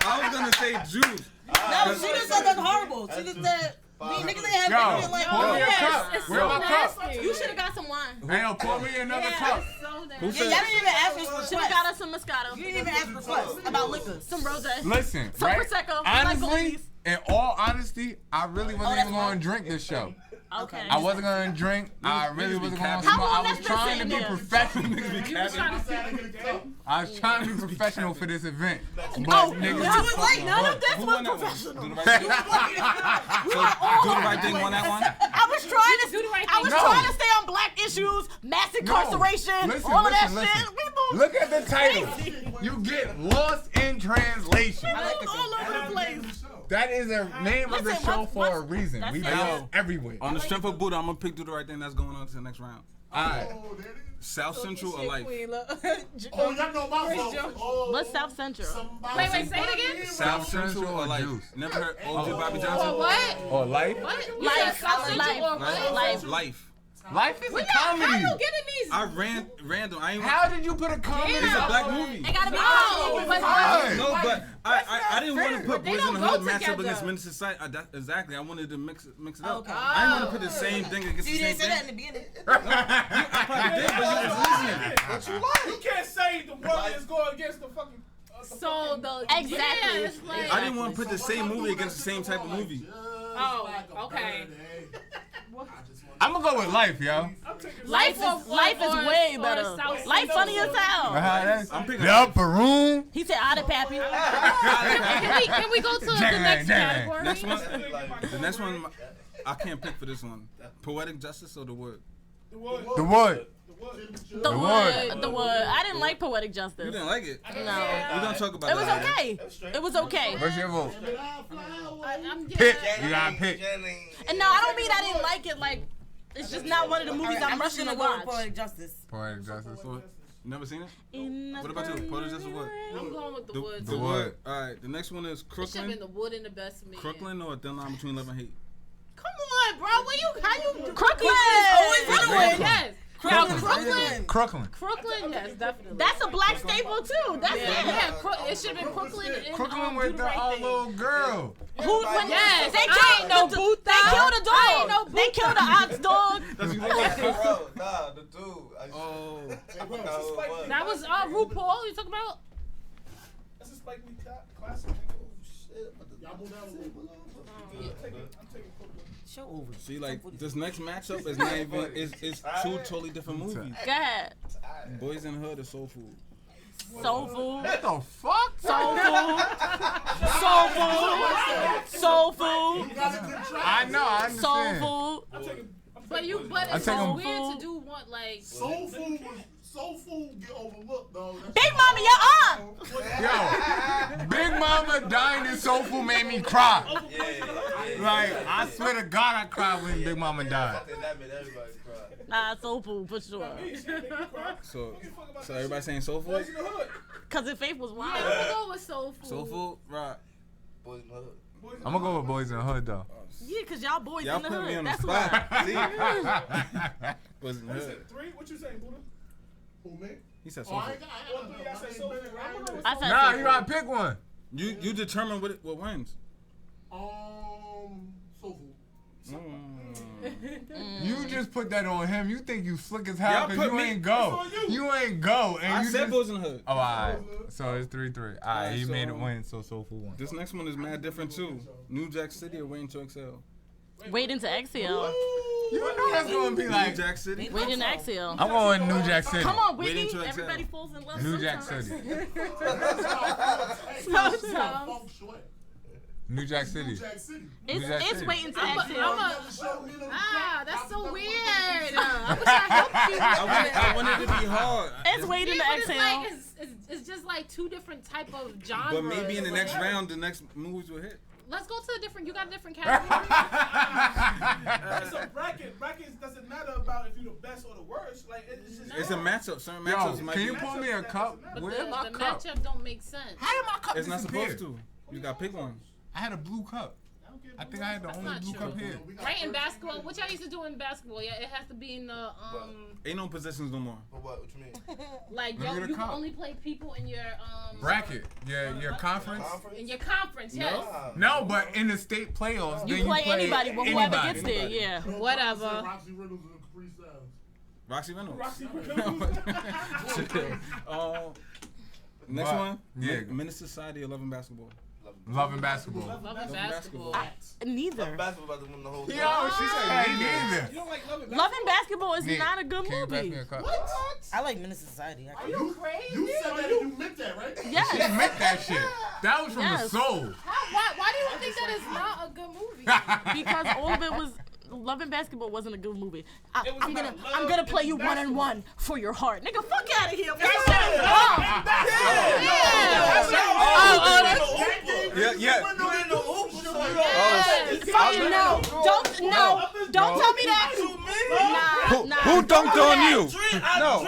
S4: I was gonna say Juice.
S8: No, she just said that's horrible. She just said. Niggas ain't have
S11: Yo,
S8: it like
S11: pour me a cup.
S9: It's
S11: Where
S9: so
S11: my
S9: nasty.
S11: cup?
S7: You should have got some wine.
S11: Hey, yo, pour me another cup.
S9: So nasty.
S4: Who
S8: Yeah,
S4: said?
S8: y'all didn't even ask us for
S7: Should have got us some Moscato.
S8: You didn't even ask for quests about liquor.
S7: Some rosé.
S11: Listen,
S7: Some
S11: right?
S7: Prosecco. I like
S11: Honestly,
S7: these.
S11: in all honesty, I really wasn't
S8: that's
S11: even going to drink this show.
S7: Okay.
S11: I wasn't going to drink. I really wasn't going to
S7: How
S11: smoke.
S7: long
S11: I was
S7: that's been
S11: trying to be
S7: sitting there?
S11: professional.
S9: You was trying to say
S11: I was trying to be professional for this event. But
S7: Oh,
S11: niggas
S7: none
S11: was
S7: of this, none of this
S4: Who
S7: was
S4: won that one?
S7: professional.
S4: Do the right thing. So, do the right thing on that one.
S7: I was trying to
S9: Do the right
S7: I was
S11: thing.
S7: trying
S11: No.
S7: to stay on black issues, mass incarceration,
S11: Listen,
S7: all of that
S11: listen,
S7: shit.
S11: listen.
S7: We moved
S11: Look at the title. You get lost in translation.
S7: all over the place.
S11: That is the name of the
S7: Listen,
S11: show
S7: what's-
S11: for a
S7: what's-
S11: reason.
S7: that's
S11: We
S7: it.
S11: bounce everywhere.
S4: On the strength of Buddha, I'm gonna pick Do the Right Thing. That's going on to the next round.
S11: All right.
S4: South Central or Life?
S2: Oh, y'all know my vote. Oh,
S7: What's South Central?
S9: Wait, say it again.
S4: South Central or Life?
S11: Juice.
S4: Never heard OJ Bobby
S9: Or
S4: Johnson?
S9: what?
S11: Or life.
S9: What? You
S7: Life,
S9: said South Central or
S7: life,
S9: what?
S7: life.
S11: Life is a
S9: How
S11: comedy.
S9: you getting these?
S4: I ran random. I ain't.
S11: How did you put a comedy?
S4: It's a black movie.
S7: It gotta be
S9: No, but
S11: Right.
S4: No, but I didn't want to put
S9: They
S4: Boys
S9: don't
S4: in the
S9: go
S4: Hood match up
S9: together.
S4: against Minister Sight. Exactly. I wanted to mix it up.
S8: Okay.
S4: I didn't want to put the same thing against
S8: You
S4: the same
S8: didn't say that in
S4: thing.
S8: the beginning.
S4: I probably did, but you was listening.
S5: What you like? You can't say the Warriors go against the fucking.
S9: So the
S7: Exactly.
S9: Yeah, it's like,
S4: I didn't want to put the same movie against the same type of movie.
S9: oh, okay.
S11: I'm gonna go with life, yo.
S7: Life is way better.
S9: South
S7: Life funny as hell.
S4: I'm picking.
S11: The upper room.
S7: He said, "Outta Pappy."
S9: Can we go to the next category?
S4: Next one. The next one. I can't pick for this one. Poetic Justice or The Wood?
S11: The
S7: The
S11: wood.
S7: Wood.
S11: Wood.
S7: The Wood. I didn't like Poetic Justice.
S4: You didn't like it?
S7: No.
S4: We're gonna talk about
S7: It was
S4: that.
S7: okay. It was okay.
S11: What's your vote?
S9: I'm
S11: Pick.
S9: getting.
S11: You gotta pick.
S7: And no, I don't mean I didn't like it. Like, it's just not one of the movies I'm rushing to watch.
S8: Poetic Justice.
S11: Poetic Justice.
S4: You never seen it?
S7: In the
S4: What about you? Poetic Justice or what?
S9: I'm going with the woods.
S4: The Wood. All right. The next one is
S9: It should have been
S4: Crooklyn.
S9: the wood and the best man.
S4: Crooklyn or Thin Line Between Love and Hate?
S9: Come on, bro. How you?
S7: Crooklyn.
S9: Always
S7: Crooklyn.
S9: Yes.
S11: Crooklyn.
S9: Crooklyn, yes, definitely.
S7: That's a black staple too. That's it.
S9: Yeah, it should have been Crooklyn. And,
S11: Crooklyn
S9: Do
S11: with
S9: the
S11: the
S9: Right Thing.
S11: little girl.
S7: Who? When
S9: Yes,
S7: they
S9: I ain't no
S7: killed
S9: boot
S7: They killed a
S9: I ain't
S7: dog.
S9: no
S7: They killed the ox dog.
S12: Bro, nah, the dude.
S4: Oh.
S9: That was RuPaul. You talking about?
S5: That's a Spike Lee classic. Y'all move down a little bit. I'm taking Crooklyn.
S8: Show over.
S4: See, like this next matchup is not even. It's two totally different movies.
S7: Go ahead.
S4: Boys in the Hood or Soul Food?
S7: Soul food.
S11: What the fuck?
S7: Soul food. Soul food.
S11: I know. I
S7: Soul
S11: understand.
S7: food.
S9: But
S11: I
S9: it's
S11: take
S9: so
S11: 'em-
S9: weird to do one like.
S2: Soul food get overlooked though.
S7: Big Mama, your arm.
S11: Yo, Big Mama dying in Soul Food made me cry. Like, I swear to God, I cried when Big Mama died.
S12: That made everybody cry.
S7: Nah, soul food for sure.
S4: So everybody saying Soul Food?
S7: Cause if Faith was wild.
S9: I'm gonna go with soul food.
S4: Soul Food, right?
S12: Boys in the Hood.
S11: I'm gonna go with Boys in the Hood though.
S7: Yeah, cause y'all boys
S4: Y'all
S7: in the
S4: put me
S7: hood.
S4: on the
S7: That's
S4: spot.
S7: why.
S4: Boys in the Hood.
S5: Three? What you saying, Buddha?
S2: Who, me?
S4: He said
S2: Oh,
S4: Soul
S2: I
S4: Food.
S2: ain't got.
S5: I said Soul Food. I'm gonna go with
S7: I said
S11: Nah,
S7: soul
S11: you gotta
S7: food.
S11: pick one.
S4: You determine what wins.
S2: Soul food.
S11: You just put that on him. You think you slick as hell
S4: Y'all
S11: because
S4: put
S11: you
S4: me-
S11: ain't go.
S5: It's on you.
S11: You ain't go. And
S4: I
S11: you
S4: said
S11: just...
S4: Boys in the Hood.
S11: Oh, alright. So it's 3-3. Alright,
S4: Alright,
S11: he
S4: so,
S11: made it win, so Soul Food won.
S4: This next one is mad different too. New Jack City or Waiting to Exhale?
S7: Waiting to exhale.
S11: You know that's gonna be like...
S4: New Jack City.
S7: Waiting to exhale.
S11: I'm going New Jack City.
S7: Come on,
S4: Waiting
S7: Whitney.
S4: to exhale.
S7: Everybody falls in love
S11: New Jack
S7: sometimes.
S11: City.
S7: Sometimes.
S11: New Jack City.
S7: It's,
S11: Jack
S7: it's
S11: City.
S7: waiting to
S9: I'm
S7: exhale.
S9: that's so weird. I wish I helped you.
S4: I wanted to be hard.
S7: It's waiting to
S9: Yeah, but it's
S7: exhale.
S9: like it's just like two different type of genres.
S4: But maybe in the next round, the next movies will hit.
S9: Let's go to a different. You got a different category.
S5: It's a bracket. Brackets doesn't matter about if you're the best or the worst. Like it's just.
S4: It's a matchup. Certain
S11: Yo,
S4: matchups might
S11: can
S4: be.
S11: you pour me a cup?
S9: But
S11: Where's my
S9: the
S11: cup?
S9: matchup don't make sense.
S11: How did my cup
S4: It's not
S11: disappear?
S4: supposed to. You got to pick one.
S11: I had a blue cup. I think I had the
S9: That's
S11: only
S9: not
S11: blue
S9: true.
S11: cup here.
S9: Right in basketball, what y'all used to do in basketball? Yeah, it has to be in the
S4: Ain't no positions no more.
S12: What you mean?
S9: like
S11: Look at
S9: yo,
S11: the
S9: you can
S11: comp.
S9: only play people in your
S11: Bracket. Your conference.
S9: in your conference. Yes.
S11: No, but in the state playoffs,
S13: You
S11: then
S13: play
S11: you play
S13: anybody, but whoever
S11: anybody.
S13: gets there, yeah.
S9: Whatever.
S2: Roxy Reynolds and Capri Styles.
S4: Roxy Reynolds.
S5: Roxy Reynolds.
S4: Next one.
S11: Yeah.
S4: Menace Society or Loving Basketball?
S11: Loving basketball.
S9: Loving basketball.
S13: Neither.
S12: Basketball about to win the whole thing.
S11: Yo, she said neither.
S5: You don't like Loving Basketball?
S13: Loving Basketball is
S11: Nick,
S13: not a good
S11: can you pass
S13: movie.
S11: me a cup?
S8: I like Minister Society.
S3: Are you crazy?
S2: You said that and you meant that, right?
S11: She
S13: Yes.
S11: meant that shit. That was from the
S13: Yes.
S11: soul.
S9: Why do you think that is not a good movie?
S13: Because all of it was Loving Basketball wasn't a good movie.
S5: It was
S13: I'm
S5: about
S13: gonna
S5: love
S13: play
S5: and
S13: you
S5: basketball.
S13: 1-on-1 for your heart, nigga. Fuck out of here. That shit is wrong.
S4: Yeah.
S13: Fucking no. Don't tell me that. Nah.
S4: Who dunked on you?
S12: No.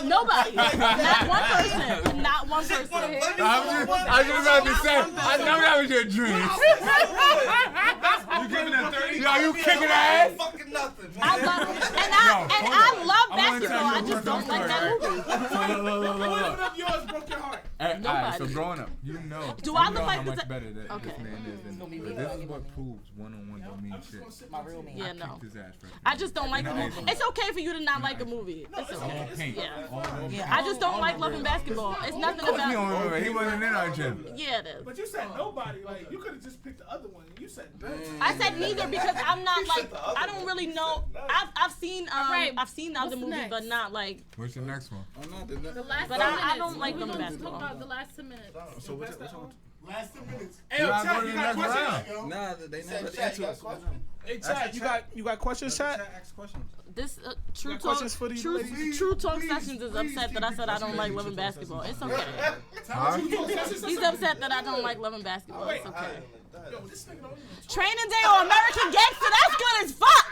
S13: Nobody. Not one person. Not one person.
S11: I was just about to say, I know that was your dream.
S4: You giving her 30?
S11: Yo, you kicking ass?
S12: Fucking nothing, man.
S13: I love basketball. I just don't like that movie.
S5: One of yours broke your heart.
S11: Alright, so growing up, you know.
S13: Do I
S11: you
S13: look
S11: know
S13: like
S11: how
S13: this-
S11: much better that
S13: Okay.
S11: this man is than but this is what proves one-on-one don't mean shit.
S8: My real man.
S13: Yeah,
S11: I
S13: no.
S11: kicked his ass right
S13: I just don't like the
S11: In
S13: movie.
S11: high school.
S13: It's okay for you to not like a movie. It's
S11: All
S13: okay.
S11: paint.
S13: Yeah.
S8: Yeah,
S13: I just don't like Loving Basketball. It's nothing
S11: Of course he don't
S13: about.
S11: remember. He wasn't in our gym.
S13: Yeah, it is.
S5: But you said nobody. Like you could have just picked the other one. You said none.
S13: I said neither because I'm not like I don't really know. I've seen
S9: Right.
S13: I've seen other
S9: What's
S13: movies,
S9: next?
S13: but not like.
S11: What's your next one?
S4: Oh, no, the
S9: The last
S13: But
S9: 2
S13: I
S9: minutes.
S13: don't like
S9: We're
S13: Loving
S9: gonna
S13: Basketball.
S9: talk about the last 2 minutes.
S4: So which one?
S2: Last 2 minutes.
S5: Hey, yo,
S11: You gotta go
S5: Chad,
S11: to
S5: you
S11: the
S5: got
S11: next
S5: questions?
S11: round.
S4: Nah, they never
S12: Chat,
S4: answer
S12: you
S4: us.
S12: got questions?
S5: Hey, Chad, you got questions, Chad?
S4: Ask questions.
S13: This True
S5: got
S13: Talk
S5: questions for these
S13: True
S5: ladies?
S13: Talk Sessions is upset that I said I don't like Loving Basketball. It's okay.
S11: Huh?
S13: He's upset that I don't like Loving Basketball. It's okay.
S5: Yo, this nigga don't even talk.
S13: Training Day or American Gangster, that's good as fuck.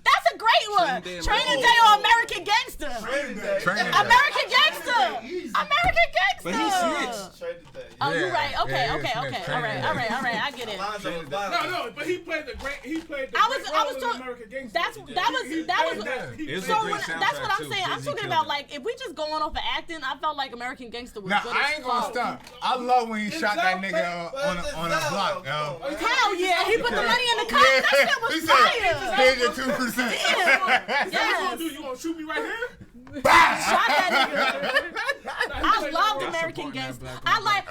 S13: That's a great one. Training Day or American Gangster.
S11: Training day.
S13: American Gangster. American Gangster.
S4: But he switched.
S12: Trade the day.
S13: Oh, you're right. Okay.
S11: Yeah,
S13: All right. I get it.
S5: No, but he played the great. He played the
S13: I
S5: great
S13: was
S5: role in
S13: talking.
S5: American Gangster.
S13: That was.
S5: He
S4: It's
S5: played
S4: a
S13: So
S4: great
S13: when, that's what
S4: soundtrack,
S13: I'm
S4: too.
S13: saying. I'm
S4: Jay-Z
S13: talking
S4: killed
S13: about
S4: it.
S13: like if we just going off of acting, I felt like American Gangster was
S11: Now
S13: good
S11: I
S13: as
S11: ain't gonna
S13: fuck.
S11: stop. I love when he shot that nigga on a block, yo.
S13: Hell yeah, he put the money in the cup. That shit was
S11: He
S13: fire.
S11: said, "Here's your 2%."
S13: Yes.
S5: You gonna shoot me right here?
S13: Shot that nigga. I loved American Gangster. I like.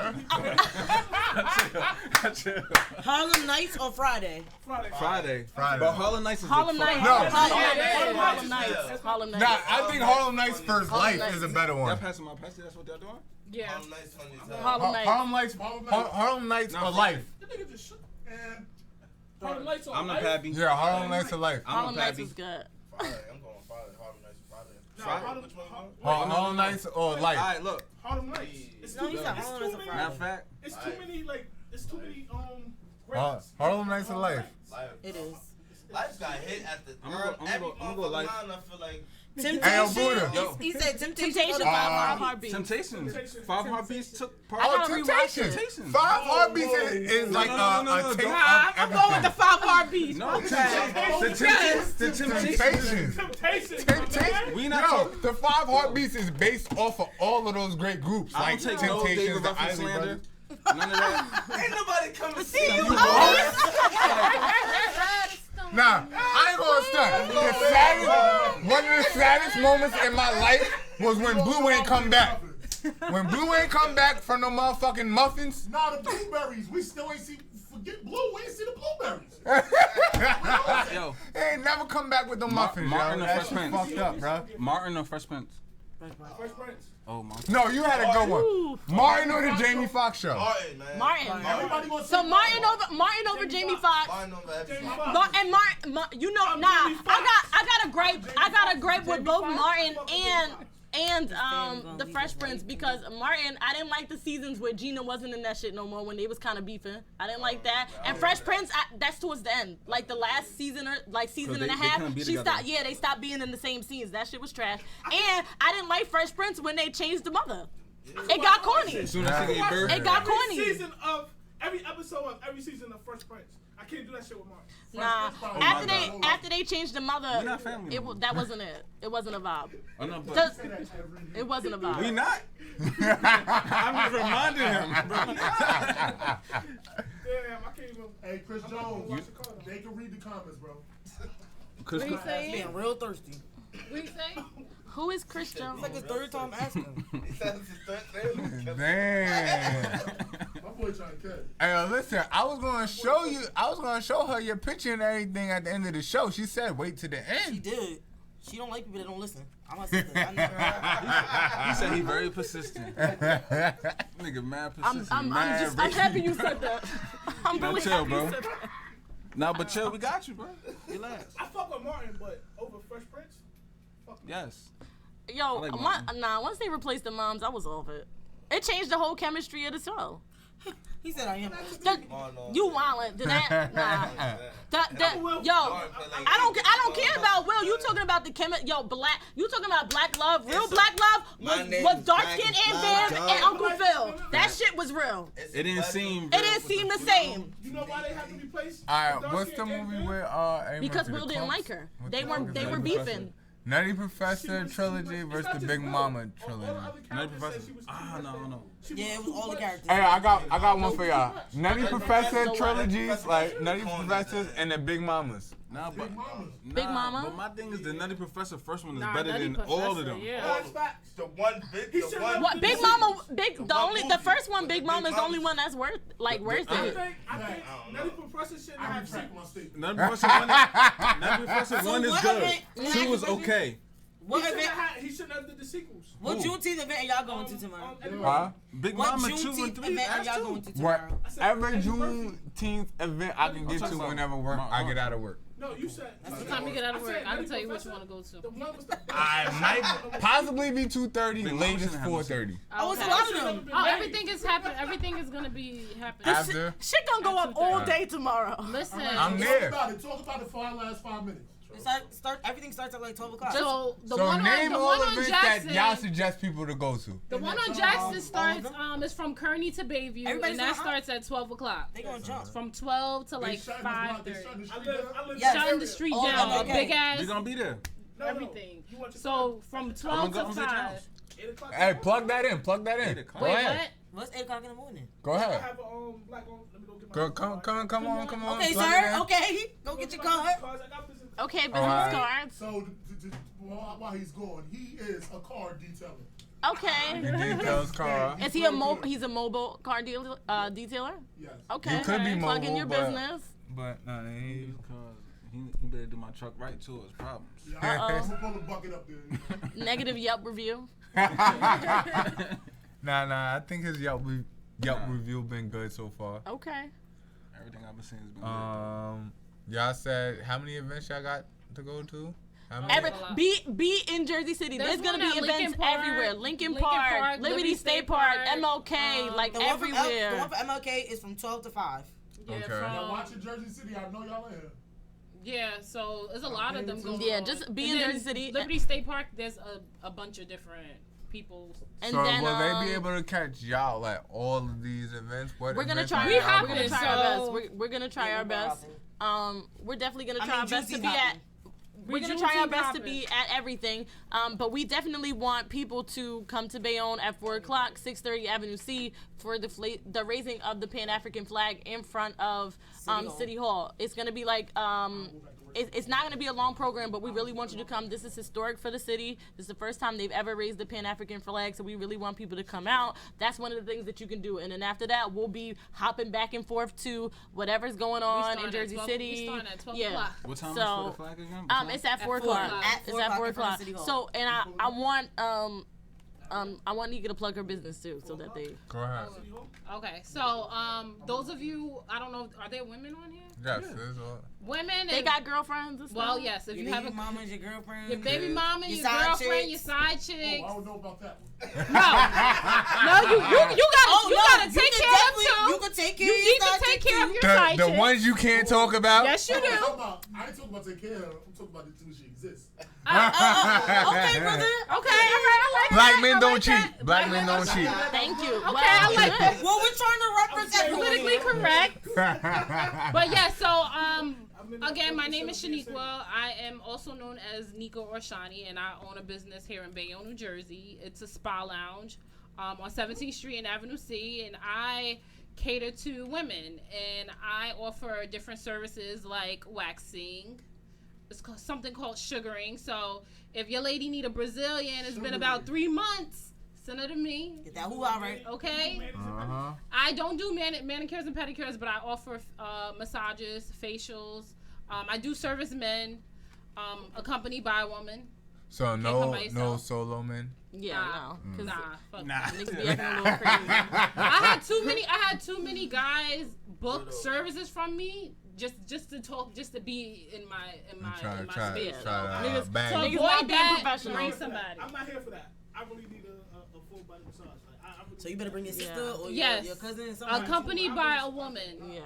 S8: Harlem Nights or Friday?
S4: Friday.
S11: Friday.
S4: But Harlem Nights is
S13: Harlem
S4: the fuck-
S13: Nights.
S11: No.
S13: Harlem Nights. Harlem Nights.
S11: Nah, I think Harlem Nights First
S13: Harlem
S11: Life is a
S13: Nights.
S11: better
S4: Y'all
S11: one.
S4: passing my pass? That's what y'all doing?
S9: Yeah.
S13: Harlem Nights.
S11: Harlem Nights or Life.
S5: That nigga just shoot. Man. Harlem Nights on
S4: I'm the
S5: Life?
S4: Pappy.
S11: Yeah, Harlem Nights or Life.
S4: I'm
S13: Harlem
S4: a
S13: Nights
S4: Pappy.
S13: is good.
S12: Friday. I'm going Friday. Harlem Nights Friday.
S5: No,
S4: Friday.
S11: Harlem Nights or
S4: All
S11: Life.
S4: right, look.
S5: Harlem Nights. It's
S8: No,
S5: too
S8: he said
S5: many.
S8: Harlem Nights or
S4: Matter
S8: Friday.
S4: of fact,
S5: It's too many. Like it's too many. Greats.
S11: Harlem Nights or Life.
S8: It is.
S12: Life's got hit at the
S4: I'm gonna go Life.
S12: I feel like
S11: Hey, yo, Buddha.
S8: Temptation. He said Temptation.
S13: Temptation, Five Heartbeats.
S4: Temptations. 5 Heartbeats took part
S11: Oh,
S4: of
S11: Temptations.
S4: Temptations.
S11: 5 Heartbeats is like a tape of
S13: I'm going with the
S11: everything.
S13: 5 Heartbeats.
S4: No, the Temptations.
S5: Temptation.
S4: We not
S11: Yo,
S4: talking.
S11: the 5 Heartbeats is based off of all of those great groups,
S4: I
S11: like
S4: don't take no
S11: Temptations,
S4: David
S11: the
S4: Ruffin
S11: Isley
S4: slander.
S11: Brothers.
S4: None of that.
S12: ain't nobody coming
S13: See you.
S11: Nah, I ain't gonna start. The saddest, one of the saddest moments in my life was when Blue ain't come back. When Blue ain't come back from the motherfucking muffins.
S2: Nah, the blueberries. We still ain't see. Forget blue. We ain't see the blueberries.
S4: Yo,
S11: They ain't never come back with the muffins,
S4: Martin
S11: yo.
S4: the
S11: That
S4: Fresh
S11: shit
S4: Prince.
S11: fucked up, bro.
S4: Martin or Fresh Prince?
S5: First Prince.
S4: Oh, my.
S11: No, you had a good one. Martin or the Jamie Foxx show?
S12: Martin, man.
S13: Martin.
S2: Everybody gonna
S13: So
S2: say
S13: Martin over Jamie Foxx.
S12: Martin over everything.
S13: And Martin, you know, nah, I got a gripe with both Martin and the Fresh Prince because Martin, I didn't like the seasons where Gina wasn't in that shit no more when they was kind of beefing. I didn't like that. And Fresh Prince, that's towards the end, like the last season or like season and a half. She stopped. Yeah, they stopped being in the same scenes. That shit was trash. And I didn't like Fresh Prince when they changed the mother. It got corny.
S4: As soon as she gave birth.
S13: It got corny.
S5: Every episode of every season of Fresh Prince. I I can't do that shit with Martin.
S13: Nah, after they changed the mother,
S4: We're not family no more.
S13: that wasn't it. It wasn't a vibe.
S4: I know, but
S13: It wasn't a vibe.
S4: we not. I'm just reminding him, bro.
S5: Damn, I can't even.
S2: Hey, Chris Jones, they can read the comments, bro.
S8: What you saying? Being real thirsty.
S9: What you say?
S13: Who is Chris Jones?
S8: It's like the third time asking.
S11: Damn.
S2: My boy trying to catch.
S11: Hey, listen, I was gonna show her your picture and everything at the end of the show. She said wait to the end.
S8: She did. She don't like people that don't listen. I'm gonna say that. I never heard.
S4: He said he very persistent. Nigga, mad persistent.
S13: I'm happy you said that. I'm
S4: Now
S13: really
S4: chill,
S13: happy
S4: bro.
S13: you said that.
S4: Nah, but chill, we got you, bro. Relax.
S5: I fuck with Martin, but over Fresh Prince.
S4: Yes.
S13: Yo,
S4: I like
S13: once they replaced the moms, I was off it. It changed the whole chemistry of the show.
S8: He said I am.
S13: You wildin'. Did that? Nah. I don't care about Will. You talking about the black. You talking about black love. Real black love was dark skin and Viv and Uncle Phil. That shit was real.
S4: It didn't seem.
S13: It didn't seem the same.
S5: You know why they have to replace?
S11: All right, what's the movie with Amy
S13: Because
S11: Murphy,
S13: Will
S11: The
S13: didn't
S11: Clumps?
S13: like her.
S11: What
S13: They
S11: the
S13: were
S11: fuck is
S13: they were
S11: Nutty
S13: beefing.
S11: Nutty Professor trilogy versus the Big Mama trilogy.
S4: Nutty Professor. Ah, no.
S8: Yeah, it was all the characters.
S11: Hey, I got one for y'all. Nutty Professor trilogies, like Nutty Professors and the Big Mamas.
S4: Nah, but
S13: Big Mama?
S4: But my thing is the Nutty Professor first one is
S9: Nah,
S4: better
S9: Nutty
S4: than all of
S9: Professor,
S4: them.
S9: yeah.
S12: The one big, the one.
S13: What Big Mama? The first one, Big Mama is the only one that's worth
S5: I
S13: it.
S5: think Nutty Professor shouldn't have sequels.
S4: Nutty Professor one is good. Two is okay.
S5: He shouldn't have did the sequels.
S8: What Juneteenth event are y'all going to tomorrow?
S11: Huh?
S4: Big
S8: What
S4: Mama 2 and
S8: Juneteenth
S4: 3.
S8: event are y'all going to tomorrow?
S11: Whatever Juneteenth event I can get to whenever I get out of work.
S5: No, you said.
S9: What time you get out of work? I can tell you what you want to go to.
S5: The one was the
S11: I might possibly be 2:30, latest 4:30.
S8: Oh, it's a lot of them.
S9: Oh, everything is happening. Everything is gonna be happening.
S11: After
S13: Shit gonna go up all day tomorrow.
S9: Listen,
S11: I'm there.
S2: Talk about it for our last 5 minutes.
S8: Everything starts at like 12 o'clock.
S9: So the
S11: So
S9: one
S11: name
S9: on, the
S11: all
S9: one on
S11: events
S9: Jackson,
S11: that y'all suggest people to go to.
S9: the one on Jackson starts is from Kearney to Bayview,
S8: Everybody's
S9: and that
S8: going
S9: starts at 12 o'clock.
S8: They gonna jump.
S9: From 12 to like 5:30.
S5: I live
S9: Shutting the street
S8: Oh,
S9: down,
S8: okay.
S9: big ass,
S4: You gonna be there?
S9: everything.
S5: You want your
S9: So from 12 to
S4: I'm gonna
S9: 5.
S5: 8 o'clock.
S11: Hey, plug that in. Go
S9: Wait,
S11: ahead.
S8: What's 8 o'clock in the morning?
S11: Go
S5: I
S11: ahead.
S5: have a black on. Let me go get my.
S11: Go, come on.
S8: Okay,
S11: plug
S8: sir.
S11: it in.
S8: Okay, go get your card.
S13: Okay, business
S11: Alright.
S13: cards.
S2: So while he's gone, he is a car detailer.
S13: Okay.
S11: Details car.
S13: Is he he's a mobile car detailer?
S2: Yes.
S13: Okay.
S11: You could be
S13: Plug in
S11: mobile,
S13: your
S11: but-
S13: business.
S11: But no, he.
S4: He better do my truck right to his problems.
S2: Yeah, I'm gonna pull a bucket up there.
S13: Negative Yelp review.
S11: Nah. I think his Yelp review been good so far.
S13: Okay.
S4: Everything I've been seeing has been good.
S11: Y'all said how many events y'all got to go to? How many?
S13: Be in Jersey City. There's gonna be
S9: one at
S13: events
S9: Lincoln Park,
S13: everywhere. Lincoln
S9: Lincoln
S13: Park,
S9: Park,
S13: Liberty State Park, MLK, like
S8: The one for
S13: everywhere.
S8: MLK is from 12 to 5.
S9: Yeah,
S11: Okay.
S2: Now
S9: from,
S2: watching Jersey City, I know y'all in here.
S9: yeah, so there's a lot of them going
S13: Yeah,
S9: on.
S13: just be
S9: And
S13: in
S9: then
S13: Jersey City.
S9: Liberty State Park, there's a bunch of different people.
S13: And
S11: So
S13: then
S11: will they be able to catch y'all at all of these events? What
S13: we're gonna
S11: events
S13: try.
S11: are
S9: We
S11: y'all
S9: have
S13: We're
S11: going
S13: gonna
S9: been,
S13: try our
S9: so-
S13: best. We're gonna try our best. We're definitely gonna try our best to be
S8: Juicy's
S13: at. We're gonna try our best to
S9: Juneteenth
S13: be at everything, but we definitely want people to come to Bayonne at 4 o'clock, 630 Avenue C, for the raising of the Pan-African flag in front of City Hall. It's gonna be like it's not gonna be a long program, but we really want you to come. This is historic for the city. This is the first time they've ever raised the Pan-African flag, so we really want people to come out. That's one of the things that you can do, and then after that, we'll be hopping back and forth to whatever's going on in Jersey City.
S9: We starting at 12
S13: yeah.
S9: o'clock.
S4: What time
S13: So,
S4: is for the flag again? What time?
S13: It's at 4
S8: 4
S13: o'clock.
S8: o'clock.
S13: It's at 4
S8: in front of
S13: o'clock.
S8: City Hall.
S13: So, and I want Nika to plug her business too, so that they.
S11: Go ahead.
S9: Okay, so those of you, I don't know, are there women on here?
S11: Yes, there's all.
S9: Women.
S13: They got girlfriends and stuff.
S9: Well, yes. If
S8: Your
S9: you have
S8: baby
S9: a
S8: mama, your girlfriend,
S9: your baby mama, your
S8: side
S9: girlfriend,
S8: chicks.
S9: your side
S2: Oh,
S9: chicks.
S2: I don't know about that one.
S9: No, you gotta take care of them too.
S8: You can take care
S9: You
S8: of
S9: need
S8: your
S9: to
S8: side
S9: take
S8: chicks
S9: care of
S8: too.
S9: your side
S11: The
S9: chicks.
S11: ones you can't talk about.
S9: Yes, you do.
S2: I ain't talking about take care of her. I'm talking about the two she exists.
S8: Okay, brother.
S9: Okay, all right, I like
S11: Black
S9: that.
S11: men
S9: I
S11: don't
S9: like
S11: cheat.
S9: that.
S11: Black men don't cheat.
S13: Thank you.
S9: Okay, I like that.
S8: Well, we're trying to represent
S9: Politically correct. But yeah, so again, my name is Shaniqua. I am also known as Nico or Shani, and I own a business here in Bayonne, New Jersey. It's a spa lounge on 17th Street and Avenue C, and I cater to women, and I offer different services like waxing. It's something called sugaring. So if your lady need a Brazilian, it's been about 3 months. Send it to me.
S8: Get that who out right.
S9: Okay. I don't do manicures and pedicures, but I offer massages, facials. I do service men, accompanied by a woman.
S11: So no solo men.
S9: Yeah, no. Fuck
S11: Nah.
S9: niggas be acting a little crazy. I had too many guys book services from me just to talk, just to be in my space. Niggas avoid that. Bring somebody.
S5: I'm not here for that. I really need a full body massage.
S8: So you better bring your sister or your cousin or something.
S9: Accompanied by a woman.
S8: Yeah.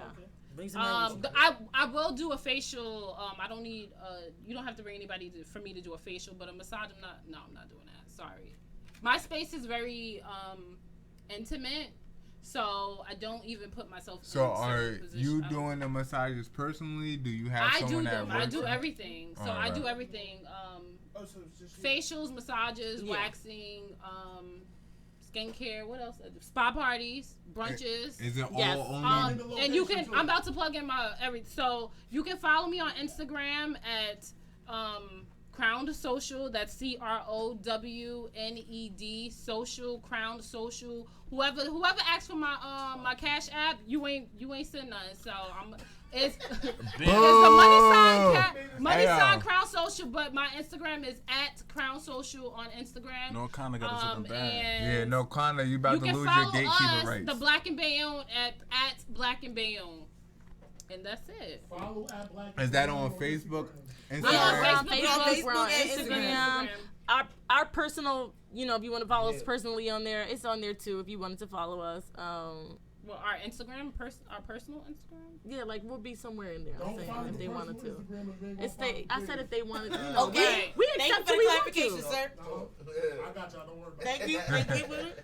S8: Bring
S9: I will do a facial. I don't need. You don't have to bring anybody for me to do a facial, but a massage. I'm not doing that. Sorry. My space is very intimate, so I don't even put myself.
S11: So are you doing the massages personally? Do you have someone that works?
S9: I do everything. So I do everything. Facials, massages, waxing, skincare. What else? Spa parties, brunches.
S11: Is it all only?
S9: And you can. I'm about to plug in my everything. So you can follow me on Instagram at Crowned Social. That's CROWNED Social. Crowned Social. Whoever asks for my Cash App, you ain't send nothing. So it's the money sign Crown Social, but my Instagram is at Crown Social on Instagram.
S4: No Conda got us looking bad.
S11: Yeah, no Conda, you about to lose your gatekeeper rights.
S9: The Black and Bayonne at Black and Bayonne. And that's it.
S2: Follow at Black.
S11: Is that on Facebook?
S13: We're on Facebook, we're on Instagram. Our personal, if you want to follow us personally on there, it's on there too. If you wanted to follow us,
S9: well, our Instagram, our personal Instagram.
S13: Yeah, like we'll be somewhere in there. I'm saying if they wanted to. I said if they wanted to.
S8: Okay.
S13: We accept
S8: the clarification, sir.
S2: I got y'all. Don't worry.
S8: Thank you.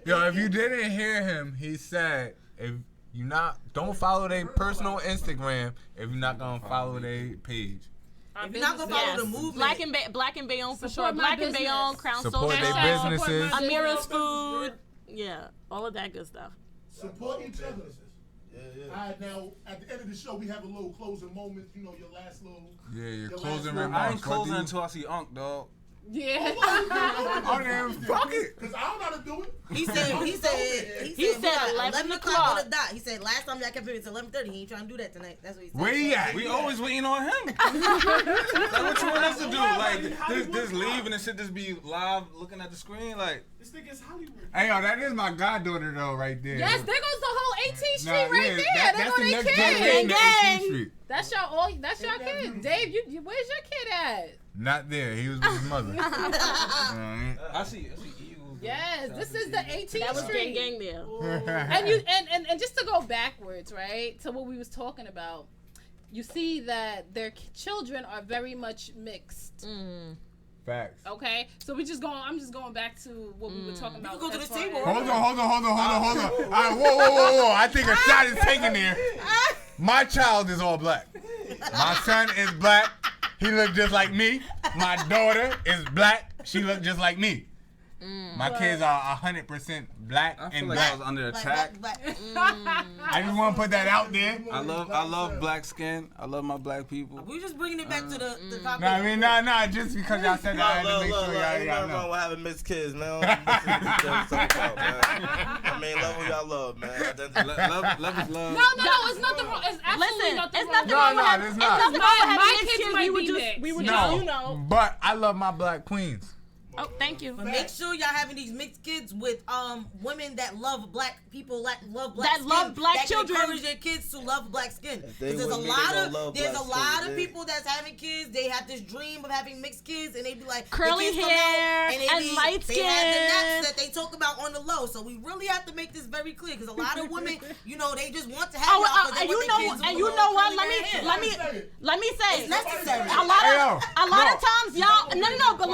S11: Yo, if you didn't hear him, he said if you don't follow their personal Instagram if you're not gonna follow their page.
S8: If you're not gonna follow the movement,
S13: Black and Bayonne for sure.
S9: Support
S13: Black and Bayonne, Crown Social,
S11: support their businesses.
S13: Amira's Food, yeah, all of that good stuff.
S2: Support each other. All right, now at the end of the show, we have a little closing moment. Your last little.
S11: Yeah, your closing
S4: I
S11: remarks.
S4: ain't closing until I see Unc, dog.
S9: Yeah.
S2: Oh,
S11: damn, fuck it.
S2: Cause I don't know how to do it.
S8: He said 11 o'clock on the dot. He said last time y'all kept it, it's 11:30. He ain't trying to do that tonight. That's what he said.
S11: Where he at?
S4: We always waiting on him. Like, what you want us to do? Like, just leave and shit just be live looking at the screen? Like,
S5: this thing is Hollywood.
S11: Hey, yo, that is my goddaughter, though, right there.
S9: Yes, there goes the whole 18th Street right there.
S11: That's the next
S9: kid.
S11: generation of 18th Street.
S9: That's your kid. Dave, where's your kid at?
S11: Not there. He was with his mother.
S4: I see Eagles.
S9: Yes, this is the 18th Street.
S13: That was gang there.
S9: And just to go backwards, right, to what we was talking about, you see that their children are very much mixed.
S11: Facts.
S9: Okay, so I'm just going back to what we were talking about.
S8: Go to the table.
S11: Hold on. All right, whoa. I think a shot is taken there. My child is all black. My son is black. He look just like me. My daughter is black. She look just like me. My kids are 100% black and
S4: like
S11: black.
S4: I was under attack.
S11: I just want to put that out there.
S4: I love black skin. I love my black people.
S8: We just bringing it back to the topic.
S11: No, I mean, no. Just because y'all said that, I had to make sure y'all know.
S12: Wrong with having mixed kids, man. I mean, love who y'all love, man.
S4: Love is love.
S9: No, it's nothing wrong. It's absolutely nothing wrong.
S11: No, there's not.
S9: My kids might be mixed.
S13: We would
S11: No, but I love my black queens.
S13: Oh, thank you.
S8: But make sure y'all having these mixed kids with women that love black people, love black children. Encourage their kids to love black skin. Because there's a lot of people that's having kids. They have this dream of having mixed kids, and they be like
S13: curly hair and light skin.
S8: They have the nuts that they talk about on the low. So we really have to make this very clear because a lot of women, they just want to have y'all.
S13: And you know what? Let me say
S8: it's necessary.
S13: A lot of times, y'all. No. But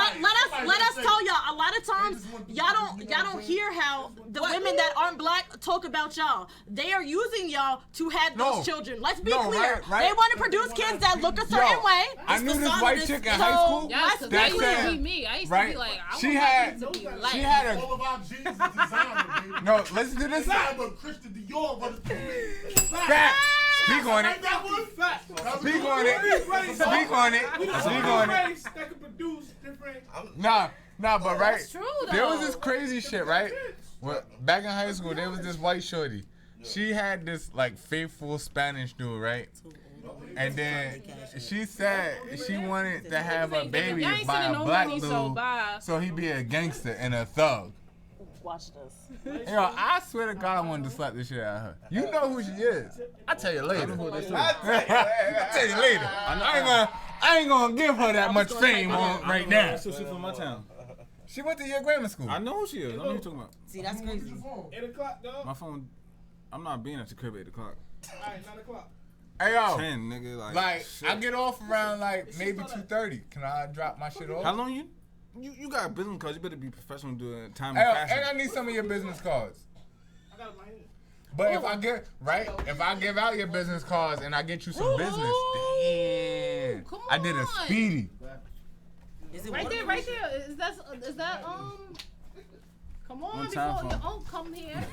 S13: let us just tell y'all, a lot of times y'all don't hear how the women that aren't black talk about y'all. They are using y'all to have those children. Let's be clear.
S11: Right.
S13: They want to produce kids that look a certain way.
S11: I knew this white chick in high school.
S9: Yes, because that used to be me. I used to be like, I want my kids to be light.
S11: She had a.
S2: All of our jeans is designer, baby.
S11: No, listen to this.
S2: Designer, but Christian Dior running through me.
S11: Fact. Speak on it. Speak on it. Speak on it. Speak on it.
S5: That could produce different.
S11: Nah, but right.
S9: That's true,
S11: There was
S9: though.
S11: this crazy shit, right? Well, back in high school, there was this white shorty. She had this like faithful Spanish dude, right? And then she said she wanted to have a baby
S9: Y'all ain't
S11: by
S9: sending
S11: a
S9: no
S11: black
S9: money,
S11: dude,
S9: so bye.
S11: so he be a gangster and a thug.
S13: Watch this.
S11: Yo, I swear to God, I wanted to slap this shit out of her. You know who she is. I'll tell you later. I'll tell you later. I ain't gonna give her that much fame right now.
S4: So she from my town.
S11: She went to your grammar school.
S4: I know who she is. I know who you talking about.
S8: See, that's crazy.
S5: 8 o'clock, dog.
S4: My phone. I'm not being at the crib at 8 o'clock.
S5: Alright, 9 o'clock.
S11: Hey yo,
S4: 10, nigga.
S11: like
S4: shit.
S11: I get off around like maybe 2:30. Can I drop my shit off?
S4: How long you got a business card? You better be professional doing time
S11: Hey,
S4: and
S11: yo,
S4: fashion.
S11: and I need some of your business cards.
S5: I got it in my head.
S11: But if I give out your business cards and I get you some business, damn,
S9: Come
S11: I did a
S9: on.
S11: speedy.
S8: Is it
S9: Right there. Is that Come on,
S4: One time
S9: before your
S4: for-
S9: uncle come here.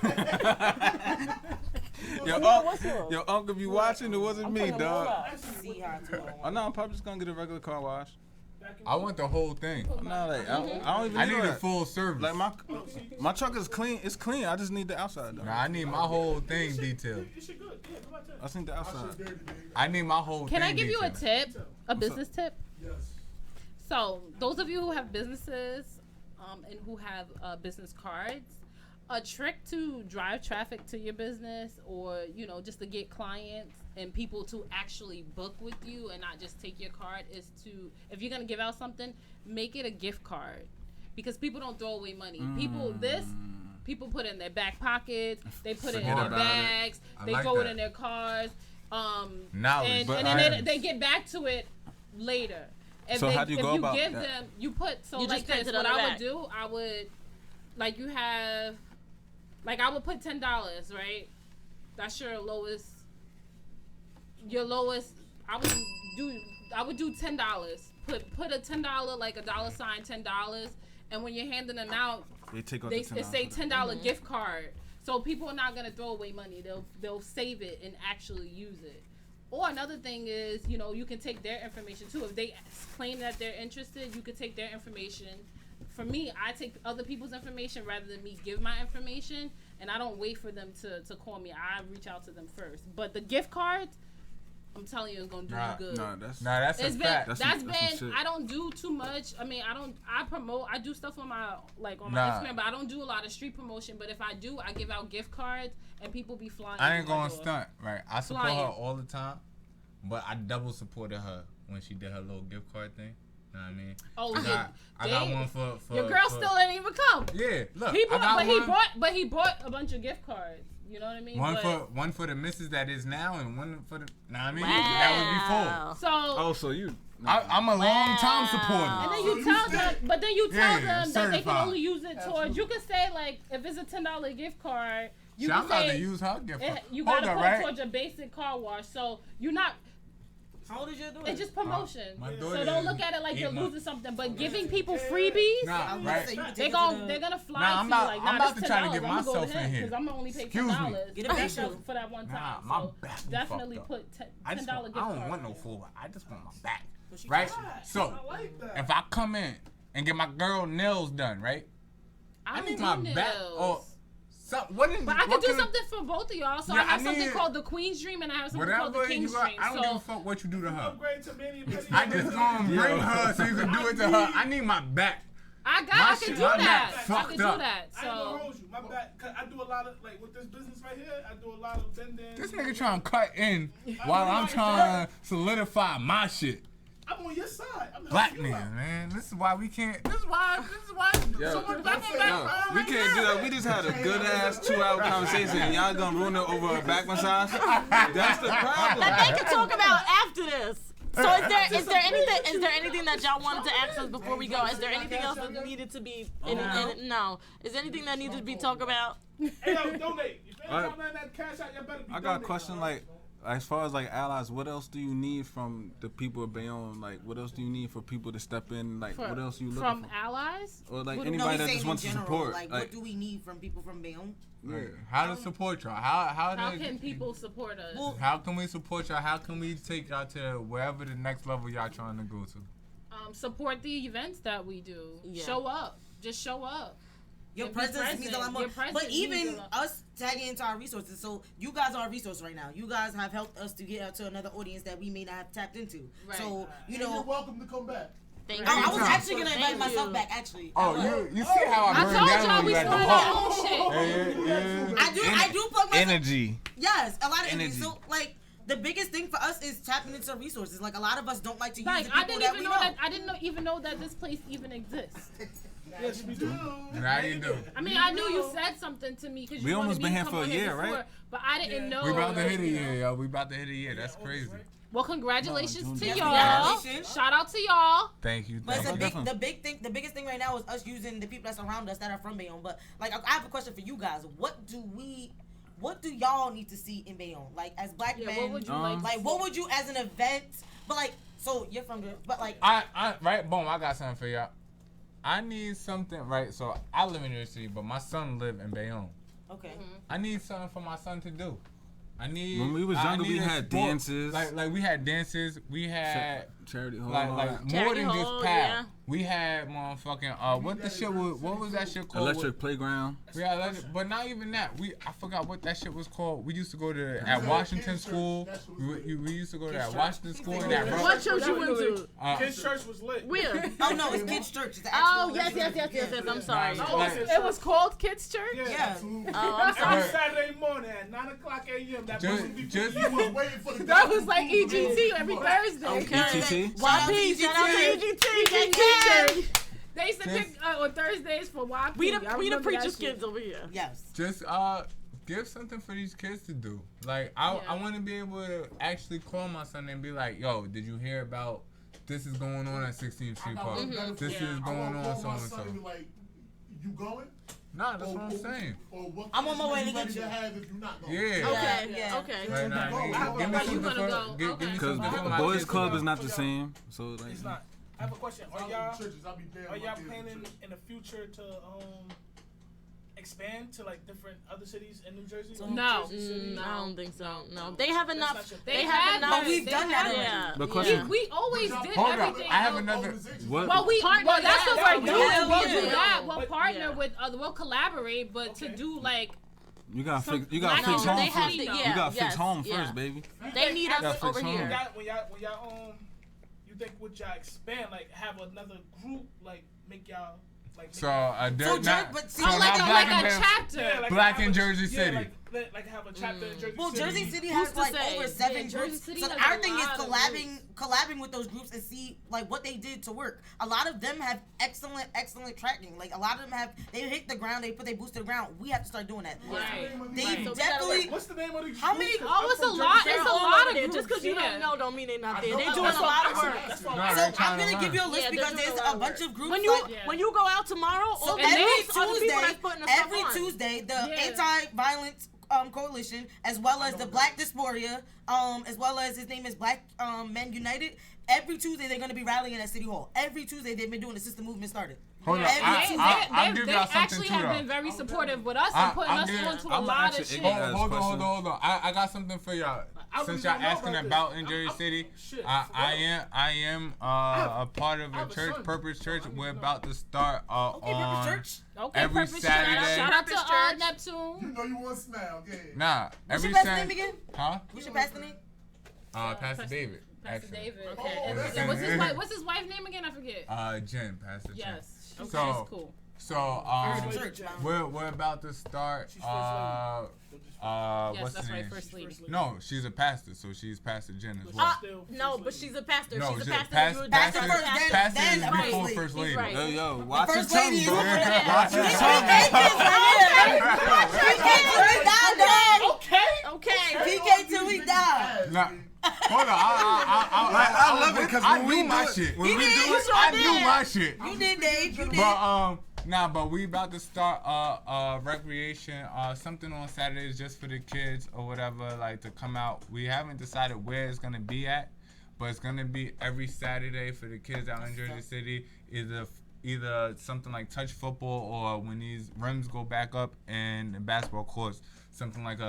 S4: Your uncle be watching. It wasn't me, dog.
S8: See how it's going.
S4: Oh no, I'm probably just gonna get a regular car wash.
S11: I want the whole thing.
S4: I'm not like I don't even.
S11: I need a
S4: that.
S11: full service.
S4: Like my truck is clean. It's clean. I just need the outside though.
S11: Nah, I need my whole thing detailed.
S5: This shit good. Yeah, come on, tell
S4: I just need the outside.
S11: I need my whole
S9: Can
S11: thing
S9: I give you a
S11: detailed.
S9: tip? A business tip?
S5: Yes.
S9: So, those of you who have businesses and who have business cards, a trick to drive traffic to your business or, just to get clients and people to actually book with you and not just take your card is to, if you're going to give out something, make it a gift card. Because people don't throw away money. People put it in their back pockets, they put it in their bags, they
S11: like
S9: throw
S11: that.
S9: it in their cars.
S11: Knowledge,
S9: And then they get back to it later. If
S4: So how do you go about
S9: give
S4: that?
S9: them, you put, so
S13: You
S9: like
S13: just print
S9: this,
S13: it on
S9: what
S13: the
S9: I would
S13: back.
S9: do, I would, like you have, like I would put $10, right? That's your lowest, I would do $10. Put a $10, like a dollar sign, $10, and when you're handing them out,
S4: They take off
S9: they
S4: the $10.
S9: say $10 gift card. So people are not gonna throw away money. They'll save it and actually use it. Or another thing is, you can take their information too. If they claim that they're interested, you could take their information. For me, I take other people's information rather than me give my information, and I don't wait for them to call me. I reach out to them first. But the gift card, I'm telling you, it's gonna do you good.
S11: That's a fact.
S9: That's
S4: some
S9: been.
S4: shit.
S9: I don't do too much. I mean, I promote. I do stuff on my my
S11: Nah.
S9: Instagram, but I don't do a lot of street promotion. But if I do, I give out gift cards, and people be flying.
S11: I ain't
S9: to my
S11: gonna
S9: door.
S11: stunt, right? I support
S9: Flying.
S11: her all the time, but I double supported her when she did her little gift card thing. You know what I mean?
S9: Oh,
S11: I
S9: yeah.
S11: got
S9: Dang.
S11: one for
S9: Your girl
S11: for-
S9: still didn't even come.
S11: Yeah, look,
S9: He
S11: I
S9: bought,
S11: got one.
S9: but he bought a bunch of gift cards. You know what I mean?
S11: One for the missus that is now, and one for the. Know what I mean?
S13: Wow.
S11: That was before.
S9: So.
S4: So you.
S11: I'm a long time supporter.
S9: And then you tell them, but then you tell
S11: Yeah,
S9: them that they can
S11: certified.
S9: only use it towards. You can say like, if it's a $10 gift card, you
S11: See,
S9: can
S11: I'm about
S9: say
S11: to use her gift card.
S9: you
S11: Hold
S9: gotta
S11: up,
S9: put
S11: right?
S9: it towards your basic car wash. So you're not.
S8: How old is your daughter?
S9: It's just promotion.
S11: My
S9: So
S11: daughter
S9: don't
S11: is
S9: look at it like you're
S11: 8 months.
S9: losing something. But giving people freebies,
S11: Nah, right.
S9: they're gonna fly
S11: Nah,
S9: to
S11: I'm
S9: you
S11: about-
S9: like,
S11: I'm about
S9: this
S11: to try to
S9: $10.
S11: get
S9: I'm gonna go
S11: myself
S9: to him
S11: in here.
S9: because I'm gonna only pay
S11: Excuse me.
S9: $10
S8: Get a facial.
S9: for that one time.
S11: Nah, my
S9: So
S11: back be
S9: definitely
S11: fucked
S9: put
S11: I just
S9: $10
S11: want,
S9: gift
S11: I don't
S9: card.
S11: want no food. I just want my back. Right? So,
S5: I like that.
S11: if I come in and get my girl nails done, right? I need my back. Or what is?
S9: But I
S11: what
S9: could do
S11: can-
S9: something for both of y'all. So
S11: Yeah,
S9: I have
S11: I
S9: something
S11: need-
S9: called the Queen's Dream and I have something called the
S11: Whatever you
S9: King's
S11: got,
S9: Dream.
S11: I don't give a
S9: So
S11: fuck what you do to her.
S5: Upgrade to Manny and Petty.
S11: I just gonna bring her so you can do it to her. I need my back.
S9: I can do
S11: my
S9: that.
S11: back
S9: I
S11: fucked
S9: can do
S11: up.
S9: that.
S5: I ain't gonna
S9: So
S5: hold you. My back. 'Cause I do a lot of like with this business right here. I do a lot of bending.
S11: This nigga trying to cut in while I'm trying to solidify my shit.
S5: I'm on your side. I'm
S11: Black
S5: helping you out.
S11: man. This is why we can't. This is why
S4: Yo,
S11: so much back on
S4: yo,
S11: back.
S4: we can't do that. We just had a good ass 2-hour conversation and y'all gonna ruin it over a back massage? That's the problem.
S13: That they can talk about after this. So is there anything that y'all wanted to ask us before we go? Is there anything else that needed to be? No. Is there anything that needed to be talked about?
S5: Hey, yo, donate. If you ain't got that cash out, you better be
S4: I got a question, like, as far as like allies, what else do you need from the people of Bayonne? Like, what else do you need for people to step in? Like, what else you looking
S9: from
S4: for?
S9: allies?
S4: Or like
S8: No,
S4: anybody
S8: he's
S4: that
S8: saying
S4: just
S8: in
S4: wants to
S8: general,
S4: support?
S8: Like, what do we need from people from Bayonne?
S11: Yeah. How to support y'all? How
S9: can people support us?
S11: How can we support y'all? How can we take y'all to wherever the next level y'all trying to go to?
S9: Support the events that we do.
S13: Yeah.
S9: Show up. Just show up.
S8: Your
S9: And be
S8: presence means a lot more.
S9: Your presence
S8: But even
S9: means a lot.
S8: us tagging into our resources, so you guys are a resource right now. You guys have helped us to get out to another audience that we may not have tapped into.
S9: Right.
S8: So, you
S2: And
S8: know.
S2: you're welcome to come back.
S8: I was actually going to invite myself back, actually.
S11: Oh, you see how I burned down when you at the park.
S8: I do plug myself.
S11: Energy.
S8: Yes, a lot of energy. So, like, the biggest thing for us is tapping into resources. Like, a lot of us don't like to use the people
S9: I didn't
S8: that
S9: even
S8: we
S9: know that. I didn't even know that this place even exists.
S5: Yes, we do.
S11: Now you do.
S9: I mean, I knew you said something to me because
S4: We
S9: you
S4: almost
S9: wanted me
S4: been
S9: to
S4: here
S9: come
S4: for a
S9: on here
S4: year, right?
S9: before, but I didn't know.
S11: We about to hit a year, yo. We about to hit a year. That's crazy.
S9: Well, congratulations to
S8: Yes,
S9: y'all.
S8: congratulations.
S9: Shout out to y'all.
S11: Thank you.
S8: But
S11: Thank you.
S8: the biggest thing right now is us using the people that's around us that are from Bayonne. But like, I have a question for you guys. What do y'all need to see in Bayonne? Like, as black men,
S9: what would you
S8: like what would you as an event? But like, so you're from the, but like,
S11: Right, boom. I got something for y'all. I need something, right? So I live in New York City, but my son live in Bayonne.
S8: Okay.
S11: I need something for my son to do.
S4: When we was younger, we had dances.
S11: Like we had dances. We had
S4: charity hall.
S11: like more than just pal. We had motherfucking what the shit was? What was that shit called?
S4: Electric playground.
S11: We had electric, but not even that. I forgot what that shit was called. We used to go to at Washington School. We used to go to that Washington School. And that
S13: What church you went to?
S5: Kids' church was lit.
S13: Where?
S8: Oh no, it's kids' church. It's the
S13: Oh
S8: actual
S13: yes. I'm sorry.
S9: It was called Kids Church?
S8: Yeah.
S13: I'm sorry.
S5: Every Saturday morning at 9:00 a.m. That
S9: was like EGT every Thursday.
S13: Okay.
S4: EGT?
S13: YP, shout out to EGT.
S9: They used to pick on Thursdays for YP.
S13: We the preacher's kids over here.
S8: Yes.
S11: Just give something for these kids to do. Like I want to be able to actually call my son and be like, yo, did you hear about this is going on at 16th Street Park? This is going on so and so.
S2: Like, you going?
S11: Nah, that's what I'm saying.
S8: I'm on my way to get you.
S11: Yeah.
S13: Okay.
S11: Right now, give me something for
S4: Because
S11: my
S4: boys
S11: kids
S4: club
S11: to
S4: is
S11: do.
S4: not the same. So like,
S5: It's not. I have a question. Are y'all planning in the future to expand to like different other cities in New Jersey? Like
S9: No.
S5: Jersey City?
S13: I don't think so. No, they have
S5: That's
S13: enough.
S5: not your
S13: They
S5: thing.
S13: have enough.
S8: But we've done that already.
S13: Yeah.
S4: But question.
S9: We always did
S11: Hold up,
S9: everything.
S11: I have another.
S4: What?
S9: Well, that's what we're doing.
S8: Yeah,
S9: We'll
S8: yeah.
S9: do that. We'll
S5: But-
S9: partner with other. We'll collaborate, but to do like
S4: You gotta
S9: some-
S4: fix. You gotta
S9: like,
S4: fix
S9: no,
S4: home
S9: they have
S4: first.
S9: to-
S4: You
S9: yeah,
S4: gotta fix
S13: yes,
S4: home
S13: yeah.
S4: first, baby.
S13: They need
S4: Gotta
S13: us
S4: fix
S13: over
S4: home.
S13: here.
S5: When y'all you think would y'all expand, like have another group, like make y'all like.
S11: So
S8: but see,
S11: so
S8: like
S11: now
S8: a-
S11: Black
S8: like
S11: and
S8: a
S11: chapter. Black in Jersey City.
S5: Like have a chapter in Jersey
S8: Well,
S5: City.
S8: Jersey City
S13: Who's
S8: has
S13: to
S8: like
S13: say?
S8: over 7
S9: Yeah, Jersey
S8: groups.
S9: City
S8: So
S9: has
S8: our
S9: a
S8: thing is
S9: lot of
S8: collabing with those groups and see like what they did to work. A lot of them have excellent tracking. Like a lot of them they hit the ground, they put their boots to the ground. We have to start doing that.
S9: Right.
S8: They
S9: Right. So we
S8: definitely.
S5: What's the name of these?
S8: How many?
S9: Oh, it's a lot. It's a lot of groups.
S13: Just because you
S9: yeah.
S13: don't know, don't mean they're not there. They
S8: know.
S13: doing a lot of work.
S5: That's what
S11: No,
S5: I'm
S11: they're
S8: So
S11: trying
S8: I'm
S11: to
S8: gonna give you a
S11: learn.
S8: list
S13: Yeah,
S8: because
S13: they're doing
S8: there's
S13: a lot
S8: a
S13: of
S8: bunch
S13: work.
S8: of groups.
S13: When you
S8: like,
S13: when you go out tomorrow,
S8: So
S13: all
S8: every
S13: are the people
S8: Tuesday,
S13: that's putting the stuff on.
S8: the
S9: Yeah.
S8: anti-violence coalition, as well as the Black Dysphoria, as well as his name is Black Men United. Every Tuesday they're gonna be rallying at City Hall. Every Tuesday they've been doing it since the movement started.
S11: Hold up, I'll give
S9: They
S11: y'all something
S9: actually
S11: too
S9: have
S11: though.
S9: been very supportive with us and putting us onto a lot of shit.
S11: Hold on. I got something for y'all.
S5: I
S11: Since
S5: really
S11: y'all
S5: don't know
S11: asking
S5: about
S11: about
S5: this.
S11: in Jersey City,
S5: shit,
S11: I am a part of a
S5: have a
S11: church,
S5: son.
S11: Purpose Church. We're about to start
S8: Okay, Purpose
S11: on
S8: Church.
S9: Okay,
S11: every
S9: Purpose
S11: Saturday.
S9: Shout out to
S13: Purpose Church.
S9: Neptune.
S2: You know you want to smile, yeah.
S11: Nah,
S8: What's
S11: every
S8: your pastor name
S11: Saturday.
S8: again?
S11: Huh?
S8: What's your pastor name?
S11: Pastor David.
S9: Pastor
S11: actually.
S9: David.
S2: Oh,
S9: And
S2: that's
S9: what's his wife's name again? I forget.
S11: Jen, Pastor Jen.
S9: Yes. Okay,
S11: So-
S9: that's cool.
S11: So
S8: Church,
S11: we're about to start.
S9: Yes,
S11: What's
S9: that's
S11: the
S9: right,
S11: name?
S9: First Lady.
S11: No, she's a pastor, so she's Pastor Jen as well.
S13: No, but she's a pastor.
S11: No,
S13: She's a
S11: she's
S13: pastor.
S8: Pastor
S13: You're a
S8: first,
S13: pastor.
S11: Pastor
S8: then
S11: is
S8: First
S11: before
S8: Lady.
S11: First
S13: He's
S11: Lady.
S13: right.
S4: Yo, watch your
S8: First
S4: tongue,
S8: lady is
S4: bro.
S8: over there.
S4: Watch your
S8: PK
S4: tongue.
S8: till we die.
S9: Okay.
S13: Okay.
S8: PK till we die.
S11: Nah, hold on. I love it because
S10: I
S11: when we
S10: do my
S11: do it,
S10: shit.
S11: when we do it,
S10: I do my shit.
S8: You did, Dave. You did.
S10: But we about to start recreation, something on Saturdays just for the kids or whatever, like to come out. We haven't decided where it's gonna be at, but it's gonna be every Saturday for the kids out in Jersey City. Either something like touch football or when these rims go back up and the basketball courts, something like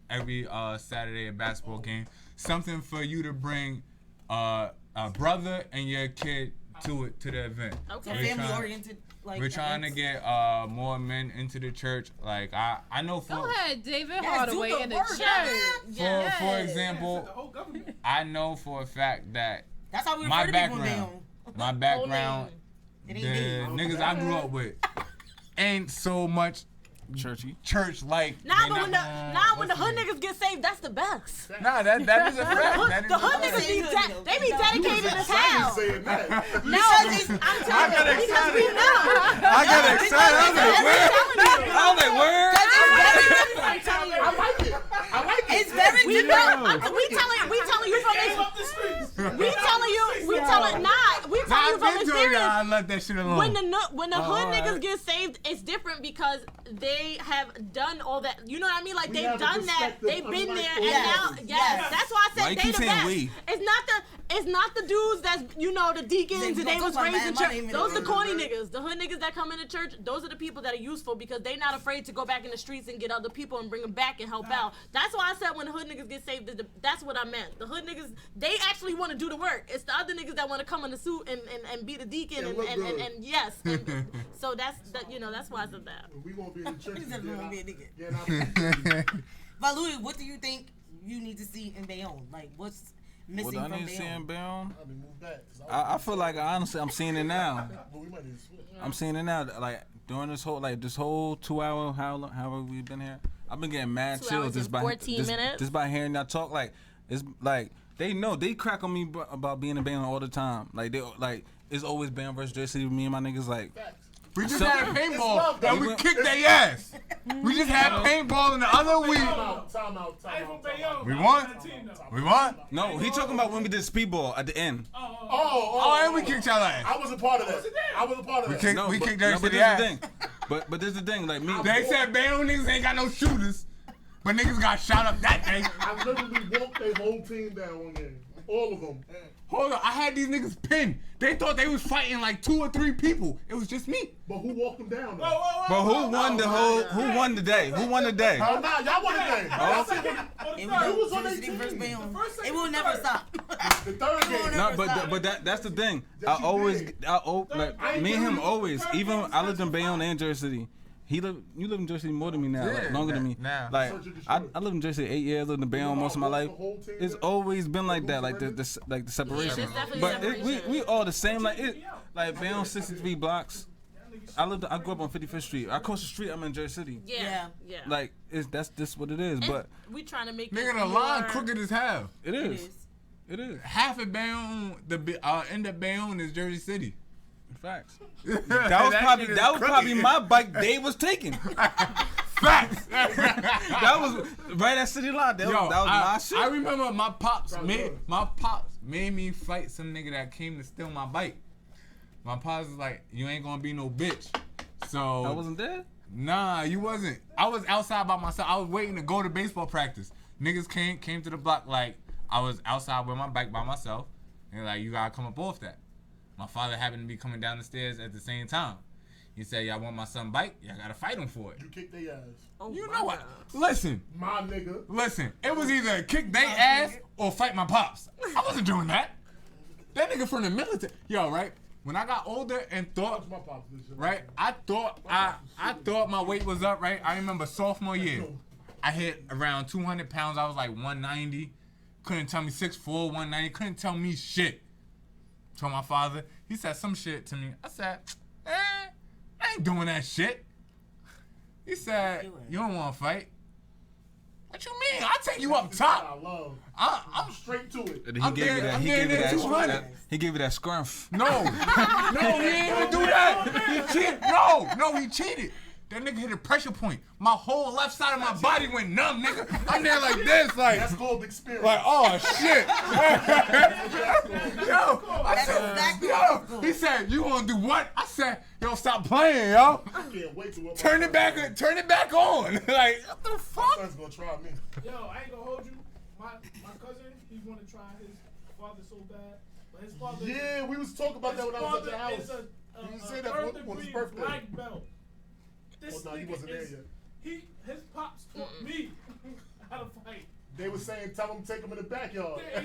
S10: every Saturday a basketball game. Something for you to bring a brother and your kid to the event.
S8: Okay. Family oriented. Like
S10: we're trying to get more men into the church. Like I know for
S9: Go ahead, David
S8: Yes,
S9: Hardaway
S8: do the
S9: in the
S8: work,
S9: church.
S8: man.
S10: for example, I know for a fact that
S8: That's how we
S10: my
S8: refer to people
S10: background, the
S8: It ain't me.
S10: niggas I grew up with ain't so much church like.
S13: When the hood niggas get saved, that's the best.
S10: Nah, that is a fact.
S13: The hood niggas be dedicated as hell. No, I'm telling you, because we know.
S11: I got excited. I was like, word.
S13: I'm telling you.
S2: I like it.
S8: It's very
S13: We telling you from experience. We telling you from experience.
S10: I let that shit alone.
S13: When the hood niggas get saved, it's different because they have done all that. You know what I mean? Like they've done that. They've been there, and now, that's why I said they the best. It's not the dudes that's the deacons and they was raised in church. Those the corny niggas, the hood niggas that come into church. Those are the people that are useful because they not afraid to go back in the streets and get other people and bring them back and help out. That's why I said when the hood niggas get saved, that's what I meant. The hood niggas, they actually want to do the work. It's the other niggas that want to come in the suit and be the deacon and yes. So that's why I said that.
S2: We won't be in church.
S8: Valouis, what do you think you need to see in Bayonne? Like, what's missing
S4: What I
S8: from
S4: need to see in Bayonne?
S2: I
S4: I feel like honestly I'm seeing it now.
S2: But we might need to switch.
S4: I'm seeing it now. Like during this whole 2 hour however we've been here, I've been getting mad
S13: 2
S4: chills
S13: hours
S4: just
S13: and
S4: by
S13: 14 minutes.
S4: just by hearing y'all talk. Like it's like they know they crack on me about being in Bayonne all the time. Like it's always Bayonne versus Jersey with me and my niggas. Like
S10: we just had paintball and we kicked their ass. We just had paintball in the other week.
S2: Time out.
S10: We won? We won?
S4: No, he talking about when we did speedball at the end.
S10: And we kicked y'all ass.
S2: I was a part of that.
S10: We kicked their
S4: but
S10: ass.
S4: this is the thing. But this is the thing. Like me,
S10: they said Bayonne niggas ain't got no shooters, but niggas got shot up that day.
S2: I literally walked their whole team down one game. All of them.
S10: Hold on, I had these niggas pinned. They thought they was fighting like 2 or 3 people. It was just me.
S2: But who walked them down?
S4: But who won the whole? Who won the day? Who won the day?
S2: Nah, y'all won the day.
S8: It was on Bayonne. It will never stop.
S2: The third game.
S4: No, but that's the thing. Like me and him always. Even I lived in Bayonne and Jersey City. You live in Jersey more than me now, like, longer than me.
S10: Now.
S4: Like I lived in Jersey 8 years, lived in Bayonne most of my life. It's always been like that, like the separation. But we all the same. Like Bayonne 63 blocks. I grew up on 55th Street. I cross the street. I'm in Jersey City.
S13: Yeah.
S4: Like that's what it is. But
S13: we trying to make
S10: nigga, the line crooked as hell.
S4: It is.
S10: Half of Bayonne, the end of Bayonne is Jersey City.
S4: Facts. That was probably my bike Dave was taking.
S10: Facts.
S4: That was right at City Line. That was my shit.
S10: I remember my pops made me fight some nigga that came to steal my bike. My pops was like, "You ain't gonna be no bitch." So
S4: I wasn't there.
S10: Nah, you wasn't. I was outside by myself. I was waiting to go to baseball practice. Niggas came to the block like I was outside with my bike by myself, and like, you gotta come up off that. My father happened to be coming down the stairs at the same time. He said, "Y'all want my son bike? Y'all gotta fight him for it."
S2: You kicked their ass.
S10: You know what? Listen.
S2: My nigga.
S10: Listen. It was either kick their ass or fight my pops. I wasn't doing that. That nigga from the military. Yo, right? When I got older and thought, right? I thought my weight was up, right? I remember sophomore year. I hit around 200 pounds. I was like 190. Couldn't tell me 6'4", 190. Couldn't tell me shit. Told my father. He said some shit to me. I said, I ain't doing that shit. He said, "You don't want to fight?" What you mean? I'll take you up top. I'm
S2: straight to it.
S4: He gave you that scruff.
S10: No, he ain't even do that. He cheated. No, he cheated.
S11: That nigga hit a pressure point. My whole left side of my body went numb, nigga. I'm there like this, like.
S2: That's called experience.
S11: Like, oh shit. Yo, I said, yo. He said, you gonna do what? I said, yo, stop playing, yo.
S2: I can't wait to
S11: Turn it back on. Like, what the fuck?
S2: My son's gonna try me.
S5: Yo, I ain't gonna hold you. My cousin, he wanna try his father so bad. But his father.
S2: Yeah, we was talking about that when I was at the house.
S5: You
S2: said that on his birthday.
S5: Black belt. This
S2: Oh no, he wasn't there yet.
S5: His pops taught me how to fight.
S2: They were saying, tell him to take him in the backyard.
S5: Yeah,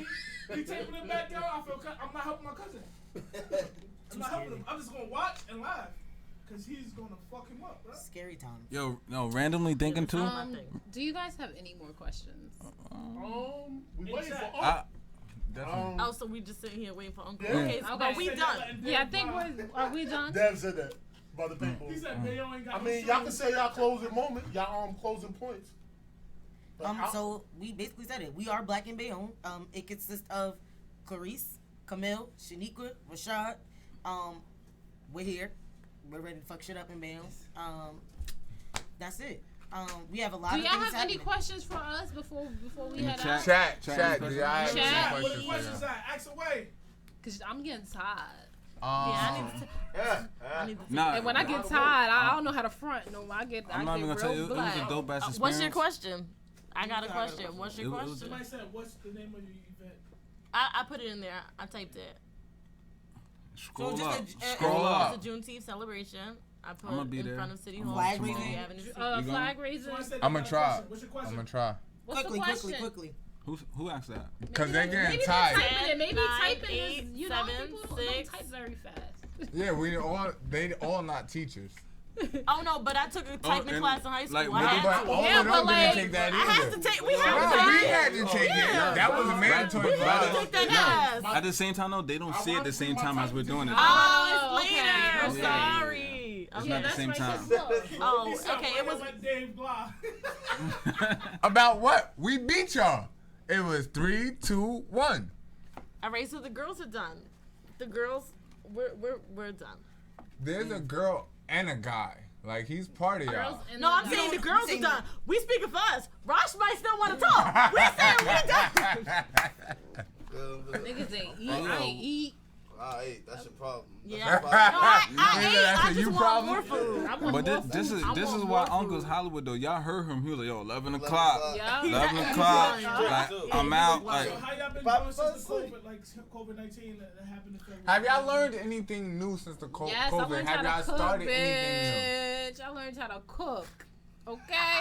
S5: he take him in the backyard. I'm not helping my cousin. I'm not helping him. I'm just gonna watch and laugh. Cause he's gonna fuck him up, bro.
S8: Scary time.
S4: Yo, randomly thinking too.
S9: Do you guys have any more questions?
S2: We waiting for
S11: Definitely.
S13: Oh, so we just sitting here waiting for Uncle.
S2: Yeah.
S13: Okay, but we done.
S9: Yeah, I think are we done?
S2: Dev said that about the people.
S5: He said Bayonne ain't got
S2: I
S5: no
S2: mean, y'all can say y'all closing moment, y'all closing points. But
S8: So we basically said it. We are Black in Bayonne. It consists of Clarice, Camille, Shaniqua, Rashad. We're here. We're ready to fuck shit up in Bayonne. That's it. We have a lot
S9: Do
S8: of
S9: y'all
S8: things
S9: have
S8: happening.
S9: any questions for us before we head out?
S11: Chat. Do y'all have any
S5: Chat. What the
S11: questions?
S5: questions are? Ask away.
S9: Cause I'm getting tired.
S13: I need to
S4: Nah,
S9: And when I get tired, I don't know how to front. No, I get
S4: I'm not even
S9: real
S4: gonna tell you. It was
S9: black.
S4: a dope ass experience.
S13: What's your question? I got a question. What's your
S4: It was-
S13: question?
S5: Somebody said, what's the name of your event?
S13: I put it in there. I typed it.
S4: Scroll
S13: So
S4: up.
S13: just
S4: Scroll up.
S13: It's a Juneteenth celebration. I put
S4: I'ma be
S13: in
S4: there.
S13: front of City
S4: I'm
S13: Hall.
S8: Flag
S13: Community
S8: raising.
S13: Avenue.
S9: Flag raising.
S11: I'm gonna try.
S5: What's your question?
S11: I'm gonna try.
S9: What's the question?
S8: Quickly.
S4: Who asked that?
S11: Cause they're getting
S9: Maybe
S11: tired.
S9: typing it. Maybe
S13: 9,
S9: typing
S13: 8,
S9: is, you know,
S13: 7,
S9: people
S13: 6.
S9: don't type very fast.
S11: Yeah, they all not teachers.
S13: Oh no, but I took a typing
S4: and
S13: class in high school.
S4: like,
S13: I
S4: what
S13: had
S11: But
S13: to.
S11: all
S9: Yeah,
S11: of
S9: but
S11: them
S9: like,
S11: didn't take that
S13: I had
S11: either.
S13: to take. We
S11: No,
S13: had to
S11: we
S13: take.
S11: had to take it. That was a mandatory
S13: We had to
S11: class.
S13: take that class.
S4: At the same time, though, they don't see it at the same time as we're doing it.
S13: Oh, it's
S9: okay.
S13: later.
S9: Okay.
S13: Sorry.
S4: It's
S13: Okay.
S4: not the same time.
S13: Oh,
S5: He said,
S13: okay.
S5: why
S13: It was.
S5: you let Dave blah.
S11: About what? We beat y'all. It was 3, 2, 1.
S13: All right, so the girls are done. The girls, we're done.
S11: There's a girl and a guy. Like, he's part of y'all.
S13: No, I'm saying the girls are done. We speaking for us. Rosh might still want to talk. We saying we done.
S9: Niggas ain't eat. I ain't eat.
S12: I ate. That's your problem.
S13: Yeah.
S12: That's
S13: No,
S12: why-
S13: I ate.
S11: That's
S13: I
S11: a
S13: just
S11: you
S13: want
S11: problem?
S13: more food. I want
S4: But
S13: more
S4: this
S13: food.
S4: is
S13: I
S4: this
S13: want
S4: is
S13: more
S4: why
S13: food.
S4: Uncle's Hollywood though. Y'all heard him. He was like, yo, 11
S12: 11
S4: o'clock.
S12: o'clock.
S13: Yeah.
S4: 11 o'clock. Like, I'm out. Like,
S5: So how y'all been
S12: Pop
S5: doing since the
S12: asleep.
S5: COVID, like COVID-19 that happened in February?
S11: Have y'all learned anything new since the
S9: Yes, I
S11: COVID?
S9: learned
S11: Have
S9: how
S11: y'all
S9: to cook,
S11: started anything
S9: bitch. I learned how to cook. Okay.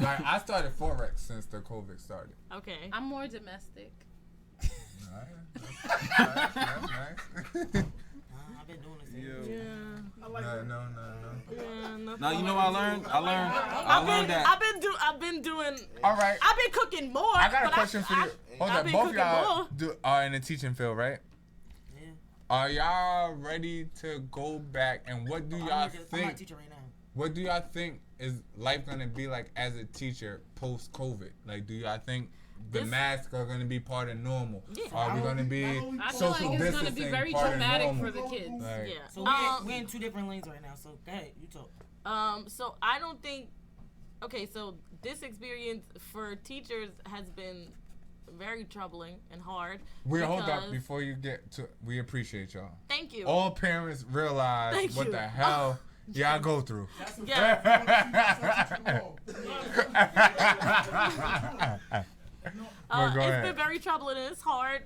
S11: new? Like, I started Forex since the COVID started.
S13: Okay.
S9: I'm more domestic.
S11: Nice.
S8: I've been doing this.
S13: Yeah.
S5: I like
S11: No.
S13: Yeah, nothing.
S4: now you know what I learned. I learned that.
S13: I've been doing.
S11: All right.
S13: I've been cooking more.
S11: I got a
S13: but
S11: question for you. Hold
S13: I've
S11: up,
S13: been
S11: both of
S13: cooking
S11: y'all
S13: more.
S11: are in the teaching field, right?
S8: Yeah.
S11: Are y'all ready to go back? And what do y'all
S8: I'm not a
S11: think?
S8: teacher right now.
S11: What do y'all think is life gonna be like as a teacher post COVID? Like, do y'all think the
S13: This-
S11: masks are gonna be part of normal?
S13: Yeah.
S11: Are we gonna be
S9: I feel
S11: social
S9: like it's
S11: distancing
S9: gonna be very
S11: part
S9: traumatic
S11: of
S9: for
S11: normal?
S9: the kids.
S11: Like,
S13: Yeah.
S8: So we're in two different lanes right now. So go ahead, you talk.
S13: So I don't think. Okay, so this experience for teachers has been very troubling and hard.
S11: hold up
S13: because-
S11: before you get to. We appreciate y'all.
S13: Thank you.
S11: All parents realize
S13: Thank
S11: what
S13: you.
S11: the hell y'all go through.
S13: Yeah.
S11: Well, go
S13: It's
S11: ahead.
S13: been very troubling and it's hard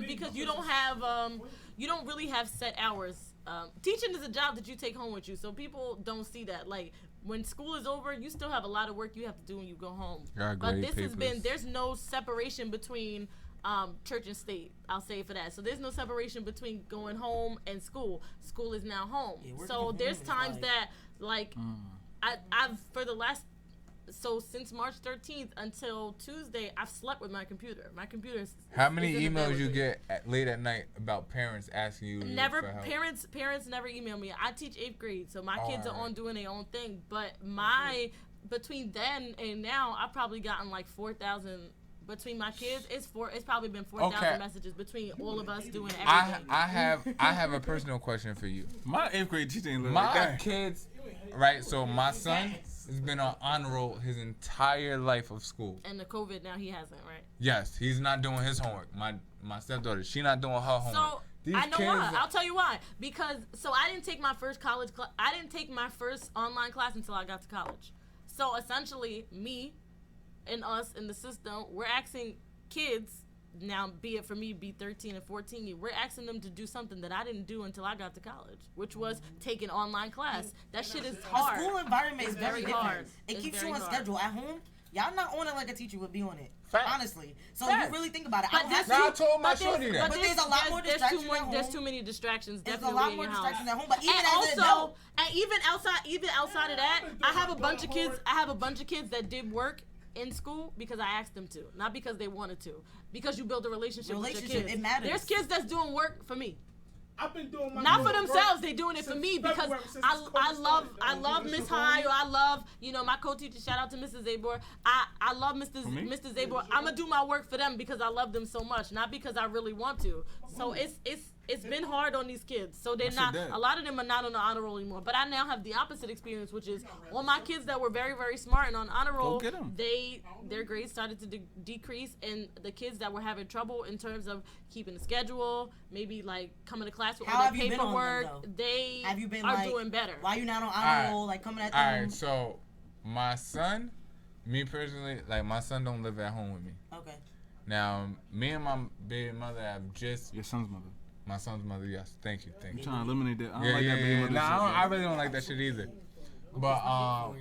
S13: because you don't really have set hours. Teaching is a job that you take home with you, so people don't see that. Like when school is over, you still have a lot of work you have to do when you go home.
S11: Got
S13: But
S11: grade
S13: this has been
S11: papers.
S13: there's no separation between church and state. I'll say for that. So there's no separation between going home and school. School is now home.
S8: Yeah, working
S13: So
S8: from
S13: there's
S8: home is
S13: times
S8: like-
S13: that like I've for the last. So since March 13th until Tuesday, I've slept with my computer. My computer is
S11: How many
S13: is in the bed
S11: emails
S13: with
S11: you
S13: me.
S11: get about parents about parents asking you
S13: Never
S11: for help?
S13: parents never email me. I teach 8th grade, so my kids are
S11: Alright.
S13: on doing their own thing. But my between then and now, I've probably gotten like 4,000 between my kids. It's probably been 4,000
S11: Okay.
S13: messages between all of us doing everything.
S11: I have a personal question for you.
S4: My 8th grade teacher ain't look
S11: My
S4: like that.
S11: kids right? So my son has been on honor roll his entire life of school.
S7: And the COVID now he hasn't, right?
S11: Yes, he's not doing his homework. My stepdaughter, she not doing her homework.
S7: So
S11: These
S7: I know
S11: kids
S7: why. I'll tell you why. Because I didn't take my first college class. I didn't take my first online class until I got to college. So essentially, me and us in the system, we're asking kids now, be it for me, be 13 and 14, we're asking them to do something that I didn't do until I got to college, which was take an online class. That shit is hard.
S8: The school environment is very
S7: hard.
S8: different. It
S7: It's
S8: keeps
S7: very
S8: you on
S7: hard.
S8: schedule. At home, y'all not on it like a teacher would be on it.
S11: Fact.
S8: Honestly. So
S7: Fact.
S8: you really think about it.
S7: But
S8: I
S7: there's
S8: don't have
S11: Now I told my
S7: but there's-
S11: shorty that.
S8: But there's a lot more distractions at home.
S7: There's too many distractions.
S8: There's a
S7: Definitely
S8: lot
S7: in
S8: more
S7: your house.
S8: distractions at home. But even
S7: And
S8: as an
S7: also,
S8: adult,
S7: and even outside of that, I have a bunch of kids that did work in school because I asked them to, not because they wanted to. Because you build a relationship with your kids.
S8: It matters.
S7: There's kids that's doing work for me.
S5: I've been doing my
S7: Not for
S5: work
S7: themselves, they doing it for
S5: since
S7: me because
S5: February, since
S7: I
S5: this COVID started.
S7: love Miss High, or I love, my co-teacher, shout out to Mrs. Zabor. I love Mr. Zabor. I'm gonna do my work for them because I love them so much, not because I really want to. So it's been hard on these kids. So they're not, a lot of them are not on the honor roll anymore. But I now have the opposite experience, which is all my kids that were very, very smart and on honor roll,
S4: get 'em.
S7: their grades started to decrease, and the kids that were having trouble in terms of keeping the schedule, maybe like coming to class with
S8: How
S7: all
S8: have
S7: their
S8: you been on them,
S7: paperwork,
S8: though?
S7: they
S8: have you been
S7: are
S8: like,
S7: doing better.
S8: Why you not on honor roll, like coming at them?
S11: Alright, so my son, me personally, like my son don't live at home with me.
S8: Okay.
S11: Now, me and my baby mother have just...
S4: Your son's mother.
S11: My son's mother, yes. Thank you.
S4: I'm trying to eliminate that. I don't
S11: Yeah,
S4: like that baby mother
S11: Nah,
S4: shit,
S11: I really don't like that shit either. But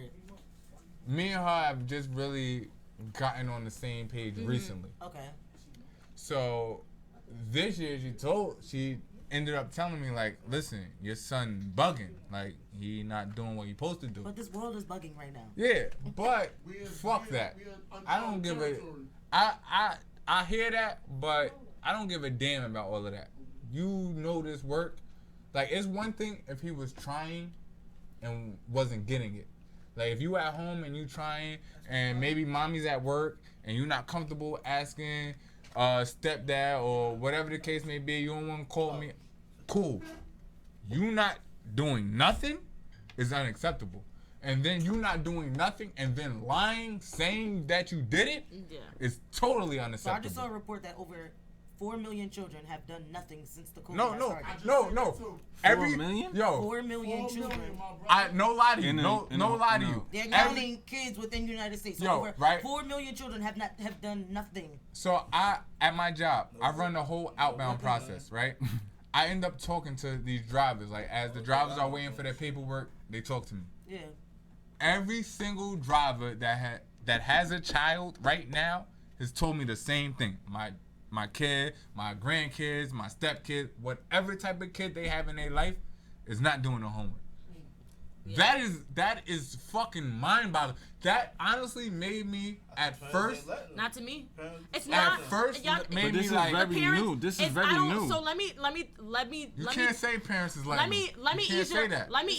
S11: me and her have just really gotten on the same page recently.
S8: Okay.
S11: So this year she ended up telling me, like, listen, your son bugging. Like, he not doing what he supposed to do.
S8: But this world is bugging right now.
S11: Yeah, but fuck that. I don't give a... I hear that, but I don't give a damn about all of that. You know this work. Like, it's one thing if he was trying and wasn't getting it. Like, if you at home and you trying and maybe mommy's at work and you're not comfortable asking stepdad or whatever the case may be, you don't want to call me, cool. You not doing nothing is unacceptable. And then you not doing nothing and then lying, saying that you did it, is totally
S8: So I
S11: unacceptable.
S8: just saw a report that over 4 million children have done nothing since the COVID
S11: No.
S8: started.
S11: Every
S4: 4 million?
S11: Yo,
S8: 4 million children.
S11: no lie to you. No lie to you.
S8: They're counting kids within the United States. So over 4 million children have done nothing.
S11: So at my job, I run the whole outbound process, right? I end up talking to these drivers. Like, as the drivers are waiting for their paperwork, they talk to me.
S8: Yeah.
S11: Every single driver that has a child right now has told me the same thing. My kid, my grandkids, my stepkid, whatever type of kid they have in their life is not doing the homework. Yeah. That is fucking mind-boggling. That honestly made me at first.
S7: Not to me. It's not.
S11: At first, made
S4: this
S11: me
S4: is
S11: like
S4: very new. This is very new.
S7: So let me.
S11: You can't say parents is like.
S7: Let me ease your. Let me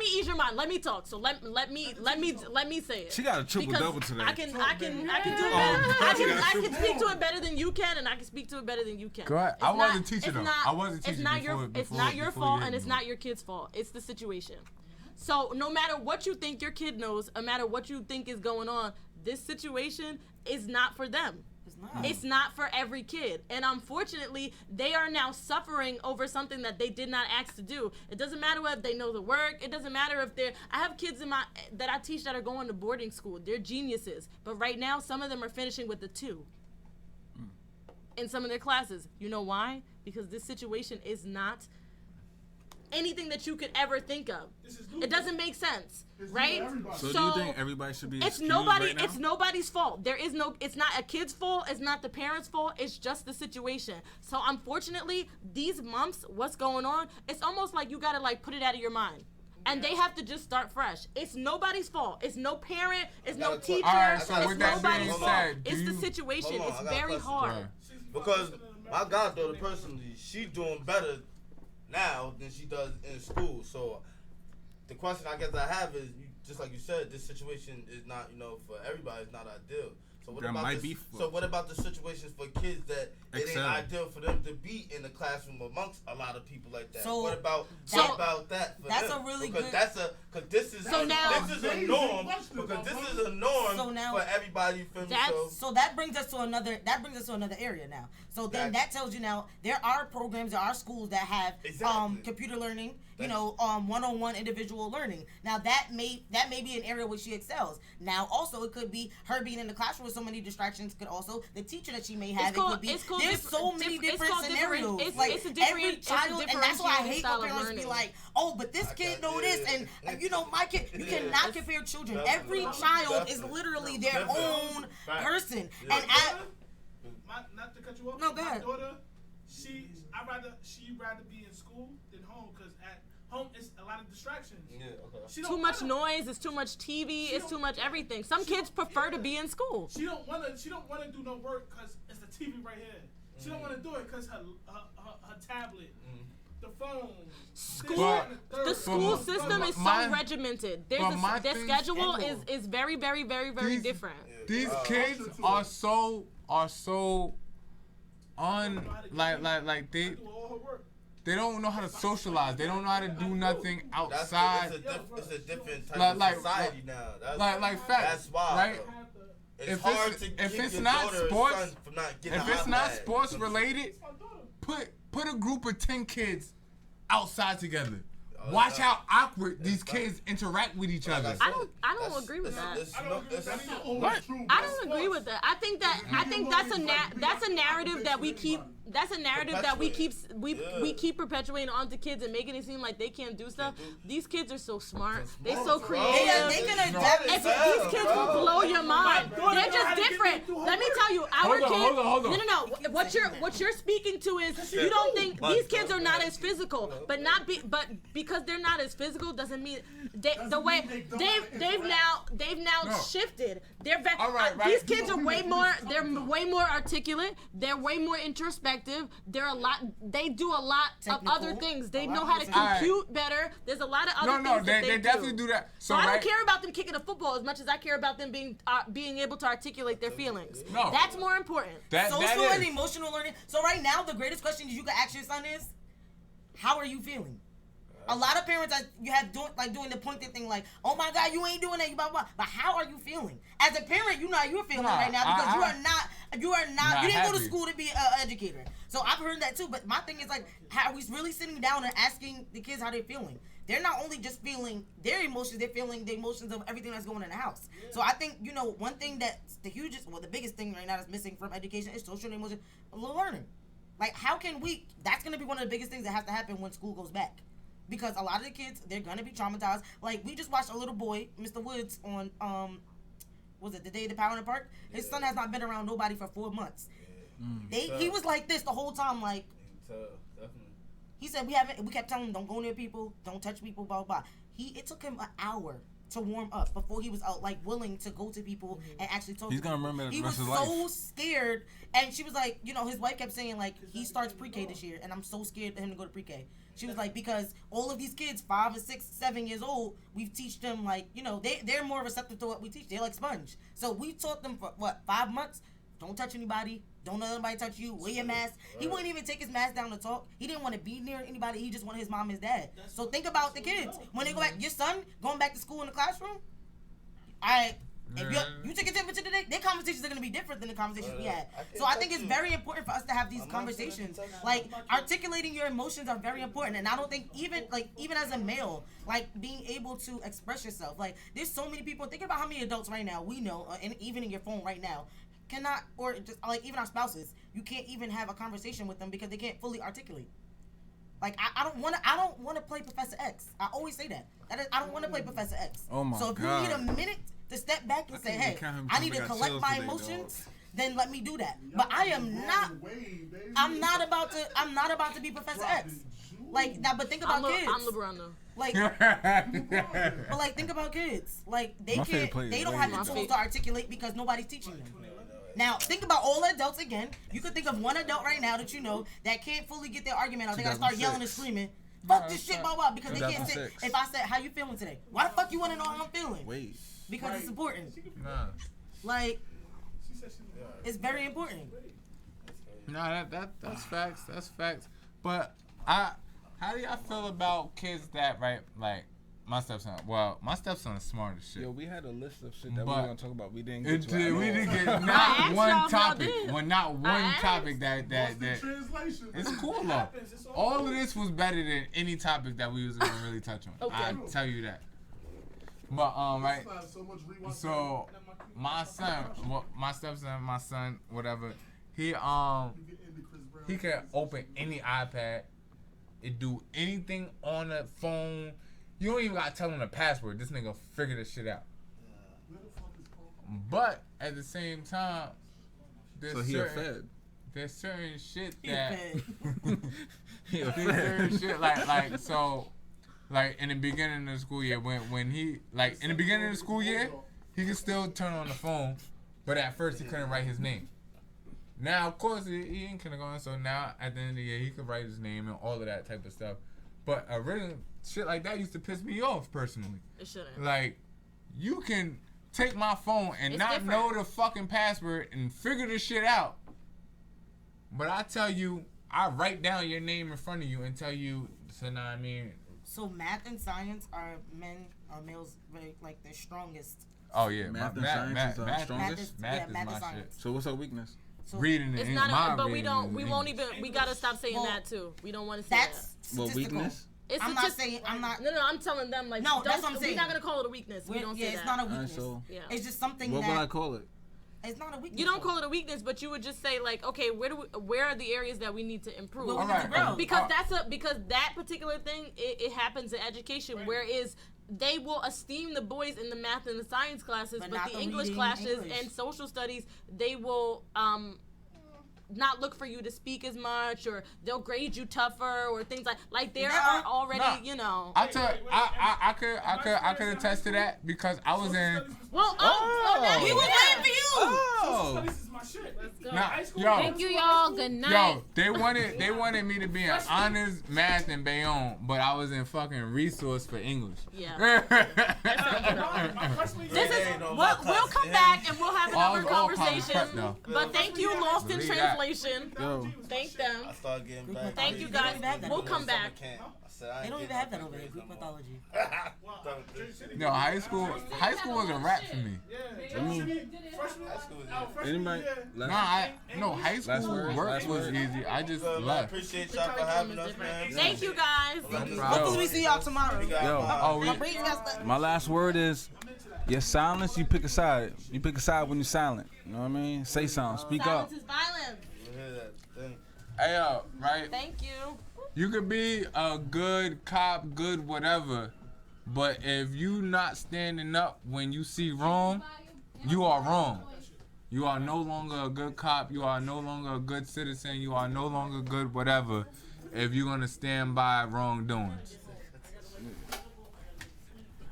S7: ease your mind. Let me talk. So let me say it.
S4: She got a triple double today.
S7: I can do it. I can speak to it better than you can, and I can speak to it better than you can.
S11: Go ahead. I was a teacher though. I was a teacher.
S7: It's not your fault, and it's not your kid's fault. It's the situation. So no matter what you think your kid knows, no matter what you think is going on, this situation is not for them. It's not for every kid. And unfortunately, they are now suffering over something that they did not ask to do. It doesn't matter if they know the work. It doesn't matter if I have kids that I teach that are going to boarding school. They're geniuses. But right now, some of them are finishing with a 2 in some of their classes. You know why? Because this situation is not anything that you could ever think of. It doesn't make sense, right?
S4: So do you think everybody should be excused right now?
S7: It's nobody's fault. It's not a kid's fault. It's not the parents' fault. It's just the situation. So unfortunately, these months, what's going on, it's almost like you gotta like put it out of your mind. And they have to just start fresh. It's nobody's fault. It's no parent. It's no teacher.
S11: Right, so
S7: it's nobody's fault.
S12: said,
S7: It's the situation. It's very hard.
S12: Because my goddaughter personally, she's doing better now than she does in school. So the question I guess I have is, just like you said, this situation is not, for everybody, it's not ideal. So what
S4: There
S12: about
S4: might
S12: this,
S4: be
S12: So what about the situations for kids that it ain't
S4: Excel.
S12: ideal for them to be in the classroom amongst a lot of people like that?
S8: So
S12: what about that for
S8: that's
S12: them?
S8: a really
S12: because
S8: good.
S12: Because this is
S13: So now-
S12: this is a norm. Because this is a norm
S8: So now-
S12: for everybody. You feel me?
S8: So that brings us to another area now. So then that tells you now there are programs, there are schools that have computer learning, one-on-one individual learning. Now that may be an area where she excels. Now also it could be her being in the classroom with so many distractions. Could also the teacher that she may have. There's so many different scenarios. Every child, and that's why I hate when parents be like, oh, but this kid know this, and my kid. You cannot compare children. Every child is literally their own person, and
S5: not to cut you off.
S8: No, go ahead.
S5: My daughter, she'd rather be in school than home because at home it's a lot of distractions. Yeah, okay.
S13: Too much noise. It's too much TV. It's too much everything. Some kids prefer to be in school.
S5: She don't wanna do no work because it's the TV right here. She don't wanna do it because her tablet. The phone.
S13: The school system is so regimented. Their schedule is very, very, very, very different.
S11: These kids are so they don't know how to socialize. They don't know how to do nothing outside.
S12: It's a different type of society now.
S11: Facts.
S12: That's why.
S11: Right?
S12: If it's not
S11: sports related, put a group of 10 kids outside together. Watch how awkward these kids interact with each other.
S13: I don't agree with that.
S11: I
S13: don't agree with that. I think that's a narrative that we keep. That's a narrative that we keep perpetuating onto kids and making it seem like they can't do stuff. These kids are so smart. They're so creative.
S8: They can adapt.
S13: These kids will blow your mind. They're just different. Let me tell you, our kids.
S11: Hold on.
S13: No. What you're speaking to is you don't think these kids are not as physical, but because they're not as physical doesn't mean they've now shifted. They're these kids are way more. They're way more articulate. They're way more introspective. They do a lot of other things. They know how to compute better. There's a lot of other things that they
S11: definitely do that.
S13: So I don't care about them kicking a football as much as I care about them being able to articulate their feelings.
S11: No.
S13: That's more important.
S8: Social and emotional learning. So right now, the greatest question you can ask your son is, how are you feeling? A lot of parents doing the pointed thing like, oh my God, you ain't doing that, you blah blah. But how are you feeling? As a parent, you know how you're feeling right now because you didn't go to school to be an educator. So I've heard that too. But my thing is like, how are we really sitting down and asking the kids how they're feeling? They're not only just feeling their emotions, they're feeling the emotions of everything that's going on in the house. Yeah. So I think, one thing that's the biggest thing right now that's missing from education is social and emotional learning. Like, how can that's going to be one of the biggest things that has to happen when school goes back. Because a lot of the kids, they're going to be traumatized. Like, we just watched a little boy, Mr. Woods, on, was it The Day of the Power in the Park? His son has not been around nobody for 4 months. Yeah. He was like this the whole time, like,
S12: definitely.
S8: He said we kept telling him, don't go near people, don't touch people, blah, blah, blah. It took him an hour to warm up before he was out, like, willing to go to people and actually talk to people.
S4: He's going to remember the rest of his
S8: life.
S4: life.
S8: He was so scared, and she was like, his wife kept saying, like, he starts pre-K this year, and I'm so scared for him to go to pre-K. She was like, because all of these kids, 5 and 6, 7 years old, we've teach them, like, they're more receptive to what we teach. They're like sponge. So we taught them for, 5 months? Don't touch anybody. Don't let anybody touch you. Wear your mask. He wouldn't even take his mask down to talk. He didn't want to be near anybody. He just wanted his mom and his dad. So think about the kids. When they go back, your son going back to school in the classroom, all right, if you take a temperature today, their conversations are going to be different than the conversations we had. So I think it's very important for us to have these conversations. Like, articulating your emotions are very important. And I don't think even as a male, like, being able to express yourself. Like, there's so many people. Think about how many adults right now we know, and even in your phone right now, cannot, or just like even our spouses, you can't even have a conversation with them because they can't fully articulate. Like, I don't want to play Professor X. I always say that. I don't want to play Professor X.
S4: Oh my God.
S8: So if you need a minute to step back and say, hey, I need to collect my emotions, then let me do that. But I'm not about to be Professor X. Like, now, but think about kids.
S13: I'm LeBron though.
S8: Like, but like, think about kids. Like, they don't have the tools to articulate because nobody's teaching them. Now, think about all adults again. You could think of one adult right now that you know that can't fully get their argument out. They gotta start yelling and screaming. Fuck this shit, blah, blah, because they can't sit. If I said, how you feeling today? Why the fuck you want to know how I'm feeling?
S12: Wait.
S8: Because it's important.
S11: Nah.
S8: Like, It's very important.
S11: No, that's facts. That's facts. But how do y'all feel about kids that like my stepson? Well, my stepson is smart as shit.
S4: Yo, we had a list of shit that we were gonna talk about. We didn't get to
S11: we didn't get not one topic. Well, not one topic that it's cool though. All of this was better than any topic that we was gonna really touch on.
S13: Okay.
S11: I'll tell you that. But right. So my son, my stepson, my son, whatever. He can open any iPad. It do anything on the phone. You don't even gotta tell him the password. This nigga figure this shit out. But at the same time, there's certain shit that there's certain shit like in the beginning of the school year when he in the beginning of the school year he could still turn on the phone, but at first he couldn't write his name. Now, of course, he in kindergarten, so now at the end of the year, he could write his name and all of that type of stuff. But originally, shit like that used to piss me off personally.
S13: It shouldn't.
S11: Like, you can take my phone and not know the fucking password and figure this shit out. But I tell you, I write down your name in front of you and tell you, so now I mean.
S8: So math and science are males, like their strongest.
S11: Oh yeah,
S4: math and science is our strongest.
S11: Math is my shit.
S4: So what's our weakness?
S8: So
S11: reading
S13: it's
S11: it.
S13: not, but we won't even. We gotta stop saying that too. We don't want to say that.
S8: Well,
S4: weakness.
S13: It's
S8: I'm not saying I'm not.
S13: No, I'm telling them like.
S8: No, that's what I'm saying.
S13: We're not gonna call it a weakness. We don't say that.
S8: It's not a weakness.
S4: So,
S8: it's just something.
S4: What would I call it?
S8: It's not a weakness.
S13: You don't call it a weakness, but you would just say like, okay, where are the areas that we need to improve?
S8: Well, right.
S13: Because because that particular thing it happens in education, whereas they will esteem the boys in the math and the science classes, but the English classes and social studies they will not look for you to speak as much, or they'll grade you tougher, or things like there are already, you know.
S11: I could attest to that because I was in.
S13: Well,
S8: he was waiting for you.
S11: Oh.
S5: This is my shit. Let's go.
S9: Thank you, y'all. Good night.
S11: Yo, they wanted me to be in honors, math, and Bayonne, but I was in fucking resource for English.
S13: Yeah. We'll come back and we'll have another conversation. But thank you, Lost in Translation.
S4: Yo.
S13: Thank them.
S12: I started getting back.
S13: Thank you guys. We'll come back.
S8: They don't even have that over there. Greek mythology.
S11: No, high school was a rap for me.
S4: Anybody?
S11: High school work was easy. I just left.
S12: Appreciate y'all for having us, man.
S13: Thank you guys.
S8: Hopefully we see y'all tomorrow.
S4: My last word is, your silence, you pick a side. You pick a side when you're silent. You know what I mean? Say something. Speak up.
S13: Silence is violence.
S11: Hey, right?
S13: Thank you.
S11: You could be a good cop, good whatever, but if you not standing up when you see wrong, you are wrong. You are no longer a good cop. You are no longer a good citizen. You are no longer good whatever if you're going to stand by wrongdoings.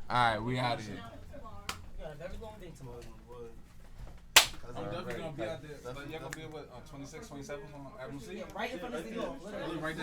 S11: All right, we out of here.
S4: I'm definitely going to be out there. Y'all going to be at what, 26, 27 on Admiral C?
S8: Right in front of the door.
S4: Right there.